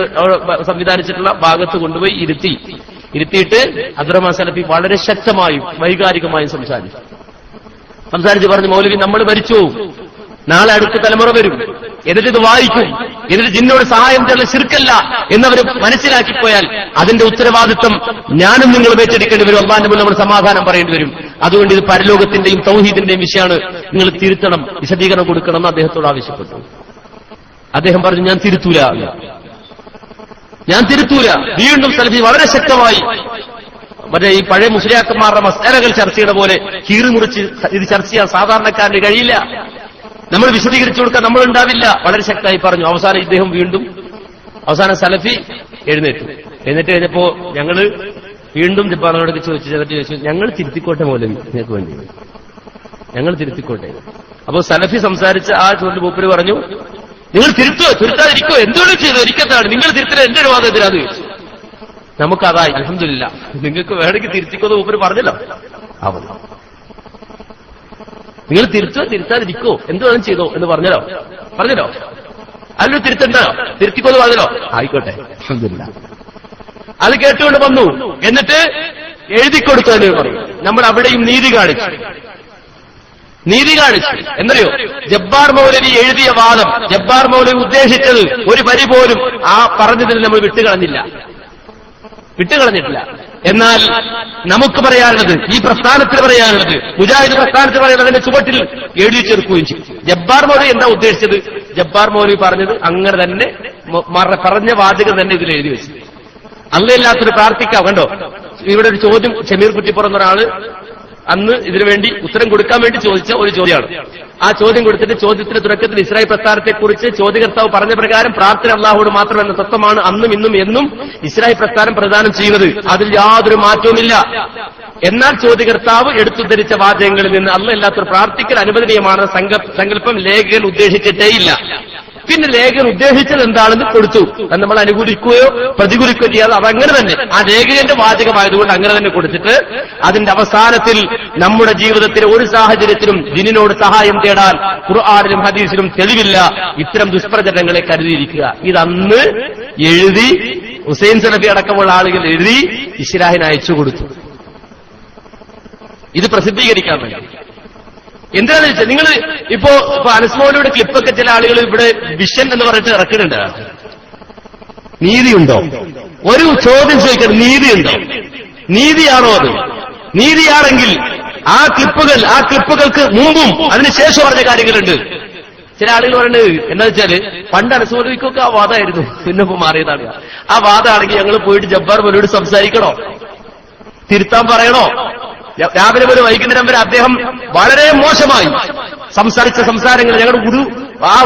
സംവിധാനിച്ചിട്ടുള്ള ഭാഗത്ത് കൊണ്ടുപോയി ഇരുത്തിയിട്ട് അബ്ദുറഹ്മാൻ സലഫി വളരെ ശക്തമായും വൈകാരികമായും സംസാരിച്ച് പറഞ്ഞു, മൗലവി നമ്മൾ മരിച്ചു, നാളെ അടുത്ത തലമുറ വരും, എന്നിട്ടിത് വായിക്കും, എന്നിട്ട് ജിന്നോട് സഹായം ചെയ്യുന്ന ശിർക്കല്ല എന്നവർ മനസ്സിലാക്കിപ്പോയാൽ അതിന്റെ ഉത്തരവാദിത്വം ഞാനും നിങ്ങൾ ഏറ്റെടുക്കേണ്ടി വരും. അല്ലാഹുവിന്റെ മുന്നിൽ നമ്മൾ സമാധാനം പറയേണ്ടി വരും. അതുകൊണ്ട് ഇത് പരലോകത്തിന്റെയും തൗഹീദിന്റെയും വിഷയമാണ്, നിങ്ങൾ തിരുത്തണം, വിശദീകരണം കൊടുക്കണം എന്ന് അദ്ദേഹത്തോട് ആവശ്യപ്പെട്ടു. അദ്ദേഹം പറഞ്ഞു, ഞാൻ തിരുത്തൂല. വീണ്ടും സലഫി വളരെ ശക്തമായി മറ്റേ ഈ പഴയ മുസ്ലിയാക്കന്മാരുടെ മസ്അലകൾ ചർച്ച ചെയ്ത പോലെ കീറിമുറിച്ച് ഇത് ചർച്ച ചെയ്യാൻ സാധാരണക്കാരന് കഴിയില്ല. നമ്മൾ വിശദീകരിച്ചു കൊടുക്കാൻ നമ്മളുണ്ടാവില്ല. വളരെ ശക്തമായി പറഞ്ഞു. അവസാനം ഇദ്ദേഹം അവസാനം സലഫി എഴുന്നേറ്റ് കഴിഞ്ഞപ്പോ ഞങ്ങള് വീണ്ടും ജബ്ബാറിനോട് ചോദിച്ചു, ഞങ്ങൾ തിരുത്തിക്കോട്ടെ മൗലവി, നിങ്ങൾക്ക് വേണ്ടി ഞങ്ങൾ തിരുത്തിക്കോട്ടെ. അപ്പോ സലഫി സംസാരിച്ച ആ ചോദ്യം മൂപ്പര് പറഞ്ഞു, നിങ്ങൾ തിരുത്താതിരിക്കോ, എന്തുകൊണ്ട് ചെയ്തു, എനിക്കെന്താണ്, നിങ്ങൾ തിരുത്തല എന്റെ ഒരു വാദം എതിരാന്ന് ചോദിച്ചു. നമുക്കതായി അൽഹംദുലില്ലാ, നിങ്ങൾക്ക് വേണമെങ്കിൽ തിരുത്തിക്കോന്ന് മൂപ്പര് പറഞ്ഞല്ലോ. നിങ്ങൾ തിരുത്താതിരിക്കോ, എന്ത് വേണം ചെയ്തോ എന്ന് പറഞ്ഞല്ലോ. അല്ലോ തിരുത്തണ്ടോ, തിരുത്തിക്കോന്ന് പറഞ്ഞല്ലോ. ആയിക്കോട്ടെ, അൽഹംദുലില്ലാ. അത് കേട്ടുകൊണ്ട് വന്നു. എന്നിട്ട് എഴുതിക്കൊടുത്തു എന്ന് പറയും. നമ്മൾ അവിടെയും നീതി കാണിച്ചു. എന്നറിയോ, ജബ്ബാർ മൗലവി എഴുതിയ വാദം, ജബ്ബാർ മൗലവി ഉദ്ദേശിച്ചത് ഒരു വരി പോലും ആ പറഞ്ഞതിൽ നമ്മൾ വിട്ടുകളഞ്ഞിട്ടില്ല. എന്നാൽ നമുക്ക് പറയാനുള്ളത്, ഈ പ്രസ്ഥാനത്തിന് പറയാനുള്ളത്, മുജാഹിദ് പ്രസ്ഥാനത്തിന് പറയാനുള്ളത് അതിന്റെ ചുവട്ടിൽ എഴുതി ചേർക്കുകയും ചെയ്യും. ജബ്ബാർ മൗലവി എന്താ ഉദ്ദേശിച്ചത്, ജബ്ബാർ മൗലവി പറഞ്ഞത് അങ്ങനെ തന്നെ പറഞ്ഞ വാചകം തന്നെ ഇതിൽ എഴുതി വെച്ചു. അല്ലല്ലാത്തൊരു പ്രാർത്ഥിക്കാം. കണ്ടോ, ഇവിടെ ഒരു ചോദ്യം ഷമീർ കുറ്റിപ്പുറം എന്നൊരാള് അന്ന് ഇതിനുവേണ്ടി ഉത്തരം കൊടുക്കാൻ വേണ്ടി ചോദിച്ച ഒരു ചോദ്യമാണ്. ആ ചോദ്യം കൊടുത്തിട്ട് ചോദ്യത്തിന്റെ തുടക്കത്തിൽ ഇസ്രായേൽ പ്രസ്ഥാനത്തെക്കുറിച്ച് ചോദ്യകർത്താവ് പറഞ്ഞ പ്രകാരം പ്രാർത്ഥന അല്ലാഹുവോട് മാത്രം എന്ന തത്വമാണ് അന്നും ഇന്നും എന്നും ഇസ്രായേൽ പ്രസ്ഥാനം പ്രദാനം ചെയ്യുന്നത്. അതിൽ യാതൊരു മാറ്റവുമില്ല. എന്നാൽ ചോദ്യകർത്താവ് എടുത്തുദ്ധരിച്ച വാചകങ്ങളിൽ നിന്ന് അല്ലാത്തൊരു പ്രാർത്ഥിക്കൽ അനുവദനീയമാണ് സങ്കല്പം ലേഖകൻ ഉദ്ദേശിച്ചിട്ടേയില്ല. പിന്നെ ലേഖകൻ ഉദ്ദേശിച്ചത് എന്താണെന്ന് കൊടുത്തു. അത് നമ്മൾ അനുകൂലിക്കുകയോ പ്രതികൂലിക്കുകയോ ചെയ്യാതെ അതങ്ങനെ തന്നെ ആ ലേഖകന്റെ വാചകമായതുകൊണ്ട് അങ്ങനെ തന്നെ കൊടുത്തിട്ട് അതിന്റെ അവസാനത്തിൽ നമ്മുടെ ജീവിതത്തിലെ ഒരു സാഹചര്യത്തിലും ദീനിനോട് സഹായം തേടാൻ ഖുർആനിലും ഹദീസിലും തെളിവില്ല, ഇത്തരം ദുഷ്പ്രചരണങ്ങളെ കരുതിയിരിക്കുക. ഇതന്ന് എഴുതി ഹുസൈൻ സലഫി അടക്കമുള്ള ആളുകൾ എഴുതി ഇസ്ലാഹിന് അയച്ചു കൊടുത്തു. ഇത് പ്രസിദ്ധീകരിക്കാൻ വേണ്ടി. എന്താണെന്ന് വെച്ചാൽ നിങ്ങൾ ഇപ്പോ അനസ് മൗലവിയുടെ ക്ലിപ്പൊക്കെ ചില ആളുകൾ ഇവിടെ വിഷൻ എന്ന് പറഞ്ഞിട്ട് ഇറക്കുന്നുണ്ട്. നീതിയുണ്ടോ? ഒരു ചോദ്യം ചോദിക്കണം, നീതിയുണ്ടോ? നീതിയാണോ അത്? നീതിയാണെങ്കിൽ ആ ക്ലിപ്പുകൾക്ക് മുമ്പും അതിനുശേഷം പറഞ്ഞ കാര്യങ്ങളുണ്ട്. ചില ആളുകൾ പറയുന്നത് എന്താ വെച്ചാല് പണ്ട് അനസ് മൗലവിക്കൊക്കെ ആ വാദമായിരുന്നു, പിന്നെ ഇപ്പൊ മാറിയതാണ്. ആ വാദമാണെങ്കിൽ ഞങ്ങൾ പോയിട്ട് ജബ്ബാർ മൗലവിയോട് സംസാരിക്കണോ? തിരുത്താൻ പറയണോ? രാവിലെ മുതൽ വൈകുന്നേരം വരെ അദ്ദേഹം വളരെ മോശമായി സംസാരിച്ച സംസാരങ്ങൾ ഞങ്ങളുടെ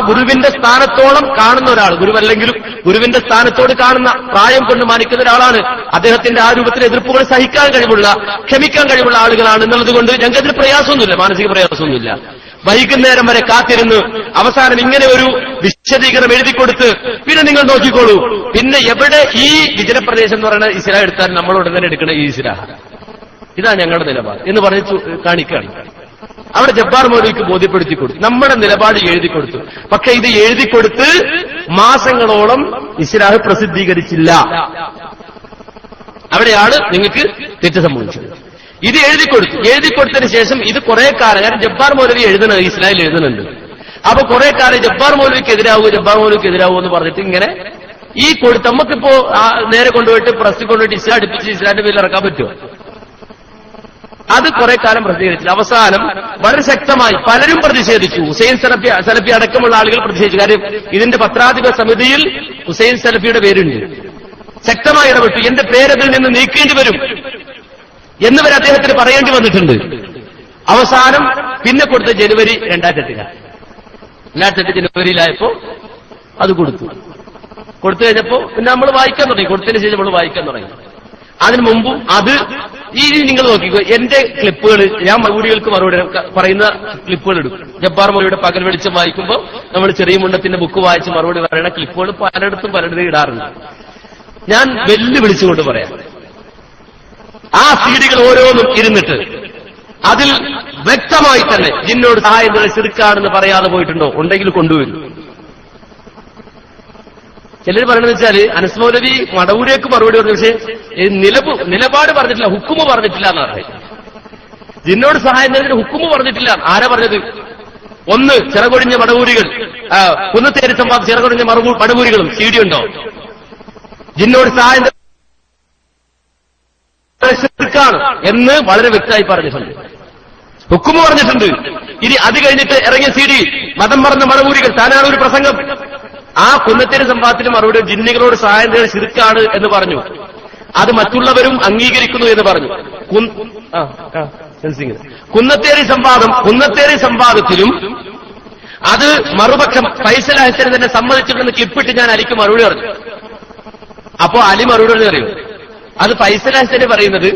ഗുരുവിന്റെ സ്ഥാനത്തോളം കാണുന്ന ഒരാൾ, ഗുരുവല്ലെങ്കിലും ഗുരുവിന്റെ സ്ഥാനത്തോട് കാണുന്ന പ്രായം കൊണ്ട് മാനിക്കുന്ന ഒരാളാണ്. അദ്ദേഹത്തിന്റെ ആ രൂപത്തിൽ എതിർപ്പുകൾ സഹിക്കാൻ കഴിവുള്ള, ക്ഷമിക്കാൻ കഴിവുള്ള ആളുകളാണ് എന്നുള്ളത് കൊണ്ട് ഞങ്ങൾക്കതിന് പ്രയാസമൊന്നുമില്ല, മാനസിക പ്രയാസമൊന്നുമില്ല. വൈകുന്നേരം വരെ കാത്തിരുന്ന് അവസാനം ഇങ്ങനെ ഒരു വിശദീകരണം എഴുതി കൊടുത്ത് പിന്നെ നിങ്ങൾ നോക്കിക്കോളൂ, പിന്നെ എവിടെ ഈ വിജനപ്രദേശം എന്ന് പറയുന്ന ഇസ്ലാം എടുത്താൽ നമ്മളോട് തന്നെ എടുക്കുന്ന ഈ ഇസ്ലാം, ഇതാ ഞങ്ങളുടെ നിലപാട് എന്ന് പറഞ്ഞ് കാണിക്കുകയാണ്. അവിടെ ജബ്ബാർ മൗലവിക്ക് ബോധ്യപ്പെടുത്തി കൊടുത്തു, നമ്മുടെ നിലപാട് എഴുതി കൊടുത്തു. പക്ഷെ ഇത് എഴുതി കൊടുത്ത് മാസങ്ങളോളം ഇസ്ലാഹ് പ്രസിദ്ധീകരിച്ചില്ല. അവിടെയാണ് നിങ്ങൾക്ക് തെറ്റ് സംഭവിച്ചത്. ഇത് എഴുതി കൊടുത്തതിന് ശേഷം ഇത് കുറെ കാലം, കാരണം ജബ്ബാർ മൗലവി എഴുതുന്നത് ഇസ്ലാമിൽ എഴുതുന്നുണ്ട്. അപ്പൊ കുറെ കാലം ജബ്ബാർ മൗലവിക്ക് എതിരാവൂ എന്ന് പറഞ്ഞിട്ട് ഇങ്ങനെ ഈ നമുക്കിപ്പോ നേരെ കൊണ്ടുപോയിട്ട് പ്രസ് കൊണ്ടുപോയിട്ട് ഇസ്ലാം അടുപ്പിച്ച് ഇസ്ലാമിന്റെ പേരിൽ ഇറക്കാൻ പറ്റുമോ? അത് കുറെ കാലം പ്രതികരിച്ചില്ല. അവസാനം വളരെ ശക്തമായി പലരും പ്രതിഷേധിച്ചു. ഹുസൈൻ സലഫി അടക്കമുള്ള ആളുകൾ പ്രതിഷേധിച്ചു. കാര്യം ഇതിന്റെ പത്രാധിപ സമിതിയിൽ ഹുസൈൻ സലഫിയുടെ പേരുണ്ട്. ശക്തമായി ഇടപെട്ടു. എന്റെ പേരതിൽ നിന്ന് നീക്കേണ്ടി വരും എന്നിവരെ അദ്ദേഹത്തിന് പറയേണ്ടി വന്നിട്ടുണ്ട്. അവസാനം പിന്നെ കൊടുത്ത ജനുവരി 2008 ജനുവരിയിലായപ്പോ അത് കൊടുത്തു കഴിഞ്ഞപ്പോ പിന്നെ നമ്മൾ വായിക്കാൻ തുടങ്ങി. കൊടുത്തതിന് ശേഷം നമ്മൾ വായിക്കാൻ തുടങ്ങി. അതിനു മുമ്പും അത് ഈ നിങ്ങൾ നോക്കിക്കോ, എന്റെ ക്ലിപ്പുകൾ ഞാൻ മറുപടികൾക്ക് മറുപടി പറയുന്ന ക്ലിപ്പുകൾ എടുക്കും. ജബ്ബാർ മൗലവിയുടെ പകൽ വെളിച്ചം വായിക്കുമ്പോൾ നമ്മൾ ചെറിയ മുണ്ടത്തിന്റെ ബുക്ക് വായിച്ച് മറുപടി പറയുന്ന ക്ലിപ്പുകൾ പലയിടത്തും ഇടാറുണ്ട്. ഞാൻ വെല്ലുവിളിച്ചുകൊണ്ട് പറയാം, ആ സീഡികൾ ഓരോന്നും ഇരുന്നിട്ട് അതിൽ വ്യക്തമായി തന്നെ ജിന്നോട് സഹായം ശിർക്കാണെന്ന് പറയാതെ പോയിട്ടുണ്ടോ? ഉണ്ടെങ്കിൽ കൊണ്ടുവരും. ചിലർ പറയണെന്ന് വെച്ചാല് അനസ് മൗലവി മടവൂരേക്ക് മറുപടി പറഞ്ഞു, പക്ഷേ നിലപാട് പറഞ്ഞിട്ടില്ല, ഹുക്കുമ് പറഞ്ഞിട്ടില്ല എന്ന് പറയും. ജിന്നോട് സഹായം തരുന്നതിന് ഹുക്കുമ് പറഞ്ഞിട്ടില്ല. ആരാ പറഞ്ഞത്? ഒന്ന് ചിറകൊടിഞ്ഞ മടവൂരികൾ, കുന്നത്തേരി സംവാദം ചിറകൊടിഞ്ഞ മടവൂരികളും സീഡി ഉണ്ടോ? ജിന്നോട് സഹായം ശിർക്കാണ് എന്ന് വളരെ വ്യക്തമായി പറഞ്ഞിട്ടുണ്ട്, ഹുക്കുമ് പറഞ്ഞിട്ടുണ്ട്. ഇനി അത് കഴിഞ്ഞിട്ട് ഇറങ്ങിയ സീഡി മതം പറഞ്ഞ മടവൂരികൾ, താനാണ് ഒരു പ്രസംഗം, ആ കുന്നത്തേരി സംവാദത്തിന് മറുപടി ജിന്നുകളോട് സഹായം തേടി ശിർക്കാണ് എന്ന് പറഞ്ഞു. അത് മറ്റുള്ളവരും അംഗീകരിക്കുന്നു എന്ന് പറഞ്ഞു. കുന്നത്തേരി സംവാദത്തിലും അത് മറുപക്ഷം ഫൈസൽ ഹസൻ തന്നെ സമ്മതിച്ചിട്ടുണ്ടെന്ന് ക്ലിപ്പിട്ട് ഞാൻ അലിക്ക് മറുപടി പറഞ്ഞു. അപ്പോ അലി മറുപടി അറിയും, അത് ഫൈസൽ ഹസന് പറയുന്നത്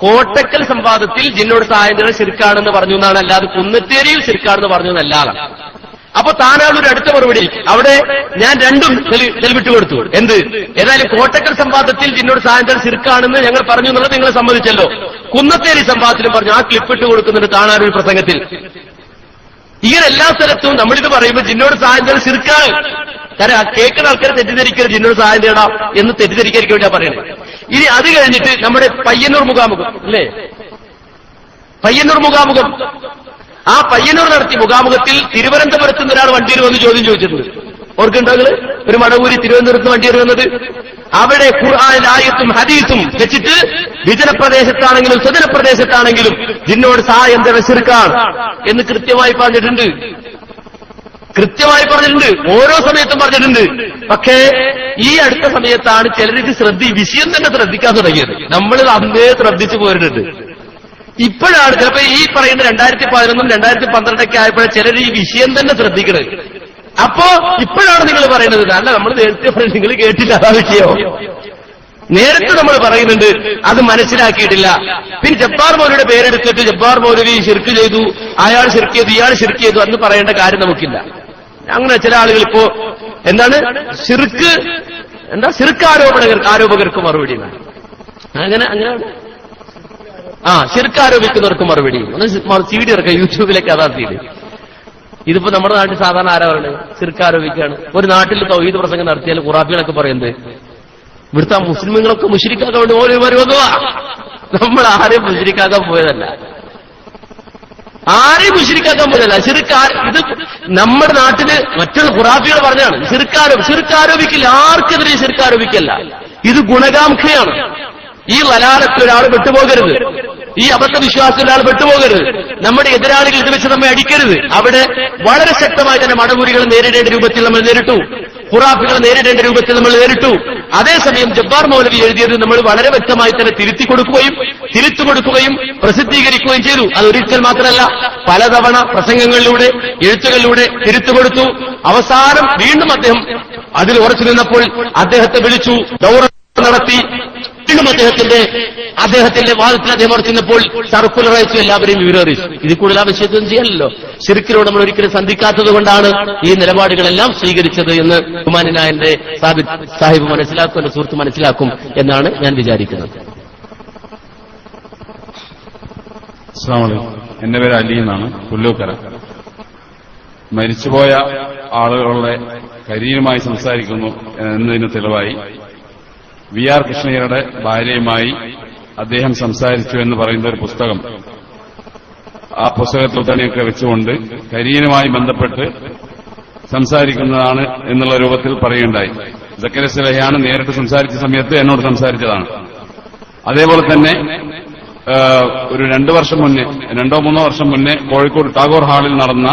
കോട്ടക്കൽ സംവാദത്തിൽ ജിന്നോട് സഹായം തേടി ശിർക്കാണെന്ന് പറഞ്ഞു എന്നാണ്, അല്ലാതെ കുന്നത്തേരിയിൽ ശിർക്കാണെന്ന് പറഞ്ഞു എന്നല്ലാതെ. അപ്പൊ താനാണ് ഒരു അടുത്ത മറുപടി. അവിടെ ഞാൻ രണ്ടും തെളിവിട്ട് കൊടുത്തു. എന്ത്? ഏതായാലും കോട്ടക്കൽ സംവാദത്തിൽ ജിന്നോട് സഹായം തേടി ശിർക്കാണെന്ന് ഞങ്ങൾ പറഞ്ഞു എന്നുള്ളത് നിങ്ങൾ സമ്മതിച്ചല്ലോ. കുന്നത്തേരി സംവാദത്തിലും പറഞ്ഞു, ആ ക്ലിപ്പിട്ട് കൊടുക്കുന്നുണ്ട് താനാരൊരു പ്രസംഗത്തിൽ. ഇങ്ങനെ എല്ലാ സ്ഥലത്തും നമ്മളിത് പറയുമ്പോൾ ജിന്നോട് സഹായം തേടി ശിർക്കാണ്. കാരണം കേൾക്കുന്ന ആൾക്കാർ തെറ്റിദ്ധരിക്കരുത്, ജിന്നോട് സഹായം തേടാം എന്ന് തെറ്റിദ്ധരിക്കാൻ വേണ്ടിയാ പറയുന്നത്. ഇനി അത് കഴിഞ്ഞിട്ട് നമ്മുടെ പയ്യന്നൂർ മുഖാമുഖം അല്ലേ, പയ്യന്നൂർ മുഖാമുഖം, ആ പയ്യന്നൂർ നടത്തിയ മുഖാമുഖത്തിൽ തിരുവനന്തപുരത്ത് നിന്ന് ഒരാൾ വണ്ടിയിൽ വന്ന് ചോദ്യം ചോദിച്ചിട്ടുണ്ട്. ഓർക്കുണ്ടാകൾ ഒരു മടവൂരി തിരുവനന്തപുരത്ത് വണ്ടിയിൽ വന്നത്, അവിടെ ഖുർആനിൽ ആയത്തും ഹദീസും വെച്ചിട്ട് വിജനപ്രദേശത്താണെങ്കിലും സ്വജനപ്രദേശത്താണെങ്കിലും ജിന്നോട് സഹായം തേടാൻ ശിർക്കാണ് എന്ന് കൃത്യമായി പറഞ്ഞിട്ടുണ്ട്. ഓരോ സമയത്തും പറഞ്ഞിട്ടുണ്ട്. പക്ഷേ ഈ അടുത്ത സമയത്താണ് ചിലർക്ക് വിഷയം തന്നെ ശ്രദ്ധിക്കാൻ തുടങ്ങിയത്. നമ്മൾ അന്നേ ശ്രദ്ധിച്ചു പോരുന്നുണ്ട്. ഇപ്പോഴാണ് ചിലപ്പോ ഈ പറയുന്ന 2011 2012 ആയപ്പോഴേ ചിലർ ഈ വിഷയം തന്നെ ശ്രദ്ധിക്കുന്നത്. അപ്പോ ഇപ്പോഴാണ് നിങ്ങൾ പറയുന്നത്, അല്ല നമ്മൾ നേരത്തെ പറഞ്ഞു, നിങ്ങൾ കേട്ടില്ല ആ വിഷയം. നേരത്തെ നമ്മൾ പറയുന്നുണ്ട്, അത് മനസ്സിലാക്കിയിട്ടില്ല. പിന്നെ ജബ്ബാർ മൗലവിയുടെ പേരെടുത്തിട്ട് ജബ്ബാർ മൗലവി ശിർക്ക് ചെയ്തു, അയാൾ ശിർക്ക് ചെയ്തു, ഇയാൾ ശിർക്ക് ചെയ്തു എന്ന് പറയേണ്ട കാര്യം നമുക്കില്ല. അങ്ങനെ ചില ആളുകൾ ഇപ്പോ എന്താണ് ശിർക്ക് ആരോപകർക്ക് മറുപടി അങ്ങനെയാണ് ശിർക്ക് ആരോപിക്കുന്നവർക്ക് മറുപടി CD ഇറക്കാം യൂട്യൂബിലേക്ക് അതാർത്തിയില്ല. ഇതിപ്പോ നമ്മുടെ നാട്ടിൽ സാധാരണ ആരാ പറയുന്നത് ശിർക്ക് ആരോപിക്കുകയാണ്. ഒരു നാട്ടിൽ തൗഹീദ് പ്രസംഗം നടത്തിയാൽ ഖുറാഫികളൊക്കെ പറയുന്നത് ഇവിടുത്തെ മുസ്ലിമുകളൊക്കെ മുശ്രിക്കാക്കാൻ വേണ്ടി ഓരോ വരുവാ. നമ്മൾ ആരെയും മുശ്രിക്കാക്കാൻ പോയതല്ല, ഇത് നമ്മുടെ നാട്ടില് മറ്റുള്ള ഖുറാഫികൾ പറഞ്ഞാണ് ശിർക്ക് ആരോപിക്കില്ല, ആർക്കെതിരെ ശിർക്ക് ആരോപിക്കല്ല. ഇത് ഗുണകാംക്ഷയാണ്. ഈ ലലാലത്തിൽ ഒരാൾ വിട്ടുപോകരുത്, ഈ അബദ്ധവിശ്വാസത്തിൽ ഒരാൾ വിട്ടുപോകരുത്. നമ്മുടെ എതിരാളികൾ ഇത് വെച്ച് നമ്മെ അടിക്കരുത്. അവിടെ വളരെ ശക്തമായി തന്നെ മടമുറികൾ നേരിടേണ്ട രൂപത്തിൽ നമ്മൾ നേരിട്ടു, ഖുറാഫികൾ നേരിടേണ്ട രൂപത്തിൽ നമ്മൾ നേരിട്ടു. അതേസമയം ജബ്ബാർ മൗലവി എഴുതിയത് നമ്മൾ വളരെ വ്യക്തമായി തന്നെ തിരുത്തി കൊടുക്കുകയും പ്രസിദ്ധീകരിക്കുകയും ചെയ്തു. അത് ഒരിക്കൽ മാത്രമല്ല, പലതവണ പ്രസംഗങ്ങളിലൂടെ എഴുത്തുകളിലൂടെ തിരുത്തുകൊടുത്തു. അവസാനം വീണ്ടും അദ്ദേഹം അതിൽ ഉറച്ചു നിന്നപ്പോൾ അദ്ദേഹത്തെ വിളിച്ചു, ദൗറ നടത്തി. വീണ്ടും അദ്ദേഹത്തിന്റെ വാദത്തിൽ അദ്ദേഹം ഉറച്ചിരുന്നപ്പോൾ സർക്കുലർ അയച്ചു, എല്ലാവരെയും വിവരം അറിയിച്ചു. ഇതിൽ കൂടുതൽ ആവശ്യമൊന്നും ചെയ്യാനല്ലോ. ശിർക്കിനോട് നമ്മൾ ഒരിക്കലും സന്ധിക്കാത്തത് കൊണ്ടാണ് ഈ നിലപാടുകളെല്ലാം സ്വീകരിച്ചത് എന്ന് ബഹുമാന്യനായ എന്റെ സാഹിബ് മനസ്സിലാക്കും, എന്റെ സുഹൃത്ത് മനസ്സിലാക്കും എന്നാണ് ഞാൻ വിചാരിക്കുന്നത്. അസ്സലാമു അലൈക്കും. എന്റെ പേര് അലി എന്നാണ്, പുല്ലൂക്കര. മരിച്ചുപോയ ആളുകളുടെ കരിയറുമായി സംസാരിക്കുന്നു എന്നതിന് തെളിവായി VR കൃഷ്ണയ്യരുടെ ഭാര്യയുമായി അദ്ദേഹം സംസാരിച്ചു എന്ന് പറയുന്ന ഒരു പുസ്തകം, ആ പുസ്തകത്തിൽ തന്നെയൊക്കെ വെച്ചുകൊണ്ട് കരിയറുമായി ബന്ധപ്പെട്ട് സംസാരിക്കുന്നതാണ് എന്നുള്ള രൂപത്തിൽ പറയുകയുണ്ടായി. സക്കറിയ സലഹിയാണ് നേരിട്ട് സംസാരിച്ച സമയത്ത് എന്നോട് സംസാരിച്ചതാണ്. അതേപോലെ തന്നെ ഒരു 2 വർഷം മുന്നേ, 2-3 വർഷം മുന്നേ കോഴിക്കോട് ടാഗോർ ഹാളിൽ നടന്ന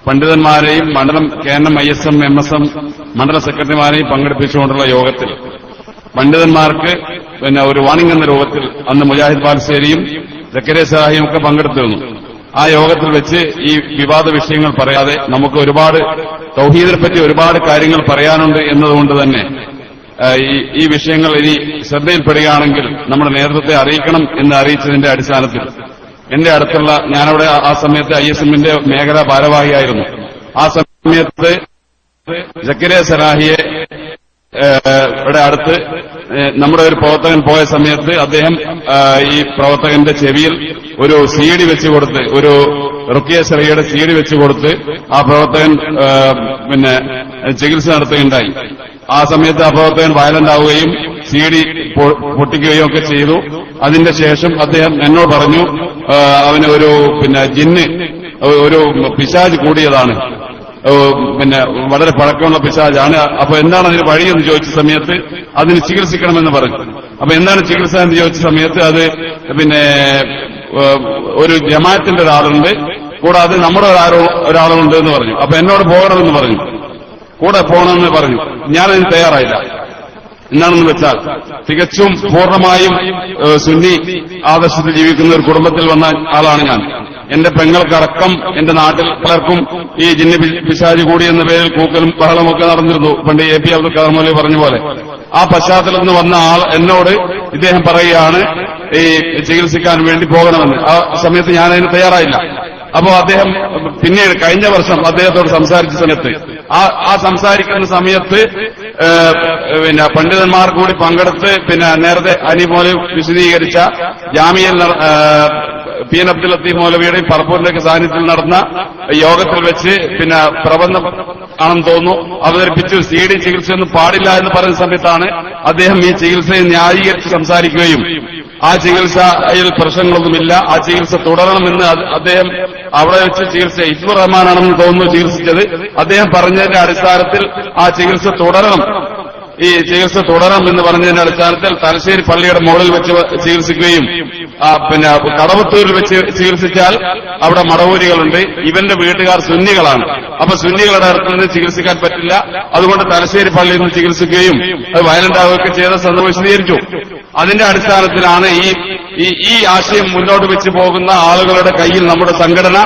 പണ്ഡിതന്മാരെയും മണ്ഡലം KNM ISM MSM മണ്ഡല സെക്രട്ടറിമാരെയും പങ്കെടുപ്പിച്ചുകൊണ്ടുള്ള യോഗത്തിൽ പണ്ഡിതന്മാർക്ക് ഒരു വാണിംഗ് എന്ന രൂപത്തിൽ അന്ന് മുജാഹിദ് ബാൽസേരിയും സക്കറിയ സലാഹിയും ഒക്കെ പങ്കെടുത്തിരുന്നു. ആ യോഗത്തിൽ വെച്ച് ഈ വിവാദ വിഷയങ്ങൾ പറയാതെ നമുക്ക് ഒരുപാട് തൗഹീദിനെ പറ്റി ഒരുപാട് കാര്യങ്ങൾ പറയാനുണ്ട് എന്നതുകൊണ്ട് തന്നെ ഈ വിഷയങ്ങൾ ഇനി ശ്രദ്ധയിൽപ്പെടുകയാണെങ്കിൽ നമ്മുടെ നേതൃത്വത്തെ അറിയിക്കണം എന്ന് അറിയിച്ചതിന്റെ അടിസ്ഥാനത്തിൽ എന്റെ അടുത്തുള്ള, ഞാനവിടെ ആ സമയത്ത് ISMന്റെ മേഖലാ ഭാരവാഹിയായിരുന്നു. ആ സമയത്ത് സക്കറിയ സലാഹിയെ ഇവിടെ അടുത്ത് നമ്മുടെ ഒരു പ്രവർത്തകൻ പോയ സമയത്ത് അദ്ദേഹം ഈ പ്രവർത്തകന്റെ ചെവിയിൽ ഒരു CD വെച്ച് കൊടുത്ത്, ഒരു റുഖിയ ശർഈയുടെ CD വെച്ച് കൊടുത്ത് ആ പ്രവർത്തകൻ ചികിത്സ നടത്തുകയുണ്ടായി. ആ സമയത്ത് ആ പ്രവർത്തകൻ വയലന്റ് ആവുകയും CD പൊട്ടിക്കുകയും ഒക്കെ ചെയ്തു. അതിന്റെ ശേഷം അദ്ദേഹം എന്നോട് പറഞ്ഞു, അവന് ഒരു ജിന്ന്, ഒരു പിശാച് കൂടിയതാണ്, വളരെ പഴക്കമുള്ള പിശാചാണ്. അപ്പൊ എന്താണ് അതിന് വഴിയെന്ന് ചോദിച്ച സമയത്ത് അതിന് ചികിത്സിക്കണമെന്ന് പറഞ്ഞു. അപ്പൊ എന്താണ് ചികിത്സ എന്ന് ചോദിച്ച സമയത്ത് അത് ഒരു ജമാഅത്തിന്റെ ഒരാളുണ്ട്, കൂടാതെ നമ്മുടെ ഒരാളുണ്ട് എന്ന് പറഞ്ഞു. അപ്പൊ എന്നോട് പോകണമെന്ന് പറഞ്ഞു, കൂടെ പോകണമെന്ന് പറഞ്ഞു. ഞാനതിന് തയ്യാറായില്ല. എന്താണെന്ന് വെച്ചാൽ തികച്ചും പൂർണ്ണമായും സുന്നി ആദർശത്തിൽ ജീവിക്കുന്ന ഒരു കുടുംബത്തിൽ വന്ന ആളാണ് ഞാൻ. എന്റെ പെങ്ങൾക്കടക്കം എന്റെ നാട്ടിൽ പലർക്കും ഈ ജിന്ന് പിശാച് കൂടി എന്ന പേരിൽ കൂക്കലും ബഹളമൊക്കെ നടന്നിരുന്നു, പണ്ട് AP അബ്ദുൽ ഖാദർ മൗലവി പറഞ്ഞ പോലെ. ആ പശ്ചാത്തലത്തിൽ നിന്ന് വന്ന ആൾ എന്നോട് ഇദ്ദേഹം പറയുകയാണ് ഈ ചികിത്സിക്കാൻ വേണ്ടി പോകണമെന്ന്. ആ സമയത്ത് ഞാൻ അതിന് തയ്യാറായില്ല. അപ്പോ അദ്ദേഹം പിന്നീട് കഴിഞ്ഞ വർഷം അദ്ദേഹത്തോട് സംസാരിച്ച സമയത്ത് ആ സംസാരിക്കുന്ന സമയത്ത് പണ്ഡിതന്മാർ കൂടി പങ്കെടുത്ത് നേരത്തെ അനി മൗലവി വിശദീകരിച്ച ജാമിയയിൽ PN അബ്ദുൽ ലത്തീഫ് മൗലവിയുടെയും പറപ്പൂരിന്റെയൊക്കെ സാന്നിധ്യത്തിൽ നടന്ന യോഗത്തിൽ വെച്ച് പ്രബന്ധം ആണെന്ന് തോന്നുന്നു അവതരിപ്പിച്ചു. CD ചികിത്സയൊന്നും പാടില്ല എന്ന് പറയുന്ന സമയത്താണ് അദ്ദേഹം ഈ ചികിത്സയെ ന്യായീകരിച്ച് സംസാരിക്കുകയും ആ ചികിത്സയിൽ പ്രശ്നങ്ങളൊന്നുമില്ല, ആ ചികിത്സ തുടരണമെന്ന് അദ്ദേഹം അവിടെ വെച്ച് ചികിത്സ ഇഫ്തുർ റഹ്മാനാണെന്ന് തോന്നുന്നു ചികിത്സിച്ചത്. അദ്ദേഹം പറഞ്ഞതിന്റെ അടിസ്ഥാനത്തിൽ ആ ചികിത്സ തുടരണം, ഈ ചികിത്സ തുടരണം എന്ന് പറഞ്ഞതിന്റെ അടിസ്ഥാനത്തിൽ തലശ്ശേരി പള്ളിയുടെ മുകളിൽ വെച്ച് ചികിത്സിക്കുകയും കടവത്തൂരിൽ വെച്ച് ചികിത്സിച്ചാൽ അവിടെ മടവൂരികളുണ്ട്, ഇവന്റെ വീട്ടുകാർ സുന്നികളാണ്, അപ്പൊ സുന്നികളുടെ അടുത്ത് നിന്ന് ചികിത്സിക്കാൻ പറ്റില്ല, അതുകൊണ്ട് തലശ്ശേരി പള്ളിയിൽ നിന്ന് ചികിത്സിക്കുകയും അത് വയലന്റ് ആവുകയൊക്കെ ചെയ്ത സന്ദർഭം വിശദീകരിച്ചു. അതിന്റെ അടിസ്ഥാനത്തിലാണ് ഈ ആശയം മുന്നോട്ട് വെച്ച് പോകുന്ന ആളുകളുടെ കയ്യിൽ നമ്മുടെ സംഘടന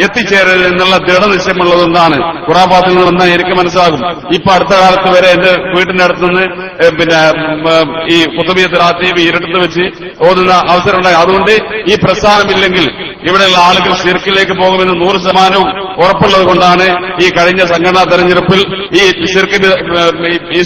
എത്തിച്ചേരരുത് എന്നുള്ള ദൃഢനിശ്ചയമുള്ളതെന്നാണ് ഖുറാഫാത്തിൽ നിന്ന് വന്നാൽ എനിക്ക് മനസ്സിലാകും. ഇപ്പൊ അടുത്ത കാലത്ത് വരെ എന്റെ വീടിന്റെ അടുത്തുനിന്ന് പിന്നെ ഈ ഖുതുബിയത്ത് റാത്തീബ് ഇരട്ടത്ത് വെച്ച് ഓതുന്ന അവസരമുണ്ടായി. അതുകൊണ്ട് ഈ പ്രസ്ഥാനമില്ലെങ്കിൽ ഇവിടെയുള്ള ആളുകൾ ശിർക്കിലേക്ക് പോകുമെന്ന് 100% ഉറപ്പുള്ളത് കൊണ്ടാണ് ഈ കഴിഞ്ഞ സംഘടനാ തെരഞ്ഞെടുപ്പിൽ ഈ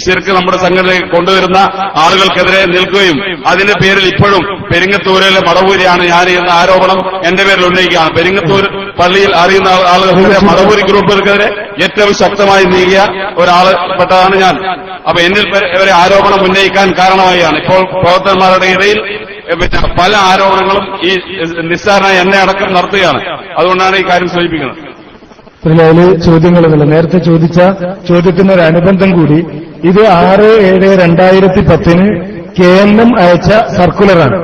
ശിർക്ക് നമ്മുടെ സംഘടനയിൽ കൊണ്ടുവരുന്ന ആളുകൾക്കെതിരെ നിൽക്കുകയും അതിന്റെ പേരിൽ ഇപ്പോഴും പെരിങ്ങത്തൂരിലെ മടവൂരിയാണ് ഞാൻ എന്ന ആരോപണം എന്റെ പേരിൽ ഉന്നയിക്കുകയാണ്. പെരിങ്ങത്തൂർ പള്ളിയിൽ അറിയുന്ന ആളുകൾക്കെതിരെ മടവൂരി ഗ്രൂപ്പുകൾക്കെതിരെ ഏറ്റവും ശക്തമായി നീങ്ങിയ ഒരാൾപ്പെട്ടതാണ് ഞാൻ. അപ്പൊ എന്നിൽ വരെ ആരോപണം ഉന്നയിക്കാൻ കാരണമായാണ് ഇപ്പോൾ പ്രവർത്തകന്മാരുടെ ഇടയിൽ പിന്നെ പല ആരോപണങ്ങളും ഈ നിസ്സാരനായ എന്നെ അടക്കം നടത്തുകയാണ്. അതുകൊണ്ടാണ് ഈ കാര്യം സൂചിപ്പിക്കുന്നത്. അതില് ചോദ്യങ്ങളൊന്നുമില്ല. നേരത്തെ ചോദിച്ച ചോദ്യത്തിന് ഒരു അനുബന്ധം കൂടി. ഇത് 6/7/2010 KNM അയച്ച സർക്കുലറാണ്.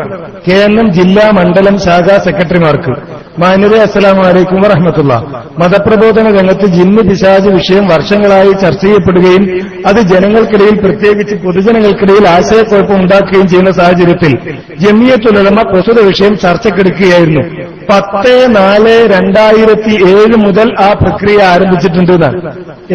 KNM ജില്ലാ മണ്ഡലം ശാഖാ സെക്രട്ടറിമാർക്ക്. മാന്യരെ അസ്സലാമു അലൈക്കും വറഹ്മത്തുള്ളാഹ്. മതപ്രബോധന രംഗത്ത് ജിന്ന് പിശാച് വിഷയം വർഷങ്ങളായി ചർച്ച ചെയ്യപ്പെടുകയും അത് ജനങ്ങൾക്കിടയിൽ, പ്രത്യേകിച്ച് പൊതുജനങ്ങൾക്കിടയിൽ ആശയക്കുഴപ്പം ഉണ്ടാക്കുകയും ചെയ്യുന്ന സാഹചര്യത്തിൽ ജമിയത്തുൽ ഉലമ പ്രസ്തുത വിഷയം ചർച്ചക്കെടുക്കുകയായിരുന്നു. 10/4/2007 മുതൽ ആ പ്രക്രിയ ആരംഭിച്ചിട്ടുണ്ട്.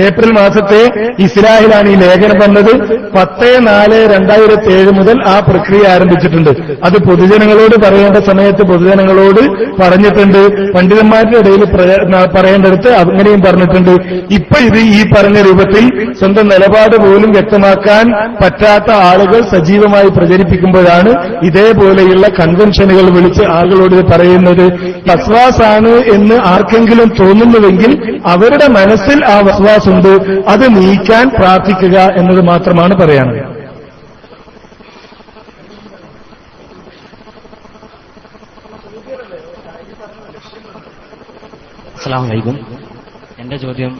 ഏപ്രിൽ മാസത്തെ ഇസ്ലാഹിലാണ് ഈ ലേഖനം വന്നത്. 10/4/2007 മുതൽ ആ പ്രക്രിയ ആരംഭിച്ചിട്ടുണ്ട്. അത് പൊതുജനങ്ങളോട് പറയേണ്ട സമയത്ത് പൊതുജനങ്ങളോട് പറഞ്ഞിട്ടുണ്ട്. പണ്ഡിതന്മാരുടെ ഇടയിൽ പറയേണ്ടടുത്ത് അങ്ങനെയും പറഞ്ഞിട്ടുണ്ട്. ഇപ്പൊ ഇത് ഈ പറഞ്ഞ രൂപത്തിൽ സ്വന്തം നിലപാട് പോലും വ്യക്തമാക്കാൻ പറ്റാത്ത ആളുകൾ സജീവമായി പ്രചരിപ്പിക്കുമ്പോഴാണ് ഇതേപോലെയുള്ള കൺവെൻഷനുകൾ വിളിച്ച് ആളുകളോട് പറയുന്നത്. വസ്വാസാണ് എന്ന് ആർക്കെങ്കിലും തോന്നുന്നുവെങ്കിൽ അവരുടെ മനസ്സിൽ ആ വസ്വാസുണ്ട്, അത് നീക്കാൻ പ്രാർത്ഥിക്കുക എന്നത് മാത്രമാണ് പറയാനുള്ളത്. അസ്സലാമു അലൈക്കും. എന്റെ ചോദ്യം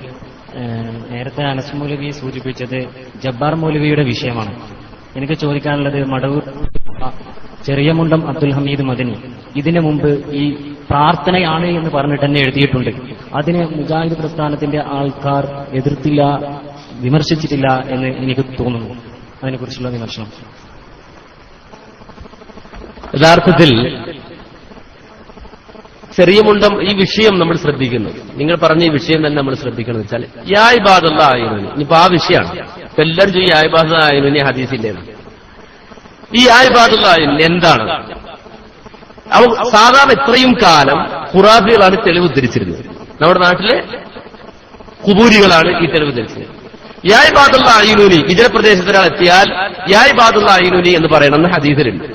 നേരത്തെ അനസ് മൗലവി സൂചിപ്പിച്ചത് ജബ്ബാർ മൗലവിയുടെ വിഷയമാണ്. എനിക്ക് ചോദിക്കാനുള്ളത് മടവൂർ ചെറിയ മുണ്ടം അബ്ദുൽ ഹമീദ് മദനി ഇതിനു മുമ്പ് ഈ പ്രാർത്ഥനയാണ് എന്ന് പറഞ്ഞിട്ട് തന്നെ എഴുതിയിട്ടുണ്ട്. അതിന് മുജാഹിദ് പ്രസ്ഥാനത്തിന്റെ ആൾക്കാർ എതിർത്തില്ല, വിമർശിച്ചിട്ടില്ല എന്ന് എനിക്ക് തോന്നുന്നു. അതിനെക്കുറിച്ചുള്ള വിമർശനം. യഥാർത്ഥത്തിൽ ചെറിയ മുണ്ടം ഈ വിഷയം നമ്മൾ ശ്രദ്ധിക്കുന്നു. നിങ്ങൾ പറഞ്ഞ ഈ വിഷയം തന്നെ നമ്മൾ ശ്രദ്ധിക്കണം എന്ന് വെച്ചാൽ യാ ഇബാദല്ലാഹ് ആയിരുന്നു. ഇനിയിപ്പോ ആ വിഷയമാണ് ഇപ്പൊ എല്ലാവരും ചെയ്യും. യാ ഇബാദല്ലാഹ് ആയിരുന്നു ഹദീസിന്റെ. ഈ യാ ഇബാദല്ലാഹ് എന്താണ്? സാധാരണ ഇത്രയും കാലം ഖുറാഫികളാണ് തെളിവ് ഉദ്ധരിച്ചിരുന്നത്. നമ്മുടെ നാട്ടിലെ ഖുബൂരികളാണ് ഈ തെളിവ് ഉദ്ധരിച്ചത്. യാ ഇബാദല്ലാഹ് ആയിനൂനി വിജയപ്രദേശത്ത് ഒരാൾ എത്തിയാൽ യാ ഇബാദല്ലാഹ് ആയിനൂനി എന്ന് പറയണമെന്ന് ഹദീസിലുണ്ട്.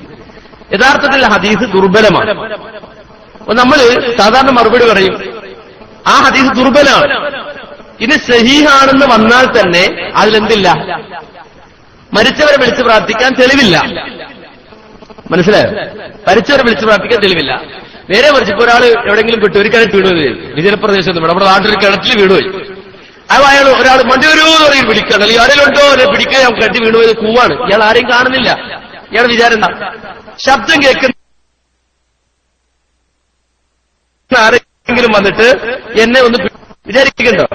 യഥാർത്ഥത്തിൽ ഹദീസ് ദുർബലമാണ്. നമ്മൾ സാധാരണ മറുപടി പറയും ആ ഹദീസ് ദുർബലമാണ്. ഇത് സഹീഹാണെന്ന് വന്നാൽ തന്നെ അതിലെന്തില്ല, മരിച്ചവരെ വിളിച്ച് പ്രാർത്ഥിക്കാൻ തെളിവില്ല. മനസ്സിലായോ? മരിച്ചവരെ വിളിച്ച് പ്രാർത്ഥിക്കാൻ തെളിവില്ല. നേരെ മറിച്ച് ഇപ്പൊ ഒരാൾ എവിടെയെങ്കിലും വിട്ടു ഒരു കിണറ്റ് വീണുപോയി, വിജയപ്രദേശത്ത് നമ്മുടെ നാട്ടിൽ കിണറ്റിൽ വീണുപോയി. അത് അയാൾ ഒരാൾ മണ്ടി വരൂ എന്ന് പറയും, പിടിക്കണം, അല്ലെങ്കിൽ ആരെങ്കിലുണ്ടോ അവരെ പിടിക്കാൻ കിണറ്റി വീണുപോയത് കൂവാണ്. ഇയാൾ ആരെയും കാണുന്നില്ല. ഇയാൾ വിചാരം എന്താ? ശബ്ദം കേൾക്കുന്ന ആരെങ്കിലും വന്നിട്ട് എന്നെ ഒന്ന് വിചാരിക്കണ്ടോ?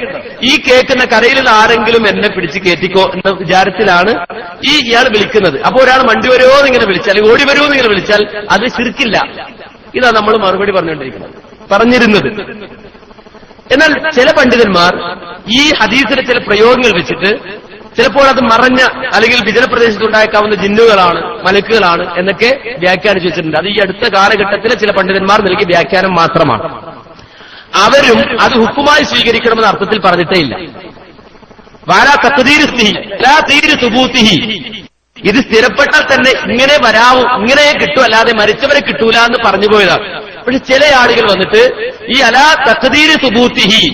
ഈ കേൾക്കുന്ന കരയിലുള്ള ആരെങ്കിലും എന്നെ പിടിച്ച് കയറ്റിക്കോ എന്ന വിചാരത്തിലാണ് ഇയാൾ വിളിക്കുന്നത്. അപ്പൊ ഒരാൾ മണ്ടി വരുമോ എന്നിങ്ങനെ വിളിച്ചാൽ, ഓടി വരുമോ എന്നിങ്ങനെ വിളിച്ചാൽ അത് ശിർക്കില്ല. ഇതാ നമ്മൾ മറുപടി പറഞ്ഞിരുന്നത്. എന്നാൽ ചില പണ്ഡിതന്മാർ ഈ ഹദീസിലെ ചില പ്രയോഗങ്ങൾ വെച്ചിട്ട് ചിലപ്പോൾ അത് മറഞ്ഞ അല്ലെങ്കിൽ വിജനപ്രദേശത്ത് ഉണ്ടായേക്കാവുന്ന ജിന്നുകളാണ്, മലക്കുകളാണ് എന്നൊക്കെ വ്യാഖ്യാനിച്ചു വെച്ചിട്ടുണ്ട്. അത് ഈ അടുത്ത കാലഘട്ടത്തിലെ ചില പണ്ഡിതന്മാർ നൽകിയ വ്യാഖ്യാനം മാത്രമാണ്. അവരും അത് ഹുക്കുമായി സ്വീകരിക്കണമെന്ന അർത്ഥത്തിൽ പറഞ്ഞിട്ടേ ഇല്ല. ഇത് സ്ഥിരപ്പെട്ടാൽ തന്നെ ഇങ്ങനെ വരാവൂ, ഇങ്ങനെ കിട്ടൂ, അല്ലാതെ മരിച്ചവരെ കിട്ടൂല എന്ന് പറഞ്ഞു പോയതാണ്. പക്ഷെ ചില ആളുകൾ വന്നിട്ട് ഈ അലാ തഖ്ദീരി സുബൂത്തിഹി,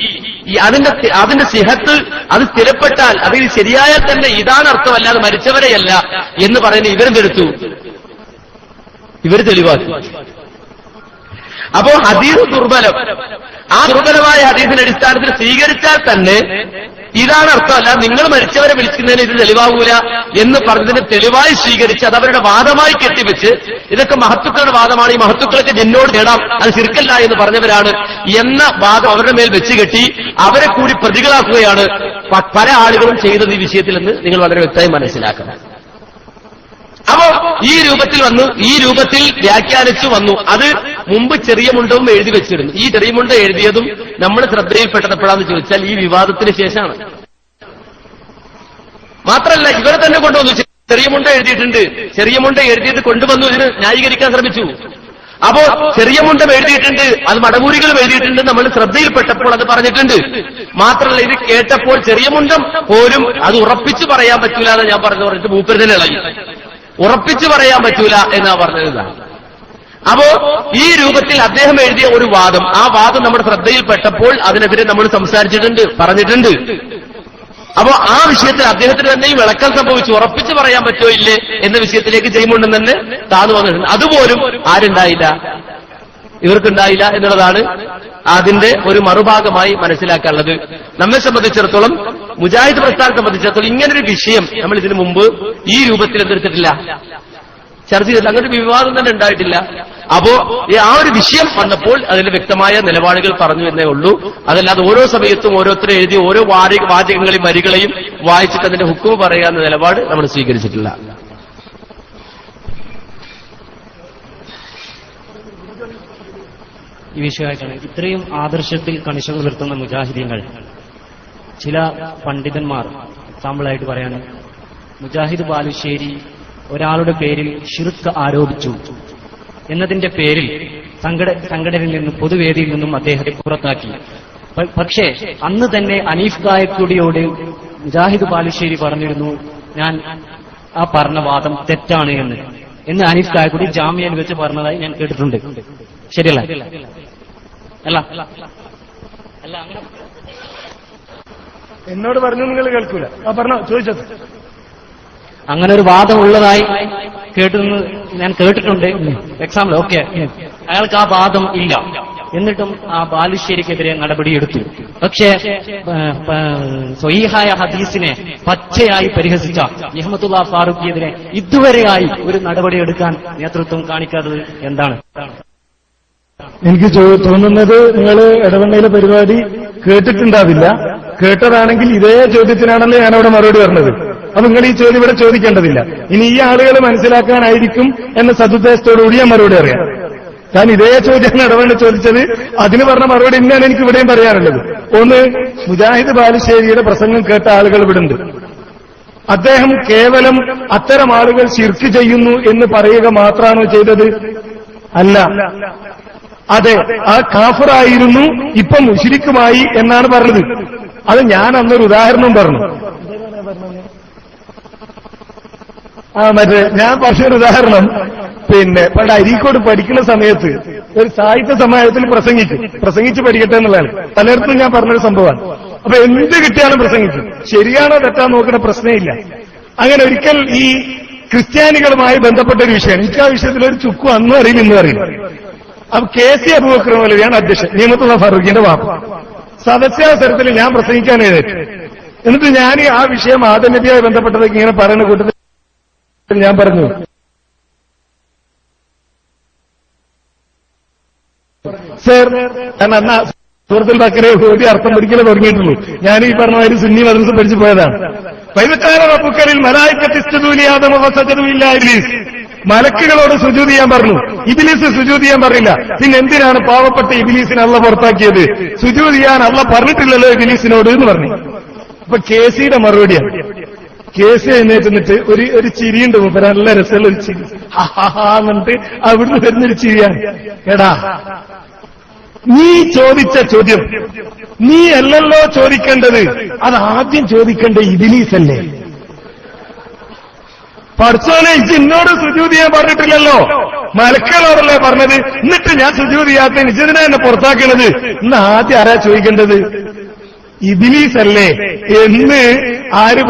അതിന്റെ സിഹത്ത് അത് സ്ഥിരപ്പെട്ടാൽ അത് ശരിയായാൽ തന്നെ ഇതാണ് അർത്ഥം, അല്ലാതെ മരിച്ചവരെയല്ല എന്ന് പറയുന്ന ഇവരെന്തെടുത്തു, ഇവർ തെളിവാക്കി. അപ്പോ ഹദീസ് ദുർബലം. ആ ദുർബലമായ ഹദീസിന്റെ അടിസ്ഥാനത്തിൽ സ്വീകരിച്ചാൽ തന്നെ ഇതാണ് അർത്ഥം, അല്ല നിങ്ങൾ മരിച്ചവരെ വിളിക്കുന്നതിന് ഇത് തെളിവാകൂല എന്ന് പറഞ്ഞതിന് തെളിവായി സ്വീകരിച്ച് അത് അവരുടെ വാദമായി കെട്ടിവെച്ച് ഇതൊക്കെ മഹത്തുക്കളുടെ വാദമാണ്, ഈ മഹത്തുക്കളൊക്കെ ജിന്നോട് നേടാം, അത് ശിർക്കല്ല എന്ന് പറഞ്ഞവരാണ് എന്ന വാദം അവരുടെ മേൽ വെച്ച് കെട്ടി അവരെ കൂടി പ്രതികളാക്കുകയാണ് പല ആളുകളും ചെയ്തത് ഈ വിഷയത്തിൽ എന്ന് നിങ്ങൾ വളരെ വ്യക്തമായി മനസ്സിലാക്കണം. അപ്പോ ഈ രൂപത്തിൽ വന്നു, ഈ രൂപത്തിൽ വ്യാഖ്യാനിച്ചു വന്നു. അത് മുമ്പ് ചെറിയ മുണ്ടവും എഴുതി വെച്ചിരുന്നു. ഈ ചെറിയ മുണ്ട എഴുതിയതും നമ്മൾ ശ്രദ്ധയിൽപ്പെട്ടപ്പോഴാന്ന് ചോദിച്ചാൽ ഈ വിവാദത്തിന് ശേഷമാണ്. മാത്രമല്ല ഇവരെ തന്നെ കൊണ്ടുവന്നു. ചെറിയ മുണ്ട എഴുതിയിട്ടുണ്ട്, ചെറിയ മുണ്ട എഴുതിയിട്ട് കൊണ്ടുവന്നു, ഇതിന് ന്യായീകരിക്കാൻ ശ്രമിച്ചു. അപ്പോ ചെറിയ മുണ്ടം എഴുതിയിട്ടുണ്ട്, അത് മടവൂരികളും എഴുതിയിട്ടുണ്ട്, നമ്മൾ ശ്രദ്ധയിൽപ്പെട്ടപ്പോൾ അത് പറഞ്ഞിട്ടുണ്ട്. മാത്രമല്ല ഇത് കേട്ടപ്പോൾ ചെറിയ മുണ്ടം പോലും അത് ഉറപ്പിച്ചു പറയാൻ പറ്റൂല എന്ന് ഞാൻ പറഞ്ഞിട്ട് മൂപ്പര് തന്നെ ഇളകി. ഉറപ്പിച്ചു പറയാൻ പറ്റൂല എന്നാ പറഞ്ഞത്. അപ്പോ ഈ രൂപത്തിൽ അദ്ദേഹം എഴുതിയ ഒരു വാദം, ആ വാദം നമ്മുടെ ശ്രദ്ധയിൽപ്പെട്ടപ്പോൾ അതിനെതിരെ നമ്മൾ സംസാരിച്ചിട്ടുണ്ട്, പറഞ്ഞിട്ടുണ്ട്. അപ്പോ ആ വിഷയത്തിൽ അദ്ദേഹത്തിന് തന്നെയും വിളക്കം സംഭവിച്ചു. ഉറപ്പിച്ചു പറയാൻ പറ്റുമോ ഇല്ലേ എന്ന വിഷയത്തിലേക്ക് ജയ്മുണ്ടൻ തന്നെ താന്നു വന്നിട്ടുണ്ട്. അതുപോലും ആരുണ്ടായില്ല, ഇവർക്കുണ്ടായില്ല എന്നുള്ളതാണ് അതിന്റെ ഒരു മറുഭാഗമായി മനസ്സിലാക്കാനുള്ളത്. നമ്മെ സംബന്ധിച്ചിടത്തോളം, മുജാഹിദ് പ്രസ്ഥാനത്തെ സംബന്ധിച്ചിടത്തോളം ഇങ്ങനൊരു വിഷയം നമ്മൾ ഇതിനു മുമ്പ് ഈ രൂപത്തിൽ എന്തെടുത്തിട്ടില്ല, ചർച്ച ചെയ്തിട്ട് അങ്ങനെ ഒരു വിവാദം തന്നെ ഉണ്ടായിട്ടില്ല. അപ്പോ ആ ഒരു വിഷയം വന്നപ്പോൾ അതിന്റെ വ്യക്തമായ നിലപാടുകൾ പറഞ്ഞു എന്നേ ഉള്ളൂ. അതല്ലാതെ ഓരോ സമയത്തും ഓരോരുത്തരും എഴുതി ഓരോ വാചകങ്ങളെയും വരികളെയും വായിച്ചിട്ട് അതിന്റെ ഹുക്കം പറയാവുന്ന നിലപാട് നമ്മൾ സ്വീകരിച്ചിട്ടില്ല. ഈ വിഷയമായിട്ടാണ് ഇത്രയും ആദർശത്തിൽ കണിശ പുലർത്തുന്ന മുജാഹിദീങ്ങൾ, ചില പണ്ഡിതന്മാർ സാമ്പിളായിട്ട് പറയാണ്, മുജാഹിദ് ബാലുശ്ശേരി ഒരാളുടെ പേരിൽ ശിർക്ക് ആരോപിച്ചു എന്നതിന്റെ പേരിൽ സംഘടനയിൽ നിന്നും പൊതുവേദിയിൽ നിന്നും അദ്ദേഹത്തെ പുറത്താക്കി. പക്ഷേ അന്ന് തന്നെ അനീഫ് കായക്കുടിയോട് മുജാഹിദ് ബാലുശ്ശേരി പറഞ്ഞിരുന്നു, ഞാൻ ആ പറഞ്ഞ വാദം തെറ്റാണ് എന്ന് അനീഫ് കായക്കുടി ജാമ്യയിൽ വെച്ച് പറഞ്ഞതായി ഞാൻ കേട്ടിട്ടുണ്ട്. ശരിയല്ല? അല്ല അങ്ങനെ എന്നോട് പറഞ്ഞു, നിങ്ങൾ കേൾക്കൂല. പറഞ്ഞോ, ചോദിച്ചത്. അങ്ങനെ ഒരു വാദം ഉള്ളതായി ഞാൻ കേട്ടിട്ടുണ്ട്. എക്സാമ്പിൾ, ഓക്കെ, അയാൾക്ക് ആ വാദം ഇല്ല, എന്നിട്ടും ആ ബാലുശ്ശേരിക്കെതിരെ നടപടിയെടുത്തു. പക്ഷേ സ്വഹീഹായ ഹദീസിനെ പച്ചയായി പരിഹസിച്ച മുഹമ്മദുല്ലാ ഫാറൂഖിയെതിരെ ഇതുവരെയായി ഒരു നടപടിയെടുക്കാൻ നേതൃത്വം കാണിക്കാത്തത് എന്താണ്? എനിക്ക് തോന്നുന്നത് നിങ്ങൾ ഇടവണ്ണയിലെ പരിപാടി കേട്ടിട്ടുണ്ടാവില്ല. കേട്ടതാണെങ്കിൽ ഇതേ ചോദ്യത്തിനാണല്ലോ ഞാനവിടെ മറുപടി പറഞ്ഞത്. അപ്പൊ നിങ്ങൾ ഈ ചോദ്യം ഇവിടെ ചോദിക്കേണ്ടതില്ല. ഇനി ഈ ആളുകൾ മനസ്സിലാക്കാനായിരിക്കും എന്ന സതുദ്ദേശത്തോടുകൂടി ഞാൻ മറുപടി അറിയാം. കാരണം ഇതേ ചോദ്യമാണ് ഇടവണ്ണ ചോദിച്ചത്. അതിന് പറഞ്ഞ മറുപടി തന്നെയാണ് എനിക്ക് ഇവിടെയും പറയാനുള്ളത്. ഒന്ന്, മുജാഹിദ് ബാലുശ്ശേരിയുടെ പ്രസംഗം കേട്ട ആളുകൾ ഇവിടെ ഉണ്ട്. അദ്ദേഹം കേവലം അത്തരം ആളുകൾ ശിർക്ക് ചെയ്യുന്നു എന്ന് പറയുക മാത്രമാണോ ചെയ്തത്? അല്ല. അതെ, ആ കാഫിറായിരുന്നു, ഇപ്പൊ മുശ്രിക്കുമായി എന്നാണ് പറഞ്ഞത്. അത് ഞാൻ അന്നൊരു ഉദാഹരണം പറഞ്ഞു. ഞാൻ പറഞ്ഞൊരു ഉദാഹരണം, പണ്ട് അരീക്കോട് പഠിക്കുന്ന സമയത്ത് ഒരു സാഹിത്യ സമാജത്തിൽ പ്രസംഗിച്ച് പഠിക്കട്ടെ എന്നുള്ളതാണ്. പലയിടത്തും ഞാൻ പറഞ്ഞൊരു സംഭവമാണ്. അപ്പൊ എന്ത് കിട്ടിയാലും പ്രസംഗിക്കും. ശരിയാണോ തെറ്റാന്ന് നോക്കുന്ന പ്രശ്നമില്ല. അങ്ങനെ ഒരിക്കൽ ഈ ക്രിസ്ത്യാനികളുമായി ബന്ധപ്പെട്ട ഒരു വിഷയമാണ്. എനിക്ക് ആ വിഷയത്തിൽ ഒരു ചുക്കും അന്നും അറിയില്ല, ഇന്നും അറിയില്ല. അപ്പൊ KC അബൂബക്കർ മൗലവിയാണ് അധ്യക്ഷൻ, നിയമത്തുള്ള ഫാറൂഖിന്റെ വാപ്പ. സദസ്യാവസരത്തിൽ ഞാൻ പ്രസംഗിക്കാൻ എഴുന്നേറ്റു. എന്നിട്ട് ഞാൻ ആ വിഷയം ആദനബിയായി ബന്ധപ്പെട്ടതൊക്കെ ഇങ്ങനെ പറയുന്ന കൂട്ടത്തിൽ ഞാൻ പറഞ്ഞു, സർ, കാരണം അന്ന് സൂറത്തുൽ ബഖറ ഓതി അർത്ഥം പഠിക്കലേ തുടങ്ങിയിട്ടുള്ളൂ. ഞാൻ ഈ പറഞ്ഞ മാതിരി സുന്നി മദ്രസ പഠിച്ചു പോയതാണ്. വൈദക്കാര റബ്ബുക്കലിൽ മലായിക്കത്ത് ഇസ്ജുദൂ ലിആദമ ഫസജദൂ ഇല്ലാ ഇബ്ലീസ്. മലക്കുകളോട് സുജൂദ് ചെയ്യാൻ പറഞ്ഞു, ഇബ്ലീസ് സുജൂദ് ചെയ്യാൻ പറഞ്ഞില്ല. പിന്നെ എന്തിനാണ് പാവപ്പെട്ട ഇബ്ലീസിനെ അള്ളാഹ് പുറത്താക്കിയത്? സുജൂദ് ചെയ്യാൻ അള്ളാഹ് പറഞ്ഞിട്ടില്ലല്ലോ ഇബ്ലീസിനോട് എന്ന് പറഞ്ഞു. അപ്പൊ KCയുടെ മറുപടിയാണ്. KC എഴുന്നേറ്റ് ഒരു ചിരിയുണ്ട്, നല്ല രസമുള്ള ഒരു ചിരി, എന്നിട്ട് അവിടുന്ന് വരുന്നൊരു ചിരിയാണ്. എടാ, നീ ചോദിച്ച ചോദ്യം നീ അല്ലല്ലോ ചോദിക്കേണ്ടത്, അത് ആദ്യം ചോദിക്കേണ്ട ഇബ്ലീസല്ലേ? പഠിച്ചോനെ, എന്നോട് സുജൂദ് ചെയ്യാൻ പറഞ്ഞിട്ടില്ലല്ലോ, മലക്കളോടല്ലേ പറഞ്ഞത്. എന്നിട്ട് ഞാൻ സുജൂദ് ചെയ്യാത്തതിന് ഇതിനെ എന്നെ പുറത്താക്കണത്. ഇന്ന് ആദ്യം ആരാ ചോദിക്കേണ്ടത്? ഇബ്ലീസല്ലേ എന്ന് ആര്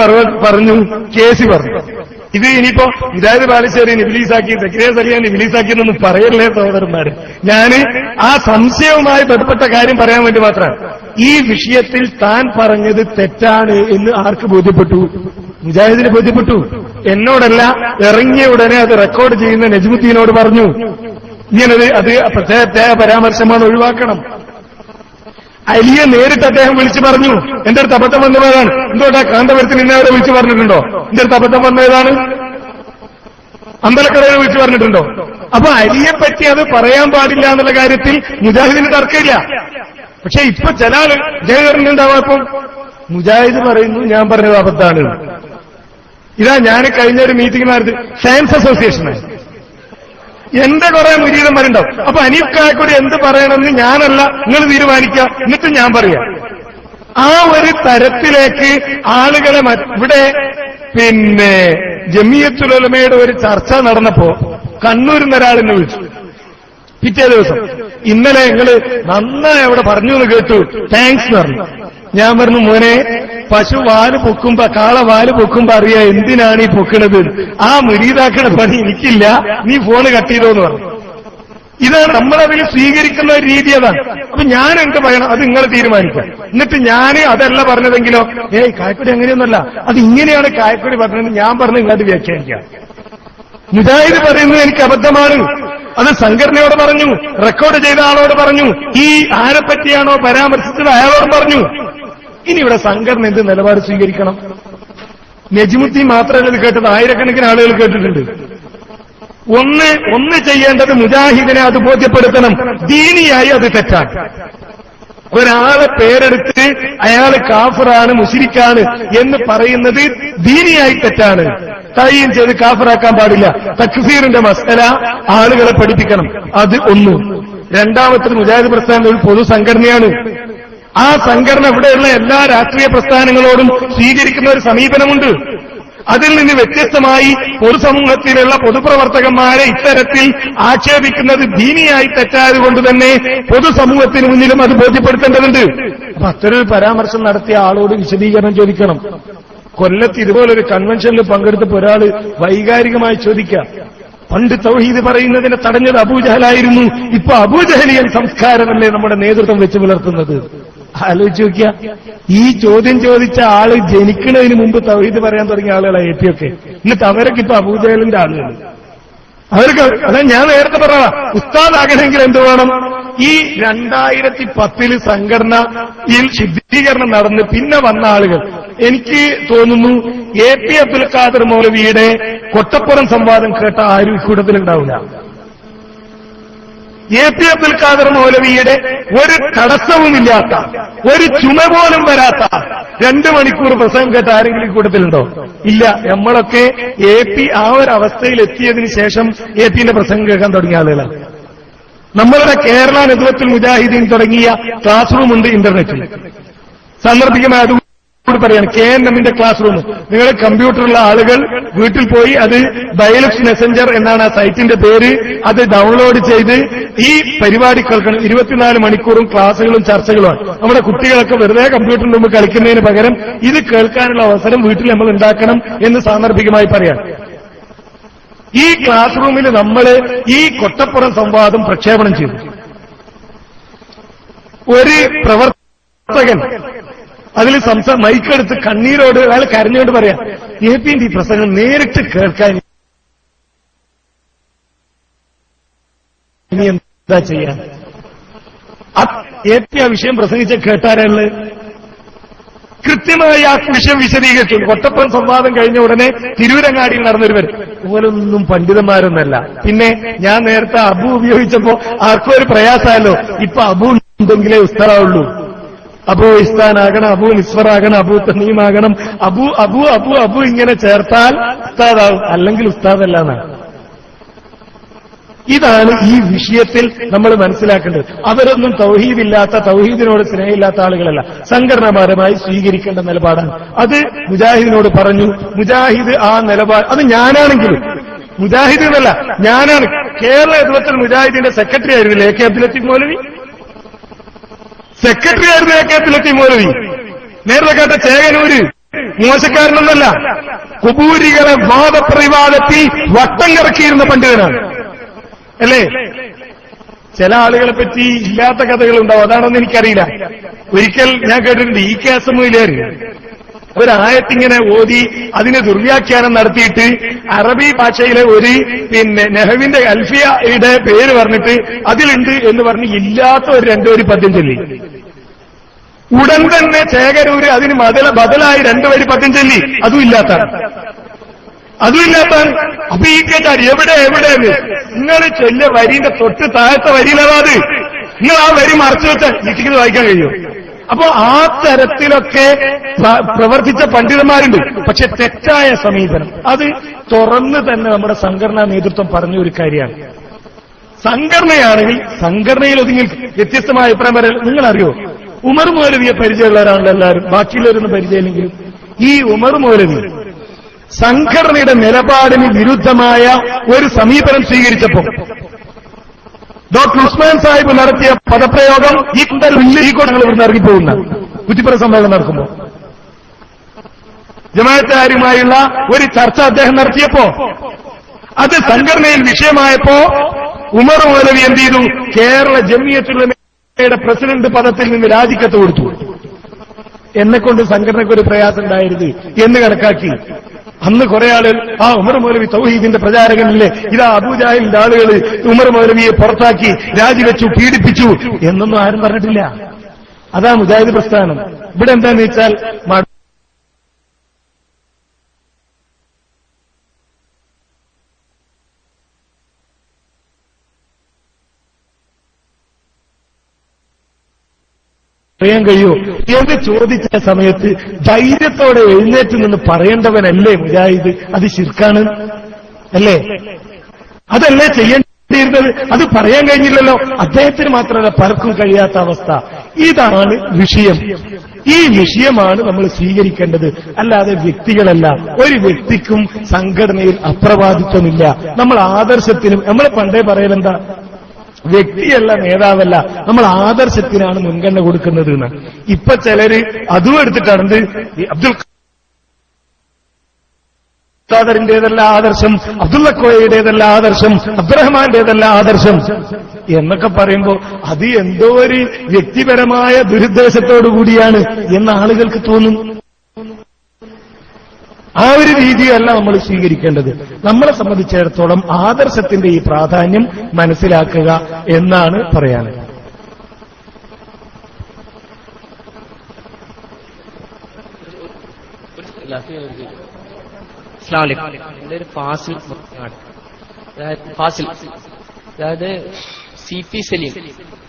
പറഞ്ഞു? KC പറഞ്ഞു. ഇത് ഇനിയിപ്പോ മുജാഹിദ് ബാലുശ്ശേരി ഇബ്ലീസാക്കി, സക്കരിയ സലിയാൻ ഇബ്ലീസാക്കിയെന്നൊന്നും പറയല്ലേ സഹോദരന്മാര്. ഞാൻ ആ സംശയവുമായി ബന്ധപ്പെട്ട കാര്യം പറയാൻ വേണ്ടി മാത്രമാണ്. ഈ വിഷയത്തിൽ താൻ പറഞ്ഞത് തെറ്റാണ് എന്ന് ആർക്ക് ബോധ്യപ്പെട്ടു? മുജാഹിദിന് ബോധ്യപ്പെട്ടു. എന്നോടല്ല, ഇറങ്ങിയ ഉടനെ അത് റെക്കോർഡ് ചെയ്യുന്ന നജ്മുദ്ദീനോട് പറഞ്ഞു, ഇങ്ങനത് അത് പ്രത്യേക പരാമർശമാണ്, ഒഴിവാക്കണം. അലിയെ നേരിട്ട് അദ്ദേഹം വിളിച്ചു പറഞ്ഞു, എന്റെ അടുത്ത് അബദ്ധം വന്നതാണ്. എന്തോട്ടാ കാന്തപുരത്തിൽ ഇന്നവരെ വിളിച്ചു പറഞ്ഞിട്ടുണ്ടോ? എന്റെ അടുത്ത് അബദ്ധം വന്നതാണ്. അമ്പലക്കടയിൽ വിളിച്ചു പറഞ്ഞിട്ടുണ്ടോ? അപ്പൊ അരിയെപ്പറ്റി അത് പറയാൻ പാടില്ല എന്നുള്ള കാര്യത്തിൽ മുജാഹിദിന് തർക്കമില്ല. പക്ഷെ ഇപ്പൊ ചില ആള് ജയകറിനുണ്ടാവാം. ഇപ്പം മുജാഹിദ് പറയുന്നു ഞാൻ പറഞ്ഞത് അബദ്ധാണ്. ഇതാ ഞാൻ കഴിഞ്ഞ ഒരു മീറ്റിംഗ് നടത്തി സയൻസ് അസോസിയേഷനാണ്. എന്റെ കുറെ മുരീതന്മാരുണ്ടാവും. അപ്പൊ അനീഫ് കായക്കൂടി എന്ത് പറയണമെന്ന് ഞാനല്ല, നിങ്ങൾ തീരുമാനിക്കുക, എന്നിട്ട് ഞാൻ പറയാം. ആ ഒരു തരത്തിലേക്ക് ആളുകളെ ഇവിടെ പിന്നെ ജമിയത്തുൽ ഉലമയുടെ ഒരു ചർച്ച നടന്നപ്പോ കണ്ണൂരിൽ നിന്ന് ഒരാളെന്നെ വിളിച്ചു. പിറ്റേ ദിവസം ഇന്നലെ നിങ്ങള് നന്നായി അവിടെ പറഞ്ഞു എന്ന് കേട്ടു, താങ്ക്സ് എന്ന് പറഞ്ഞു. ഞാൻ പറഞ്ഞു, മോനെ പശു വാല് പൊക്കുമ്പോ കാള വാല് പൊക്കുമ്പോ അറിയാ എന്തിനാണ് ഈ പൊക്കണത്, ആ മുരീതാക്കണ പണി എനിക്കില്ല, നീ ഫോണ് കട്ട് ചെയ്തോന്ന് പറഞ്ഞു. ഇതാണ് നമ്മളതിൽ സ്വീകരിക്കുന്ന ഒരു രീതി. അതാണ്. അപ്പൊ ഞാൻ എന്ത് പറയണം അത് നിങ്ങൾ തീരുമാനിക്കാം. എന്നിട്ട് ഞാൻ അതല്ല പറഞ്ഞതെങ്കിലോ, കായക്കൊടി അങ്ങനെയൊന്നുമല്ല, അത് ഇങ്ങനെയാണ് കായക്കൊടി പറഞ്ഞത്, ഞാൻ പറഞ്ഞ് ഇങ്ങോട്ട് വ്യാഖ്യാനിക്കാം. മുജാഹിദ് പറയുന്നത് എനിക്ക് അബദ്ധമാണ്, അത് സംഘടനയോട് പറഞ്ഞു, റെക്കോർഡ് ചെയ്ത ആളോട് പറഞ്ഞു, ഈ ആരെപ്പറ്റിയാണോ പരാമർശിച്ചത് അയാളോട് പറഞ്ഞു. ഇനി ഇവിടെ സംഘടന എന്ത് നിലപാട് സ്വീകരിക്കണം? നജ്മുദ്ദീൻ മാത്രമല്ല ഇത് കേട്ടത്, ആയിരക്കണക്കിന് ആളുകൾ കേട്ടിട്ടുണ്ട്. ഒന്ന് ചെയ്യേണ്ടത് മുജാഹിദിനെ അത് ബോധ്യപ്പെടുത്തണം, ദീനിയായി അത് തെറ്റാണ്. ഒരാളെ പേരെടുത്ത് അയാൾ കാഫിറാണ് മുശ്രിക്കാണ് എന്ന് പറയുന്നത് ദീനിയായി തെറ്റാണ്. തയ്യം ചെയ്ത് കാഫിറാക്കാൻ പാടില്ല. തക്ഫീറിന്റെ മസല ആളുകളെ പഠിപ്പിക്കണം. അത് ഒന്ന്. രണ്ടാമത്തത് മുജാഹിദ് പ്രസ്ഥാനം ഒരു പൊതുസംഘടനയാണ്. ആ സംഘടന ഇവിടെയുള്ള എല്ലാ രാഷ്ട്രീയ പ്രസ്ഥാനങ്ങളോടും സ്വീകരിക്കുന്ന ഒരു സമീപനമുണ്ട്. അതിൽ നിന്ന് വ്യത്യസ്തമായി പൊതുസമൂഹത്തിലുള്ള പൊതുപ്രവർത്തകന്മാരെ ഇത്തരത്തിൽ ആക്ഷേപിക്കുന്നത് ദീനിയായി തെറ്റായതുകൊണ്ട് തന്നെ പൊതുസമൂഹത്തിന് മുന്നിലും അത് ബോധ്യപ്പെടുത്തേണ്ടതുണ്ട്. അപ്പൊ അത്തരൊരു പരാമർശം നടത്തിയ ആളോട് വിശദീകരണം ചോദിക്കണം. കൊല്ലത്ത് ഇതുപോലൊരു കൺവെൻഷനിൽ പങ്കെടുത്തപ്പോൾ ഒരാള് വൈകാരികമായി ചോദിക്കുക, പണ്ട് തൗഹീദ് പറയുന്നതിനെ തടഞ്ഞത് അബൂജഹലായിരുന്നു, ഇപ്പൊ അബൂജഹലിയൻ സംസ്കാരമല്ലേ നമ്മുടെ നേതൃത്വം വെച്ച് പുലർത്തുന്നത്? ആലോചിച്ച് നോക്കിയ, ഈ ചോദ്യം ചോദിച്ച ആള് ജനിക്കുന്നതിന് മുമ്പ് തൗഹീദ് പറയാൻ തുടങ്ങിയ ആളുകളാണ് എ പി ഒക്കെ. എന്നിട്ട് അവരൊക്കെ ഇപ്പൊ അബൂജഹലിന്റെ ആളുകൾ. അവർക്ക് അതാ ഞാൻ നേരത്തെ പറയാ, ഉസ്താദാകണമെങ്കിൽ എന്ത് വേണം? ഈ 2010 സംഘടനയിൽ ശുദ്ധീകരണം നടന്ന് പിന്നെ വന്ന ആളുകൾ, എനിക്ക് തോന്നുന്നു എ പി അബ്ദുൽ ഖാദർ മൗലവിയുടെ കൊട്ടപ്പുറം സംവാദം കേട്ട ആരും ഇക്കൂട്ടത്തിലുണ്ടാവില്ല. എ പി അബ്ദുൽ ഖാദർ മൗലവിയുടെ ഒരു തടസ്സവുമില്ലാത്ത, ഒരു ചുമ പോലും വരാത്ത 2 മണിക്കൂർ പ്രസംഗം കേട്ട ആരെങ്കിലും കൂട്ടത്തിലുണ്ടോ? ഇല്ല. നമ്മളൊക്കെ എ പി ആ ഒരു അവസ്ഥയിൽ എത്തിയതിനു ശേഷം എ പിന്റെ പ്രസംഗം കേൾക്കാൻ തുടങ്ങിയ ആളുകളാണ്. നമ്മളുടെ കേരള നെതുവത്തുൽ മുജാഹിദീൻ തുടങ്ങിയ ക്ലാസ് റൂമുണ്ട് ഇന്റർനെറ്റിൽ. സാന്ദർഭികമായ അത് പറയാണ്, KNM-ന്റെ ക്ലാസ് റൂം. നിങ്ങളുടെ കമ്പ്യൂട്ടറുള്ള ആളുകൾ വീട്ടിൽ പോയി അത് ഡയലക്സ് മെസഞ്ചർ എന്നാണ് ആ സൈറ്റിന്റെ പേര്, അത് ഡൗൺലോഡ് ചെയ്ത് ഈ പരിപാടി കേൾക്കണം. 24 മണിക്കൂറും ക്ലാസുകളും ചർച്ചകളുമാണ്. നമ്മുടെ കുട്ടികളൊക്കെ വെറുതെ കമ്പ്യൂട്ടറിന് മുമ്പ് കളിക്കുന്നതിന് പകരം ഇത് കേൾക്കാനുള്ള അവസരം വീട്ടിൽ നമ്മൾ ഉണ്ടാക്കണം എന്ന് സാന്ദർഭികമായി പറയാം. ഈ ക്ലാസ് റൂമിൽ നമ്മൾ ഈ കൊട്ടപ്പുറം സംവാദം പ്രക്ഷേപണം ചെയ്തു. ഒരു പ്രവർത്തകൻ അതിൽ മൈക്കെടുത്ത് കണ്ണീരോട് അയാൾ കരഞ്ഞോട് പറയാം, എ പിന്റെ ഈ പ്രസംഗം നേരിട്ട് കേൾക്കാൻ ഇനി എന്താ ചെയ്യാൻ? എ പി ആ വിഷയം പ്രസംഗിച്ച കേട്ടാരുള്ളത് കൃത്യമായി ആ വിഷയം വിശദീകരിച്ചു. കൊട്ടപ്പുറം സംവാദം കഴിഞ്ഞ ഉടനെ തിരൂരങ്ങാടിയിൽ നടന്നൊരുവർ ഇതുപോലൊന്നും പണ്ഡിതന്മാരൊന്നല്ല. പിന്നെ ഞാൻ നേരത്തെ അബു ഉപയോഗിച്ചപ്പോ ആർക്കും ഒരു പ്രയാസമല്ലോ, ഇപ്പൊ അബു ഉണ്ടെങ്കിലേ ഉസ്താദാവുള്ളൂ. അബു ഇസ്താനാകണം, അബു നിസ്വറാകണം, അബു തനീമാകണം, അബു അബു അബു അബു ഇങ്ങനെ ചേർത്താൽ ഉസ്താദാവും, അല്ലെങ്കിൽ ഉസ്താദല്ല എന്നാണ്. ഇതാണ് ഈ വിഷയത്തിൽ നമ്മൾ മനസ്സിലാക്കേണ്ടത്. അവരൊന്നും തൗഹീദില്ലാത്ത, തൗഹീദിനോട് സ്നേഹമില്ലാത്ത ആളുകളല്ല. സംഘടനാപരമായി സ്വീകരിക്കേണ്ട നിലപാടാണ്. അത് മുജാഹിദിനോട് പറഞ്ഞു. മുജാഹിദ് ആ നിലപാട്, അത് ഞാനാണെങ്കിലും മുജാഹിദ് എന്നല്ല, ഞാനാണ്. കേരള നെതുവത്തുൽ മുജാഹിദിന്റെ സെക്രട്ടറി ആയിരുന്നില്ലേ A K Abdul Latheef Maulavi? Secretary ആയിരുന്നു എ കെ അബ്ദുൽ ലത്തീഫ് മൗലവി. നേരത്തെ കേട്ട ചേകനൂര് മോശക്കാരനൊന്നല്ല, കുബൂരികളെ വാദപ്രതിവാദത്തിൽ വട്ടം കറക്കിയിരുന്ന പണ്ഡിതനാണ് അല്ലേ? ചില ആളുകളെ പറ്റി ഇല്ലാത്ത കഥകളുണ്ടാവും, അതാണെന്ന് എനിക്കറിയില്ല. ഒരിക്കൽ ഞാൻ കേട്ടിട്ടുണ്ട്, ഈ കേസ് മൊയിലേറി ഒരായത്തിങ്ങനെ ഓതി അതിന് ദുർവ്യാഖ്യാനം നടത്തിയിട്ട് അറബി ഭാഷയിലെ ഒരു നെഹവിന്റെ അൽഫിയയുടെ പേര് പറഞ്ഞിട്ട് അതിലുണ്ട് എന്ന് പറഞ്ഞ് ഇല്ലാത്ത ഒരു 2 വരി പദ്യം ചൊല്ലി. ഉടൻ തന്നെ ചേകരൂര് അതിന് ബദലായി 2 വരി പദ്യം ചൊല്ലി, അതും ഇല്ലാത്ത. അതുമില്ലാത്താണ്. അപ്പൊ ഈ കേട്ടാൽ എവിടെയെന്ന് നിങ്ങൾ ചെല്ലിയ വരിന്റെ തൊട്ട് താഴത്തെ വരിയിലത് നിങ്ങൾ ആ വരി മറച്ചു വെച്ചാൽ എനിക്ക് വായിക്കാൻ കഴിയും. അപ്പോ ആ തരത്തിലൊക്കെ പ്രവർത്തിച്ച പണ്ഡിതന്മാരുണ്ട്. പക്ഷെ തെറ്റായ സമീപനം അത് തുറന്ന് തന്നെ നമ്മുടെ സംഘടനാ നേതൃത്വം പറഞ്ഞ ഒരു കാര്യമാണ്. സംഘടനയാണെങ്കിൽ സംഘടനയിൽ ഒതുങ്ങി വ്യത്യസ്തമായ അഭിപ്രായം പറയാൻ നിങ്ങളറിയോ? ഉമർ മൗലവിയെ പരിചയമുള്ളവരാണല്ലോ എല്ലാവരും, ബാക്കിയുള്ളവരൊന്നും പരിചയമില്ലെങ്കിലും ഈ ഉമർ മൗലവി സംഘടനയുടെ നിലപാടിന് വിരുദ്ധമായ ഒരു സമീപനം സ്വീകരിച്ചപ്പോൾ ഡോക്ടർ ഉസ്മാൻ സാഹിബ് നടത്തിയ പദപ്രയോഗം ഈ കൂട്ടങ്ങൾ ഇവിടുന്ന് ഇറങ്ങിപ്പോകുന്ന കുറ്റിപ്പുറ സമ്മേളനം നടക്കുമ്പോൾ ജമാഅത്തുകാരുമായുള്ള ഒരു ചർച്ച അദ്ദേഹം നടത്തിയപ്പോ അത് സംഘടനയിൽ വിഷയമായപ്പോ ഉമർ മൗലവി എന്ത് ചെയ്തു? കേരള ജമിയത്തുൽ പ്രസിഡന്റ് പദത്തിൽ നിന്ന് രാജിക്കത്ത് കൊടുത്തു. എന്നെക്കൊണ്ട് സംഘടനയ്ക്ക് ഒരു പ്രയാസം ഉണ്ടായിരുന്നു എന്ന് കണക്കാക്കി അന്ന് കുറെ ആളുകൾ ഉമർ മൗലവി തൗഹീദിന്റെ പ്രചാരകനല്ലേ, ഇതാ അബൂജാഹിലിന്റെ ആളുകൾ ഉമർ മൗലവിയെ പുറത്താക്കി രാജിവെച്ചു, പീഡിപ്പിച്ചു എന്നൊന്നും ആരും പറഞ്ഞിട്ടില്ല. അതാ മുജാഹിദ് പ്രസ്ഥാനം. ഇവിടെ എന്താന്ന് വെച്ചാൽ പറയാൻ കഴിയോ എന്ന് ചോദിച്ച സമയത്ത് ധൈര്യത്തോടെ എഴുന്നേറ്റ് നിന്ന് പറയേണ്ടവനല്ലേ മുജാഹിദ്? അത് ശിർക്കാണ് അല്ലേ? അതല്ലേ ചെയ്യേണ്ടിയിരുന്നത്? അത് പറയാൻ കഴിഞ്ഞില്ലല്ലോ. അദ്ദേഹത്തിന് മാത്രമല്ല പലർക്കും കഴിയാത്ത അവസ്ഥ. ഇതാണ് വിഷയം. ഈ വിഷയമാണ് നമ്മൾ സ്വീകരിക്കേണ്ടത്, അല്ലാതെ വ്യക്തികളല്ല. ഒരു വ്യക്തിക്കും സംഘടനയിൽ അപ്രവാദിത്വമില്ല. നമ്മൾ ആദർശത്തിനും നമ്മൾ പണ്ടേ പറയലെന്താ, വ്യക്തിയല്ല നേതാവല്ല, നമ്മൾ ആദർശത്തിനാണ് മുൻഗണന കൊടുക്കുന്നത് എന്ന്. ഇപ്പൊ ചിലര് അതും എടുത്തിട്ടാണ് അബ്ദുൽ ഖാദറിന്റേതല്ല ആദർശം, അബ്ദുള്ള കോയയുടേതല്ല ആദർശം, അബ്ദുറഹ്മാന്റേതല്ല ആദർശം എന്നൊക്കെ പറയുമ്പോ അത് എന്തോ ഒരു വ്യക്തിപരമായ ദുരുദ്ദേശത്തോടുകൂടിയാണ് എന്ന് ആളുകൾക്ക് തോന്നും. ആ ഒരു രീതിയല്ല നമ്മൾ സ്വീകരിക്കേണ്ടത്. നമ്മളെ സംബന്ധിച്ചിടത്തോളം ആദർശത്തിന്റെ ഈ പ്രാധാന്യം മനസ്സിലാക്കുക എന്നാണ് പറയാനുള്ളത്. എന്റെ ഒരു ഫാസിൽ, അതായത് CP സലീം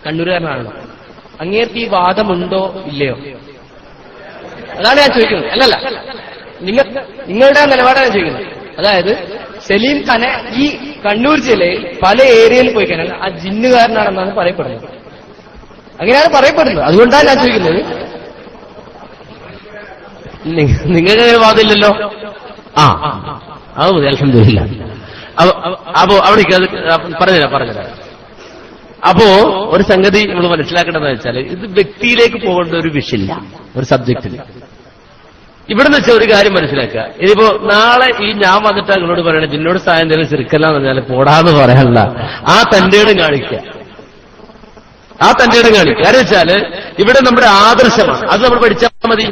കണ്ണൂരുകാരനാണല്ലോ. അങ്ങേർക്ക് ഈ വാദമുണ്ടോ ഇല്ലയോ? അതാണ് ഞാൻ ചോദിക്കുന്നത്. അല്ലല്ല, നിങ്ങളുടെ നിലപാടാണ് ചോദിക്കുന്നത്. അതായത് സലീം ഖാനെ ഈ കണ്ണൂർ ജില്ലയിൽ പല ഏരിയയിൽ പോയി കഴിഞ്ഞാൽ ആ ജിന്നുകാരനാണെന്നാണ് പറയപ്പെടുന്നത്. അങ്ങനെയാണ് പറയപ്പെടുന്നത്. അതുകൊണ്ടാണ് ഞാൻ ചോദിക്കുന്നത്. നിങ്ങളുടെ വാദമില്ലല്ലോ. അത് മതി, അൽഹംദുലില്ലാ. അപ്പോ അവിടെ പറഞ്ഞുതരാം. അപ്പോ ഒരു സംഗതി നമ്മൾ മനസ്സിലാക്കേണ്ടതെന്ന് വെച്ചാൽ ഇത് വ്യക്തിയിലേക്ക് പോകേണ്ട ഒരു വിഷയമില്ല, ഒരു സബ്ജക്റ്റിൽ. ഇവിടെ നിന്ന് വെച്ചാൽ ഒരു കാര്യം മനസ്സിലാക്കുക. ഇതിപ്പോ നാളെ ഈ ഞാൻ വന്നിട്ട് നിങ്ങളോട് പറയണ ജിന്നോട് സ്ഥാനം എന്തെങ്കിലും ചെറുക്കല്ലാന്ന് പറഞ്ഞാൽ പോടാന്ന് പറയാനുള്ള ആ തന്റേടും കാണിക്കുക. കാരണം വെച്ചാല് ഇവിടെ നമ്മുടെ ആദർശമാണ്, അത് നമ്മൾ പഠിച്ചാൽ മതി.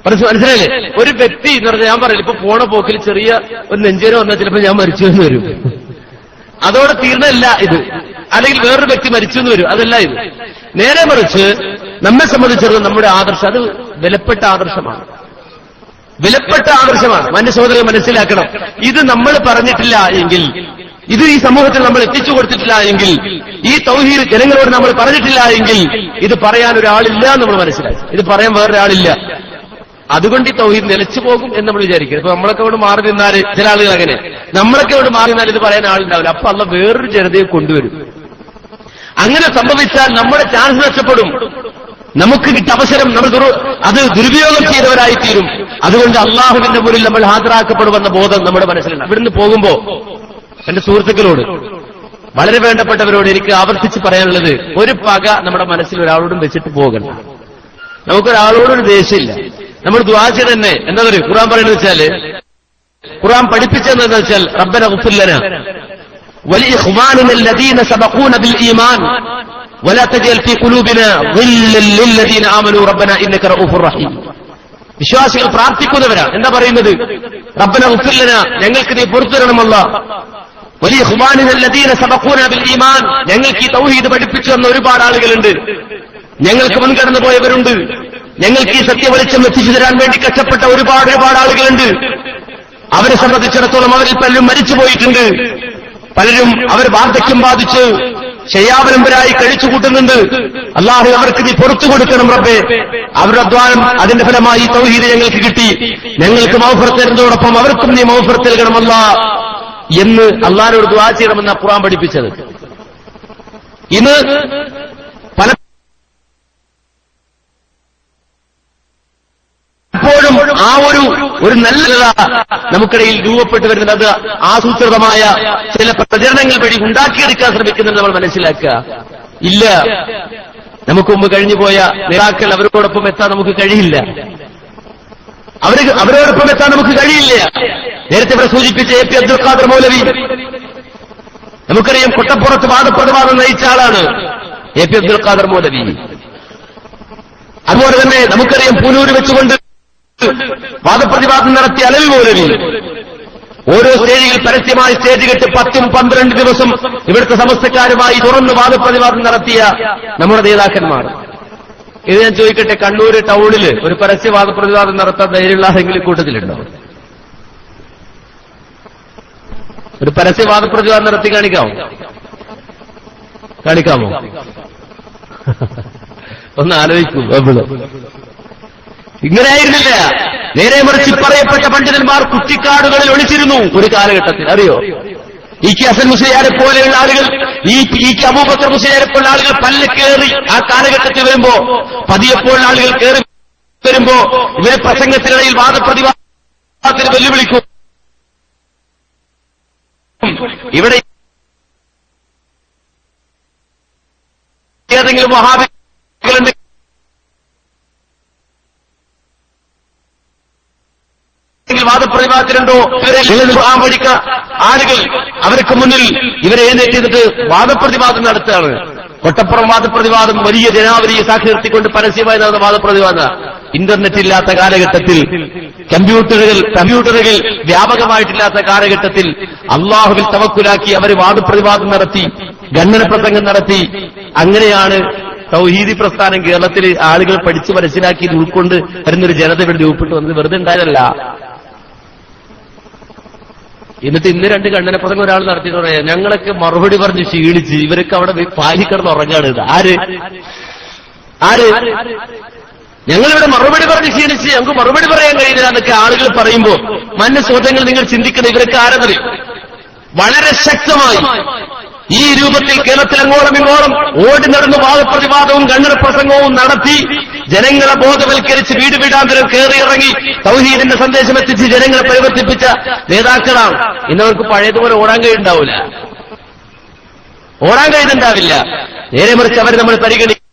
മനസ്സിലായില്ലേ? ഒരു വ്യക്തി എന്ന് പറഞ്ഞാൽ ഞാൻ പറയില്ല, ഇപ്പൊ പോണ പോക്കിൽ ചെറിയ ഒരു നെഞ്ചേരം വന്നാൽ ചിലപ്പോൾ ഞാൻ മരിച്ചു എന്ന് വരും. അതോടെ തീർന്നല്ല ഇത്. അല്ലെങ്കിൽ വേറൊരു വ്യക്തി മരിച്ചു എന്ന് വരും. അതല്ല ഇത്. നേരെ മറിച്ച് നമ്മെ സംബന്ധിച്ചിടത്തോളം നമ്മുടെ ആദർശം അത് വിലപ്പെട്ട ആദർശമാണ്. മനുഷ്യസഹോദരൻ മനസ്സിലാക്കണം. ഇത് നമ്മൾ പറഞ്ഞിട്ടില്ല എങ്കിൽ, ഇത് ഈ സമൂഹത്തിൽ നമ്മൾ എത്തിച്ചു കൊടുത്തിട്ടില്ല എങ്കിൽ, ഈ തൗഹീദ് ജനങ്ങളോട് നമ്മൾ പറഞ്ഞിട്ടില്ല എങ്കിൽ ഇത് പറയാൻ ഒരാളില്ല എന്ന് നമ്മൾ മനസ്സിലാക്കി. ഇത് പറയാൻ വേറൊരാളില്ല. അതുകൊണ്ട് ഈ തൗഹീദ് നിലച്ചു പോകും എന്ന് നമ്മൾ വിചാരിക്കും. ഇപ്പൊ നമ്മളൊക്കെ ഇവിടെ മാറി നിന്നാൽ, ചില ആളുകൾ അങ്ങനെ, നമ്മളൊക്കെ ഇവിടെ മാറി നിന്നാൽ ഇത് പറയാൻ ആളുണ്ടാവില്ല. അപ്പൊ അള്ള വേറൊരു ജനതയെ കൊണ്ടുവരും. അങ്ങനെ സംഭവിച്ചാൽ നമ്മുടെ ചാൻസ് നഷ്ടപ്പെടും. നമുക്ക് കിട്ടിയ അവസരം നമ്മൾ അത് ദുരുപയോഗം ചെയ്തവരായിത്തീരും. അതുകൊണ്ട് അള്ളാഹുവിന്റെ മുന്നിൽ നമ്മൾ ഹാജരാക്കപ്പെടുമെന്ന ബോധം നമ്മുടെ മനസ്സിലുണ്ട്. ഇവിടുന്ന് പോകുമ്പോ എന്റെ സുഹൃത്തുക്കളോട്, വളരെ വേണ്ടപ്പെട്ടവരോട് എനിക്ക് ആവർത്തിച്ച് പറയാനുള്ളത്, ഒരു പക നമ്മുടെ മനസ്സിൽ ഒരാളോടും വെച്ചിട്ട് പോകണ്ട. നമുക്കൊരാളോടൊരു ദേഷ്യമില്ല. നമ്മൾ ദുആ ചെയ്ത് തന്നെ എന്താ പറയുക, ഖുർആൻ പറയുന്നത് വെച്ചാല്, ഖുർആൻ പഠിപ്പിച്ചതെന്ന് വെച്ചാൽ റബ്ബന ഗ്ഫിർ ലനാ വലിഇഖ്വാനിന അല്ലദീന സബഖൂന ബിൽ ഈമാൻ വലാ തജ്അൽ ഫീ ഖുലൂബിനാ ഗില്ലൻ ലില്ലദീന ആമനൂ റബ്ബന ഇന്നക റഊഫുർ റഹീം. വിശ്വാസികൾ പ്രാർത്ഥിക്കുന്നവരാണ്. എന്താ പറയുന്നത്? റബ്ബന ഗ്ഫിർ ലനാ, ഞങ്ങൾക്ക് നീ പുറത്തു തരണം അല്ലാഹ്. വലിഇഖ്വാനിന അല്ലദീന സബഖൂന ബിൽ ഈമാൻ, ഞങ്ങൾക്ക് ഈ തൗഹീദ് പഠിപ്പിച്ചു തന്ന ഒരുപാട് ആളുകളുണ്ട്. ഞങ്ങൾക്ക് മുൻകടന്നു പോയവരുണ്ട്. ഞങ്ങൾക്ക് ഈ സത്യവെളിച്ചം എത്തിച്ചു തരാൻ വേണ്ടി കഷ്ടപ്പെട്ട ഒരുപാട് ആളുകളുണ്ട്. അവരെ സംബന്ധിച്ചിടത്തോളം അവരിൽ പലരും മരിച്ചുപോയിട്ടുണ്ട്. പലരും അവർ വാർദ്ധക്യം ബാധിച്ച് ശയ്യാവലംബരായി കഴിച്ചു കൂട്ടുന്നുണ്ട്. അല്ലാഹു അവർക്ക് നീ പുറത്തു കൊടുക്കണം റബ്ബേ. അവരുടെ അധ്വാനം അതിന്റെ ഫലമായി തൗഹീദ് ഞങ്ങൾക്ക് കിട്ടി. ഞങ്ങൾക്ക് മഗ്ഫിറത്ത് തരുന്നതോടൊപ്പം അവർക്കും നീ മഗ്ഫിറത്ത് നൽകണമല്ല എന്ന് അല്ലാഹുവോട് ദുആ ചെയ്യണമെന്ന് ഖുർആൻ പഠിപ്പിച്ചത്. ഇന്ന് പലപ്പോഴും ആ ഒരു നല്ല നമുക്കിടയിൽ രൂപപ്പെട്ടു വരുന്നത് അത് ആസൂത്രിതമായ ചില പ്രചരണങ്ങൾ വഴി ഉണ്ടാക്കിയെടുക്കാൻ ശ്രമിക്കുന്നത് നമ്മൾ മനസ്സിലാക്കുക. ഇല്ല, നമുക്ക് മുമ്പ് കഴിഞ്ഞുപോയ നേതാക്കൾ അവരോടൊപ്പം എത്താൻ നമുക്ക് കഴിയില്ല. അവരോടൊപ്പം എത്താൻ നമുക്ക് കഴിയില്ല. നേരത്തെ ഇവിടെ സൂചിപ്പിച്ച എ പി അബ്ദുൽ ഖാദർ മൗലവി, നമുക്കറിയാം കൊട്ടപ്പുറത്ത് വാദപ്രതിവാദം നയിച്ച ആളാണ് എ പി അബ്ദുൽ ഖാദർ മൗലവി. അതുപോലെ തന്നെ നമുക്കറിയാം പൂനൂര് വെച്ചുകൊണ്ട് വാദപ്രതിവാദം നടത്തിയ അലവി മൗലവി. ഓരോ സ്റ്റേജിൽ പരസ്യമായി സ്റ്റേജ് കെട്ട് 10-12 ദിവസം ഇവിടുത്തെ സമസ്തക്കാരുമായി തുറന്ന് വാദപ്രതിവാദം നടത്തിയ നമ്മുടെ നേതാക്കന്മാർ. ഇത് ഞാൻ ചോദിക്കട്ടെ, കണ്ണൂര് ടൗണിൽ ഒരു പരസ്യ വാദപ്രതിവാദം നടത്താൻ ധൈര്യമുള്ള ആരെങ്കിലും കൂട്ടത്തിലുണ്ടോ? ഒരു പരസ്യ വാദപ്രതിവാദം നടത്തി കാണിക്കാമോ? ഒന്ന് ആലോചിക്കൂ. ഇങ്ങനെയായിരുന്നില്ല. നേരെ മറിച്ച് പറയപ്പെട്ട പണ്ഡിതന്മാർ കുറ്റിക്കാടുകളിൽ ഒളിച്ചിരുന്നു ഒരു കാലഘട്ടത്തിൽ. അറിയോ, ഇ കെ ഹസൻ മുസ്ലിയാരെ പോലെയുള്ള ആളുകൾ, ഇ കെ അബൂബക്കർ മുസ്ലിയാരെ പോലുള്ള ആളുകൾ പല്ല് കയറി ആ കാലഘട്ടത്തിൽ വരുമ്പോ, പതിയെപ്പോൾ ആളുകൾ കയറി വരുമ്പോ ഇവരെ പ്രസംഗത്തിനിടയിൽ വാദപ്രതിവാദത്തിന് വെല്ലുവിളിക്കും. ഇവിടെ ഏതെങ്കിലും വഹാബികളുണ്ട് വാദപ്രതിവാദത്തിലുണ്ടോ? ഖുർആൻ പഠിക്ക ആളുകൾ അവർക്ക് മുന്നിൽ ഇവരെ എഴുന്നേറ്റിട്ട് വാദപ്രതിവാദം നടത്തുകയാണ്. കൊട്ടപ്പുറം വാദപ്രതിവാദം വലിയ ജനാവലിയെ സാക്ഷി നിർത്തിക്കൊണ്ട് പരസ്യമായി നടന്ന വാദപ്രതിവാദം. ഇന്റർനെറ്റ് ഇല്ലാത്ത കാലഘട്ടത്തിൽ, കമ്പ്യൂട്ടറുകൾ വ്യാപകമായിട്ടില്ലാത്ത കാലഘട്ടത്തിൽ അള്ളാഹുവിൽ തവക്കുലാക്കി അവർ വാദപ്രതിവാദം നടത്തി, ഖണ്ഡന പ്രസംഗം നടത്തി. അങ്ങനെയാണ് തൗഹീദി പ്രസ്ഥാനം കേരളത്തിൽ ആളുകൾ പഠിച്ചു മനസ്സിലാക്കി ഉൾക്കൊണ്ട് വരുന്നൊരു ജനത ഇവിടെ രൂപപ്പെട്ടു വന്നത്. വെറുതെ ഉണ്ടായതല്ല. എന്നിട്ട് ഇന്ന് 2 ഖണ്ഡന പ്രസംഗം ഒരാൾ നടത്തിയിട്ട് പറയാം, ഞങ്ങളൊക്കെ മറുപടി പറഞ്ഞ് ക്ഷീണിച്ച് ഇവരൊക്കെ അവിടെ പാലിക്കിടന്ന് ഉറങ്ങാണ്. ആര് ഞങ്ങളിവിടെ മറുപടി പറഞ്ഞ് ക്ഷീണിച്ച് ഞങ്ങൾക്ക് മറുപടി പറയാൻ കഴിയില്ല എന്നൊക്കെ ആളുകൾ പറയുമ്പോ മനസ്സോധങ്ങൾ നിങ്ങൾ ചിന്തിക്കണം. ഇവരൊക്കെ ആരെന്നറിയും? വളരെ ശക്തമായി ഈ രൂപത്തിൽ കേരളത്തിൽ അങ്ങോളം ഇങ്ങോളം ഓടി നടന്ന് വാദപ്രതിവാദവും ഖണ്ഡന പ്രസംഗവും നടത്തി ജനങ്ങളെ ബോധവൽക്കരിച്ച് വീട് വീടാന്തരം കയറിയിറങ്ങി തൗഹീദിന്റെ സന്ദേശം എത്തിച്ച് ജനങ്ങളെ പരിവർത്തിപ്പിച്ച നേതാക്കളാണ്. ഇന്നവർക്ക് പഴയതുപോലെ ഓടാൻ കഴിയുന്നുണ്ടാവില്ല. നേരെ മറിച്ച് അവർ നമ്മൾ പരിഗണിക്കണം.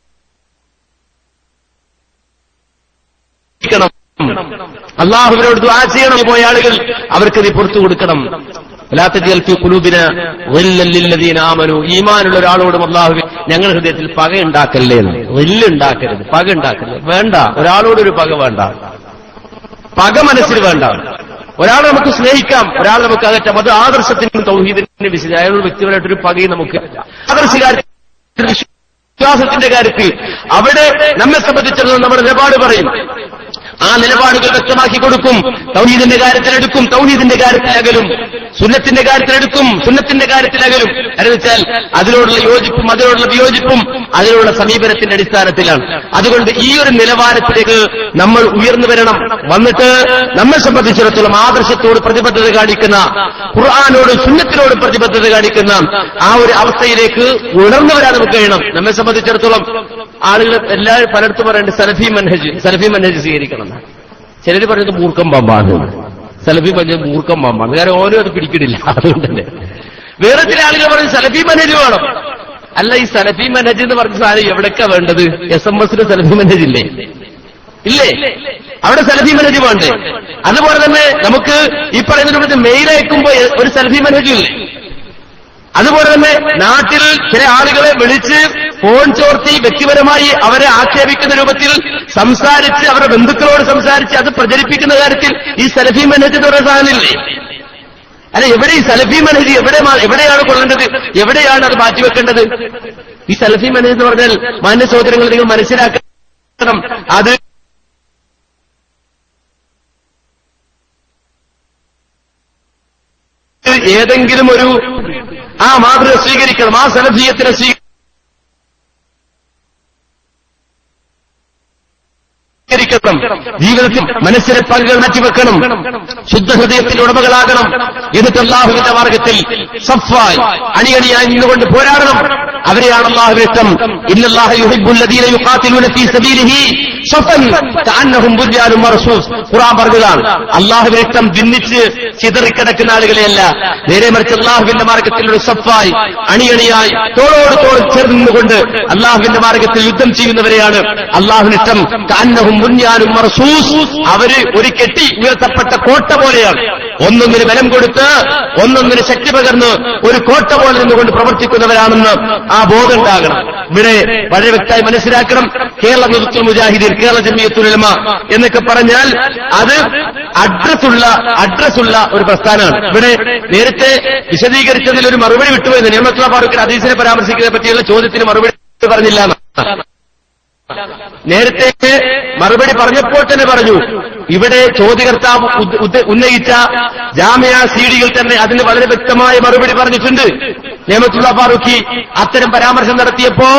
അള്ളാഹുവിനോട് ദുആ ചെയ്യണം. പോയ ആളുകൾ അവർക്ക് നീ പുറത്തു കൊടുക്കണം. ഈമാനുള്ള ഒരാളോടും അള്ളാഹു ഞങ്ങൾ ഹൃദയത്തിൽ പകയുണ്ടാക്കല്ലേ, വെല്ലുണ്ടാക്കരുത്, പകയുണ്ടാക്കരുത്. വേണ്ട, ഒരാളോടൊരു പക വേണ്ട, പക മനസ്സിൽ വേണ്ട. ഒരാളെ നമുക്ക് സ്നേഹിക്കാം, ഒരാളെ നമുക്ക് അകറ്റാം. അത് ആദർശത്തിനും തൗഹീദിന്റെ വിഷയം. അയാളോട് വ്യക്തിപരമായിട്ടൊരു പകയും നമുക്ക് ആദർശകാര്യത്തിൽ, വിശ്വാസത്തിന്റെ കാര്യത്തിൽ അവിടെ നമ്മെ സംബന്ധിച്ചിടത്തോളം നമ്മുടെ നിലപാട് പറയും. ആ നിലപാടുകൾ വ്യക്തമാക്കി കൊടുക്കും. തൗഹീദിന്റെ കാര്യത്തിലെടുക്കും, തൗഹീദിന്റെ കാര്യത്തിലകലും. സുന്നത്തിന്റെ കാര്യത്തിലെടുക്കും, സുന്നത്തിന്റെ കാര്യത്തിലകലും. എന്നുവെച്ചാൽ അതിനോടുള്ള യോജിപ്പും അതിനോടുള്ള വിയോജിപ്പും അതിനുള്ള സമീപനത്തിന്റെ അടിസ്ഥാനത്തിലാണ്. അതുകൊണ്ട് ഈ ഒരു നിലവാരത്തിലേക്ക് നമ്മൾ ഉയർന്നു വരണം. വന്നിട്ട് നമ്മെ സംബന്ധിച്ചിടത്തോളം ആദർശത്തോട് പ്രതിബദ്ധത കാണിക്കുന്ന, ഖുർആനോട് സുന്നത്തിനോട് പ്രതിബദ്ധത കാണിക്കുന്ന ആ ഒരു അവസ്ഥയിലേക്ക് ഉണർന്നു വരാൻ നമുക്ക് കഴിയണം. നമ്മെ സംബന്ധിച്ചിടത്തോളം ആളുകൾ എല്ലാവരും പലയിടത്തും പറയേണ്ടത് സലഫി മനഹജ് സ്വീകരിക്കണം. ചിലർ പറയുന്നത് മൂർഖം പാമ്പാണ്. സലഫി മനഹജ് മൂർഖം പാമ്പാണ്. കാരണം ഓരോ അത് പിടിക്കണില്ല. അതുകൊണ്ട് തന്നെ വേറെ ചില ആളുകൾ പറയും സലഫി മനഹജ് വേണം. അല്ല, ഈ സലഫി മനഹജ് എന്ന് പറഞ്ഞ സാധനം എവിടേക്കാ വേണ്ടത്? SMS സലഫി മനഹജ് ഇല്ലേ? അവിടെ സലഫി മനഹജ് വേണ്ടേ? അതുപോലെ തന്നെ നമുക്ക് ഈ പറയുന്ന രൂപത്തിൽ മെയിൽ അയക്കുമ്പോ ഒരു സലഫി മനഹജ് ഇല്ലേ? അതുപോലെ തന്നെ നാട്ടിൽ ചില ആളുകളെ വിളിച്ച് ഫോൺ ചോർത്തി വ്യക്തിപരമായി അവരെ ആക്ഷേപിക്കുന്ന രൂപത്തിൽ സംസാരിച്ച് അവരുടെ ബന്ധുക്കളോട് സംസാരിച്ച് അത് പ്രചരിപ്പിക്കുന്ന കാര്യത്തിൽ ഈ സലഫി മനഹജ് എന്ന് പറയുന്ന സാധനമില്ലേ? അല്ല, എവിടെ ഈ സലഫി മനഹജ് എവിടെയാണ് കൊള്ളേണ്ടത്? എവിടെയാണ് അത് മാറ്റിവെക്കേണ്ടത്? ഈ സലഫി മനഹജ് എന്ന് പറഞ്ഞാൽ മാന്യ സഹോദരങ്ങൾ നിങ്ങൾ മനസ്സിലാക്കണം, അത് ഏതെങ്കിലും ഒരു ആ മാതൃക സ്വീകരിക്കണം, ആ സലഫിയത്തിനെ സ്വീകരിക്കണം. ജീവിതത്തിൽ മനസ്സിലെ പങ്കുകൾ മാറ്റിവെക്കണം, ശുദ്ധഹൃദയത്തിന്റെ ഉടമകളാകണം. എന്നിട്ട് അല്ലാഹുവിന്റെ മാർഗത്തിൽ സഫായി അണിയണിയായി നിന്നുകൊണ്ട് പോരാടണം. അവരെയാണ് അല്ലാഹു ഇഷ്ടം. ഇന്നല്ലാഹ യുഹിബ്ബുൽ ലദീന യുഖാതിലൂന ഫീ സബീലിഹി സഫൻ കഅന്നഹും ബുന്യാനും മർസൂസ്. ഖുർആൻ പറഞ്ഞതാണ്, അല്ലാഹുവിന്റെ ഇഷ്ടം ഭിന്നിച്ച് ചിതറിക്കിടക്കുന്ന ആളുകളെയല്ല, നേരെ മറിച്ച് അല്ലാഹുവിന്റെ മാർഗത്തിൽ ഒരു സഫായി അണിയണിയായി തോളോട് തോൾ ചേർന്ന് നിന്നുകൊണ്ട് അല്ലാഹുവിന്റെ മാർഗത്തിൽ യുദ്ധം ചെയ്യുന്നവരെയാണ് അല്ലാഹുവിന്റെ ഇഷ്ടം. കഅന്നഹും ബുന്യാനും മർസൂസ്. അവര് ഒരു കെട്ടി ഉയർത്തപ്പെട്ട കോട്ട പോലെയാണ്. ഒന്നൊന്നിന് ബലം കൊടുത്ത് ഒന്നൊന്നിന് ശക്തി പകർന്ന് ഒരു കോട്ട പോലെ നിന്നുകൊണ്ട് പ്രവർത്തിക്കുന്നവരാണെന്ന് ആ ബോധം ഉണ്ടാകണം. ഇവിടെ വളരെ വ്യക്തമായി മനസ്സിലാക്കണം. കേരള നേതൃത്വ മുജാഹിദീൻ, കേരള ജമിയത്തുൽ ഉലമ എന്നൊക്കെ പറഞ്ഞാൽ അത് അഡ്രസ്സുള്ള ഒരു പ്രസ്ഥാനമാണ്. ഇവിടെ നേരത്തെ വിശദീകരിച്ചതിൽ ഒരു മറുപടി വിട്ടുപോയത് നിയമത്തുള്ള ഫാറൂഖിന്റെ ഹദീസിനെ പരാമർശിക്കുന്നതിനെ പറ്റിയുള്ള ചോദ്യത്തിന് മറുപടി പറഞ്ഞില്ല. നേരത്തെ മറുപടി പറഞ്ഞപ്പോൾ തന്നെ പറഞ്ഞു, ഇവിടെ ചോദ്യകർത്താവ് ഉന്നയിച്ച ജാമിഅ സീഡിയിൽ തന്നെ അതിന് വളരെ വ്യക്തമായ മറുപടി പറഞ്ഞിട്ടുണ്ട്. നിയമത്തുള്ള ഫാറൂഖി അത്തരം പരാമർശം നടത്തിയപ്പോ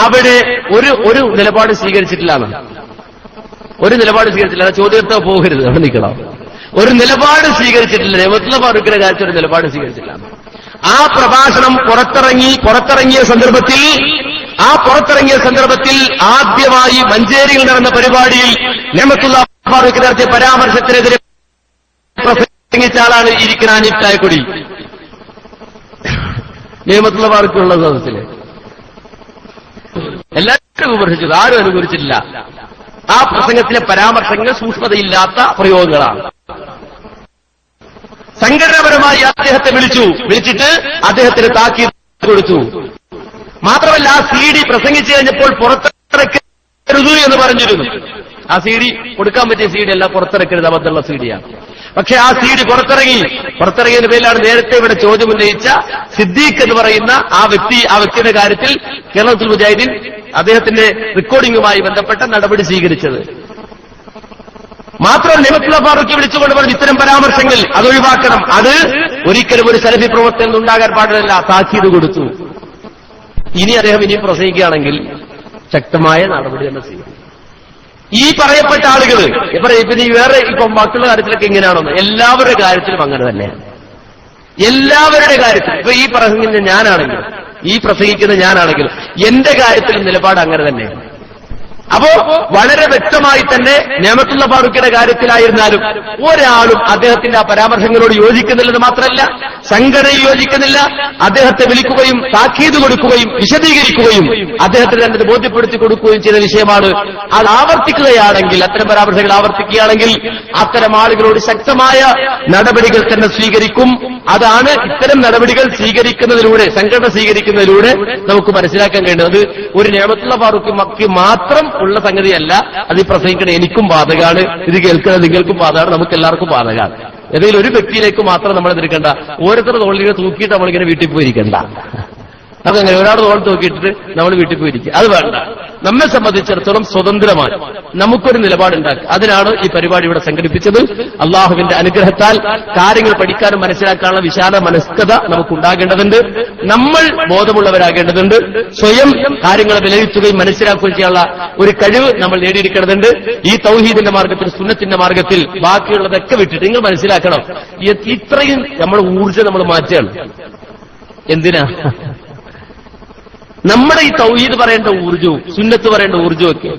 അവിടെ ഒരു നിലപാട് സ്വീകരിച്ചിട്ടില്ല. ഒരു നിലപാട് സ്വീകരിച്ചില്ല. ചോദ്യകർത്താവ് പോകരുത്, അവിടെ നിൽക്കണം. ഒരു നിലപാട് സ്വീകരിച്ചിട്ടില്ല. നിയമത്തുള്ള ഫാറൂഖിന്റെ കാര്യത്തിൽ ഒരു നിലപാട് സ്വീകരിച്ചില്ല. ആ പ്രഭാഷണം പുറത്തിറങ്ങിയ സന്ദർഭത്തിൽ ആദ്യമായി മഞ്ചേരിയിൽ നടന്ന പരിപാടിയിൽ നിയമത്തുള്ള ഫാറൂഖ് നടത്തിയ പരാമർശത്തിനെതിരെ പ്രസംഗിച്ച ആളാണ് ഇരിക്കുന്ന അനീഫ് ചായക്കൊടി. നിയമത്തുള്ള ഫാറൂഖിനുള്ള സദസ്സില് എല്ലാവരും വിമർശിച്ചത്, ആരും അനുകൂലിച്ചിട്ടില്ല. ആ പ്രസംഗത്തിലെ പരാമർശങ്ങൾ സൂക്ഷ്മതയില്ലാത്ത പ്രയോഗങ്ങളാണ്. സംഘടനാപരമായി അദ്ദേഹത്തെ വിളിച്ചിട്ട് അദ്ദേഹത്തിന് താക്കീത് കൊടുത്തു. മാത്രമല്ല ആ CD പ്രസംഗിച്ചു കഴിഞ്ഞപ്പോൾ പുറത്തിറക്കരുത് എന്ന് പറഞ്ഞിരുന്നു. ആ CD കൊടുക്കാൻ പറ്റിയ CD അല്ല, പുറത്തിറക്കരുത്, അബദ്ധമുള്ള CD-യാണ്. പക്ഷെ ആ CD പുറത്തിറങ്ങിയതിന്റെ പേരിലാണ് നേരത്തെ ഇവിടെ ചോദ്യം ഉന്നയിച്ച സിദ്ദീഖ് എന്ന് പറയുന്ന ആ വ്യക്തിയുടെ കാര്യത്തിൽ കേരളത്തിൽ മുജാഹിദീൻ അദ്ദേഹത്തിന്റെ റെക്കോർഡിംഗുമായി ബന്ധപ്പെട്ട നടപടി സ്വീകരിച്ചത്. മാത്രമല്ല നിയമത്തുള്ള ഫാറൂഖി വിളിച്ചുകൊണ്ട് പറഞ്ഞു, ഇത്തരം പരാമർശങ്ങൾ അതൊഴിവാക്കണം, അത് ഒരിക്കലും ഒരു സലഫി പ്രവർത്തനം ഉണ്ടാകാൻ പാടില്ല, താക്കീത് കൊടുത്തു. ഇനി അദ്ദേഹം ഇനിയും പ്രസംഗിക്കുകയാണെങ്കിൽ ശക്തമായ നടപടി തന്നെ സ്വീകരിക്കും. ഈ പറയപ്പെട്ട ആളുകൾ പിന്നെ വേറെ ഇപ്പം മക്കളുടെ കാര്യത്തിലൊക്കെ ഇങ്ങനെയാണോ? എല്ലാവരുടെ കാര്യത്തിലും അങ്ങനെ തന്നെയാണ്. എല്ലാവരുടെ കാര്യത്തിൽ ഇപ്പൊ ഈ പ്രസംഗിക്കുന്ന ഞാനാണെങ്കിലും എന്റെ കാര്യത്തിലും നിലപാട് അങ്ങനെ തന്നെയാണ്. അപ്പോ വളരെ വ്യക്തമായി തന്നെ നിഅമത്തുള്ള ഫാറൂഖിയുടെ കാര്യത്തിലായിരുന്നാലും ഒരാളും അദ്ദേഹത്തിന്റെ ആ പരാമർശങ്ങളോട് യോജിക്കുന്നില്ലെന്ന് മാത്രമല്ല, സംഘടനയിൽ യോജിക്കുന്നില്ല. അദ്ദേഹത്തെ വിളിക്കുകയും താക്കീത് കൊടുക്കുകയും വിശദീകരിക്കുകയും അദ്ദേഹത്തിന് തന്നെ ബോധ്യപ്പെടുത്തി കൊടുക്കുകയും ചെയ്ത വിഷയമാണ്. അത് ആവർത്തിക്കുകയാണെങ്കിൽ, അത്തരം പരാമർശങ്ങൾ ആവർത്തിക്കുകയാണെങ്കിൽ അത്തരം ആളുകളോട് ശക്തമായ നടപടികൾ തന്നെ സ്വീകരിക്കും. അതാണ് ഇത്തരം നടപടികൾ സ്വീകരിക്കുന്നതിലൂടെ, സംഘടന സ്വീകരിക്കുന്നതിലൂടെ നമുക്ക് മനസ്സിലാക്കാൻ കഴിയുന്നത്. ഒരു നിഅമത്തുള്ള ഫാറൂഖിക്ക് മാത്രം ഉള്ള സംഗതിയല്ല. അത് ഈ പ്രസംഗിക്കണ എനിക്കും ബാധകമാണ്, ഇത് കേൾക്കുന്നത് നിങ്ങൾക്കും ബാധകമാണ്, നമുക്ക് എല്ലാവർക്കും ബാധകമാണ്. ഏതെങ്കിലും ഒരു വ്യക്തിയിലേക്ക് മാത്രം നമ്മൾ എതിർക്കേണ്ട. ഓരോരുത്തരുടെ തോളിലേക്ക് തൂക്കിയിട്ട് നമ്മളിങ്ങനെ വീട്ടിൽ പോയിരിക്കണ്ട. അതങ്ങനെ ഒരാളുടെ തോൾ തൂക്കിയിട്ടിട്ട് നമ്മൾ വീട്ടിൽ പോയിരിക്കുക, അത് വേണ്ട. നമ്മെ സംബന്ധിച്ചിടത്തോളം സ്വതന്ത്രമായി നമുക്കൊരു നിലപാടുണ്ടാക്കുക. അതിനാണ് ഈ പരിപാടി ഇവിടെ സംഘടിപ്പിച്ചത്. അള്ളാഹുവിന്റെ അനുഗ്രഹത്താൽ കാര്യങ്ങൾ പഠിക്കാനും മനസ്സിലാക്കാനുള്ള വിശാല മനസ്കത നമുക്കുണ്ടാകേണ്ടതുണ്ട്. നമ്മൾ ബോധമുള്ളവരാകേണ്ടതുണ്ട്. സ്വയം കാര്യങ്ങളെ വിലയിരുത്തുകയും മനസ്സിലാക്കുകയും ചെയ്യാനുള്ള ഒരു കഴിവ് നമ്മൾ നേടിയെടുക്കേണ്ടതുണ്ട്. ഈ തൗഹീദിന്റെ മാർഗത്തിൽ, സുന്നത്തിന്റെ മാർഗത്തിൽ ബാക്കിയുള്ളതൊക്കെ വിട്ടിട്ട് നിങ്ങൾ മനസ്സിലാക്കണം, ഇത്രയും നമ്മുടെ ഊർജ്ജം നമ്മൾ മാറ്റുകയാണ്. എന്തിനാ? നമ്മുടെ ഈ തൗഹീദ് പറയേണ്ട ഊർജ്ജവും സുന്നത്ത് പറയേണ്ട ഊർജ്ജമൊക്കെ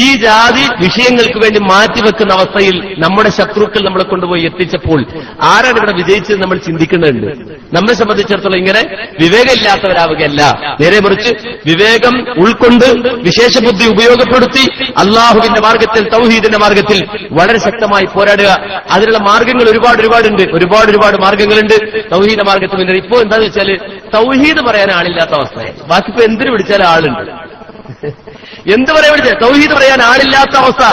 ഈ ജാതി വിഷയങ്ങൾക്ക് വേണ്ടി മാറ്റിവെക്കുന്ന അവസ്ഥയിൽ നമ്മുടെ ശത്രുക്കൾ നമ്മളെ കൊണ്ടുപോയി എത്തിച്ചപ്പോൾ ആരാണ് ഇവിടെ വിജയിച്ചത് നമ്മൾ ചിന്തിക്കേണ്ടതുണ്ട്. നമ്മെ സംബന്ധിച്ചിടത്തോളം ഇങ്ങനെ വിവേകമില്ലാത്തവരാവുകയല്ല, നേരെ മറിച്ച് വിവേകം ഉൾക്കൊണ്ട് വിശേഷബുദ്ധി ഉപയോഗപ്പെടുത്തി അള്ളാഹുവിന്റെ മാർഗത്തിൽ, തൗഹീദിന്റെ മാർഗത്തിൽ വളരെ ശക്തമായി പോരാടുക. അതിനുള്ള മാർഗങ്ങൾ ഒരുപാടുണ്ട്, ഒരുപാട് മാർഗങ്ങളുണ്ട് തൗഹീദ് മാർഗത്തിൽ മുന്നേറി. ഇപ്പോ എന്താന്ന് വെച്ചാൽ തൗഹീദ് പറയാൻ ആളില്ലാത്ത അവസ്ഥയാണ്. ബാക്കിപ്പോ എന്തിനു വിളിച്ചാലും ആളുണ്ട്. എന്ത് പറയാൻ വിളിച്ചാൽ തൗഹീദ് പറയാൻ ആളില്ലാത്ത അവസ്ഥ,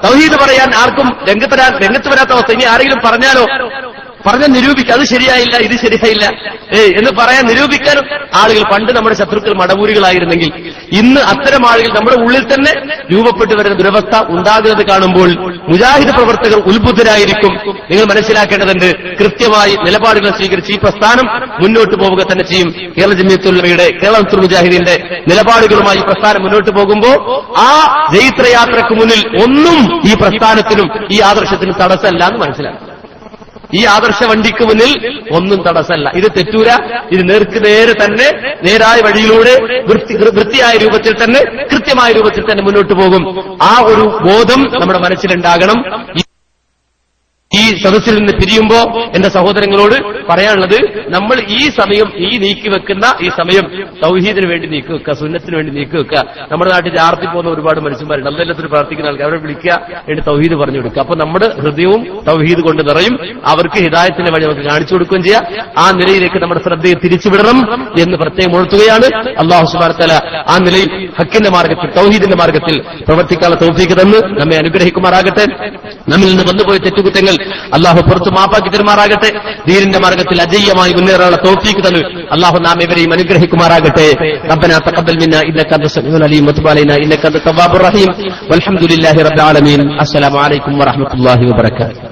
തൗഹീദ് പറയാൻ ആർക്കും രംഗത്ത് വരാത്ത അവസ്ഥ. ഇനി ആരെങ്കിലും പറഞ്ഞാലോ പറഞ്ഞ നിരൂപിക്കുക, അത് ശരിയായില്ല, ഇത് ശരിയായില്ല എന്ന് പറയാൻ നിരൂപിക്കാനും ആളുകൾ, പണ്ട് നമ്മുടെ ശത്രുക്കൾ മടവൂരികളായിരുന്നെങ്കിൽ ഇന്ന് അത്തരം ആളുകൾ നമ്മുടെ ഉള്ളിൽ തന്നെ രൂപപ്പെട്ടു വരുന്ന ദുരവസ്ഥ ഉണ്ടാകുന്നത് കാണുമ്പോൾ മുജാഹിദ് പ്രവർത്തകർ ഉത്ബുദ്ധരായിരിക്കും. നിങ്ങൾ മനസ്സിലാക്കേണ്ടതുണ്ട്, കൃത്യമായി നിലപാടുകൾ സ്വീകരിച്ച് ഈ പ്രസ്ഥാനം മുന്നോട്ട് പോവുക തന്നെ ചെയ്യും. കേരള ജമിയത്തുൽ ഉലമയുടെ, കേരള മുജാഹിദിന്റെ നിലപാടുകളുമായി ഈ പ്രസ്ഥാനം മുന്നോട്ട് പോകുമ്പോൾ ആ ജൈത്രയാത്രയ്ക്ക് മുന്നിൽ ഒന്നും ഈ പ്രസ്ഥാനത്തിനും ഈ ആദർശത്തിനും തടസ്സമല്ല എന്ന് മനസ്സിലാക്കും. ഈ ആദർശ വണ്ടിക്ക് മുന്നിൽ ഒന്നും തടസ്സമല്ല. ഇത് തെറ്റൂല, ഇത് നേർക്ക് നേരെ തന്നെ നേരായ വഴിയിലൂടെ വൃത്തിയായ രൂപത്തിൽ തന്നെ കൃത്യമായ രൂപത്തിൽ തന്നെ മുന്നോട്ട് പോകും. ആ ഒരു ബോധം നമ്മുടെ മനസ്സിലുണ്ടാകണം. ഈ സദസ്സിൽ നിന്ന് പിരിയുമ്പോ എന്റെ സഹോദരങ്ങളോട് പറയാനുള്ളത്, നമ്മൾ ഈ സമയം, ഈ നീക്കിവെക്കുന്ന ഈ സമയം തൗഹീദിന് വേണ്ടി നീക്കിവെക്കുക, സുന്നത്തിന് വേണ്ടി നീക്കിവെക്കുക. നമ്മുടെ നാട്ടിൽ ജാർത്തി പോകുന്ന ഒരുപാട് മനുഷ്യന്മാരുണ്ട്, നമ്മളെല്ലാത്തിനും പ്രാർത്ഥിക്കുന്ന ആൾക്കാർ, അവരെ വിളിക്കുക, എന്നിട്ട് തൗഹീദ് പറഞ്ഞു കൊടുക്കുക. അപ്പൊ നമ്മുടെ ഹൃദയവും തൗഹീദ് കൊണ്ട് നിറയും. അവർക്ക് ഹിദായത്തിന്റെ വഴി നമുക്ക് കാണിച്ചു കൊടുക്കുകയും ചെയ്യാം. ആ നിലയിലേക്ക് നമ്മുടെ ശ്രദ്ധയെ തിരിച്ചുവിടണം എന്ന് പ്രത്യേകം ഉണർത്തുകയാണ്. അല്ലാഹു സുബ്ഹാനഹു വ തആല ആ നിലയിൽ ഹക്കിന്റെ മാർഗത്തിൽ, തൗഹീദിന്റെ മാർഗത്തിൽ പ്രവർത്തിക്കാനുള്ള തൗഫീഖ് തന്ന് നമ്മെ അനുഗ്രഹിക്കുമാറാകട്ടെ. നമ്മിൽ നിന്ന് വന്നുപോയ തെറ്റുകുറ്റങ്ങൾ അള്ളാഹു പുറത്ത് മാപ്പാക്കി തരുമാറാകട്ടെ. ദീനിന്റെ മാർഗത്തിൽ അജയ്യമായി മുന്നേറാനുള്ള തൗഫീഖ് തന്നു അള്ളാഹു നാം ഇവരെയും അനുഗ്രഹിക്കുമാറാകട്ടെ. റബ്ബനാ തഖബ്ബൽ മിന്നാ ഇന്നക അൻത സമീഉൽ അലീം വതുബ് അലൈനാ ഇന്നക അൻത തവ്വാബുർ റഹീം വൽഹംദുലില്ലാഹി റബ്ബിൽ ആലമീൻ. അസ്സലാമു അലൈക്കും വറഹ്മത്തുള്ളാഹി വബറകാതുഹു.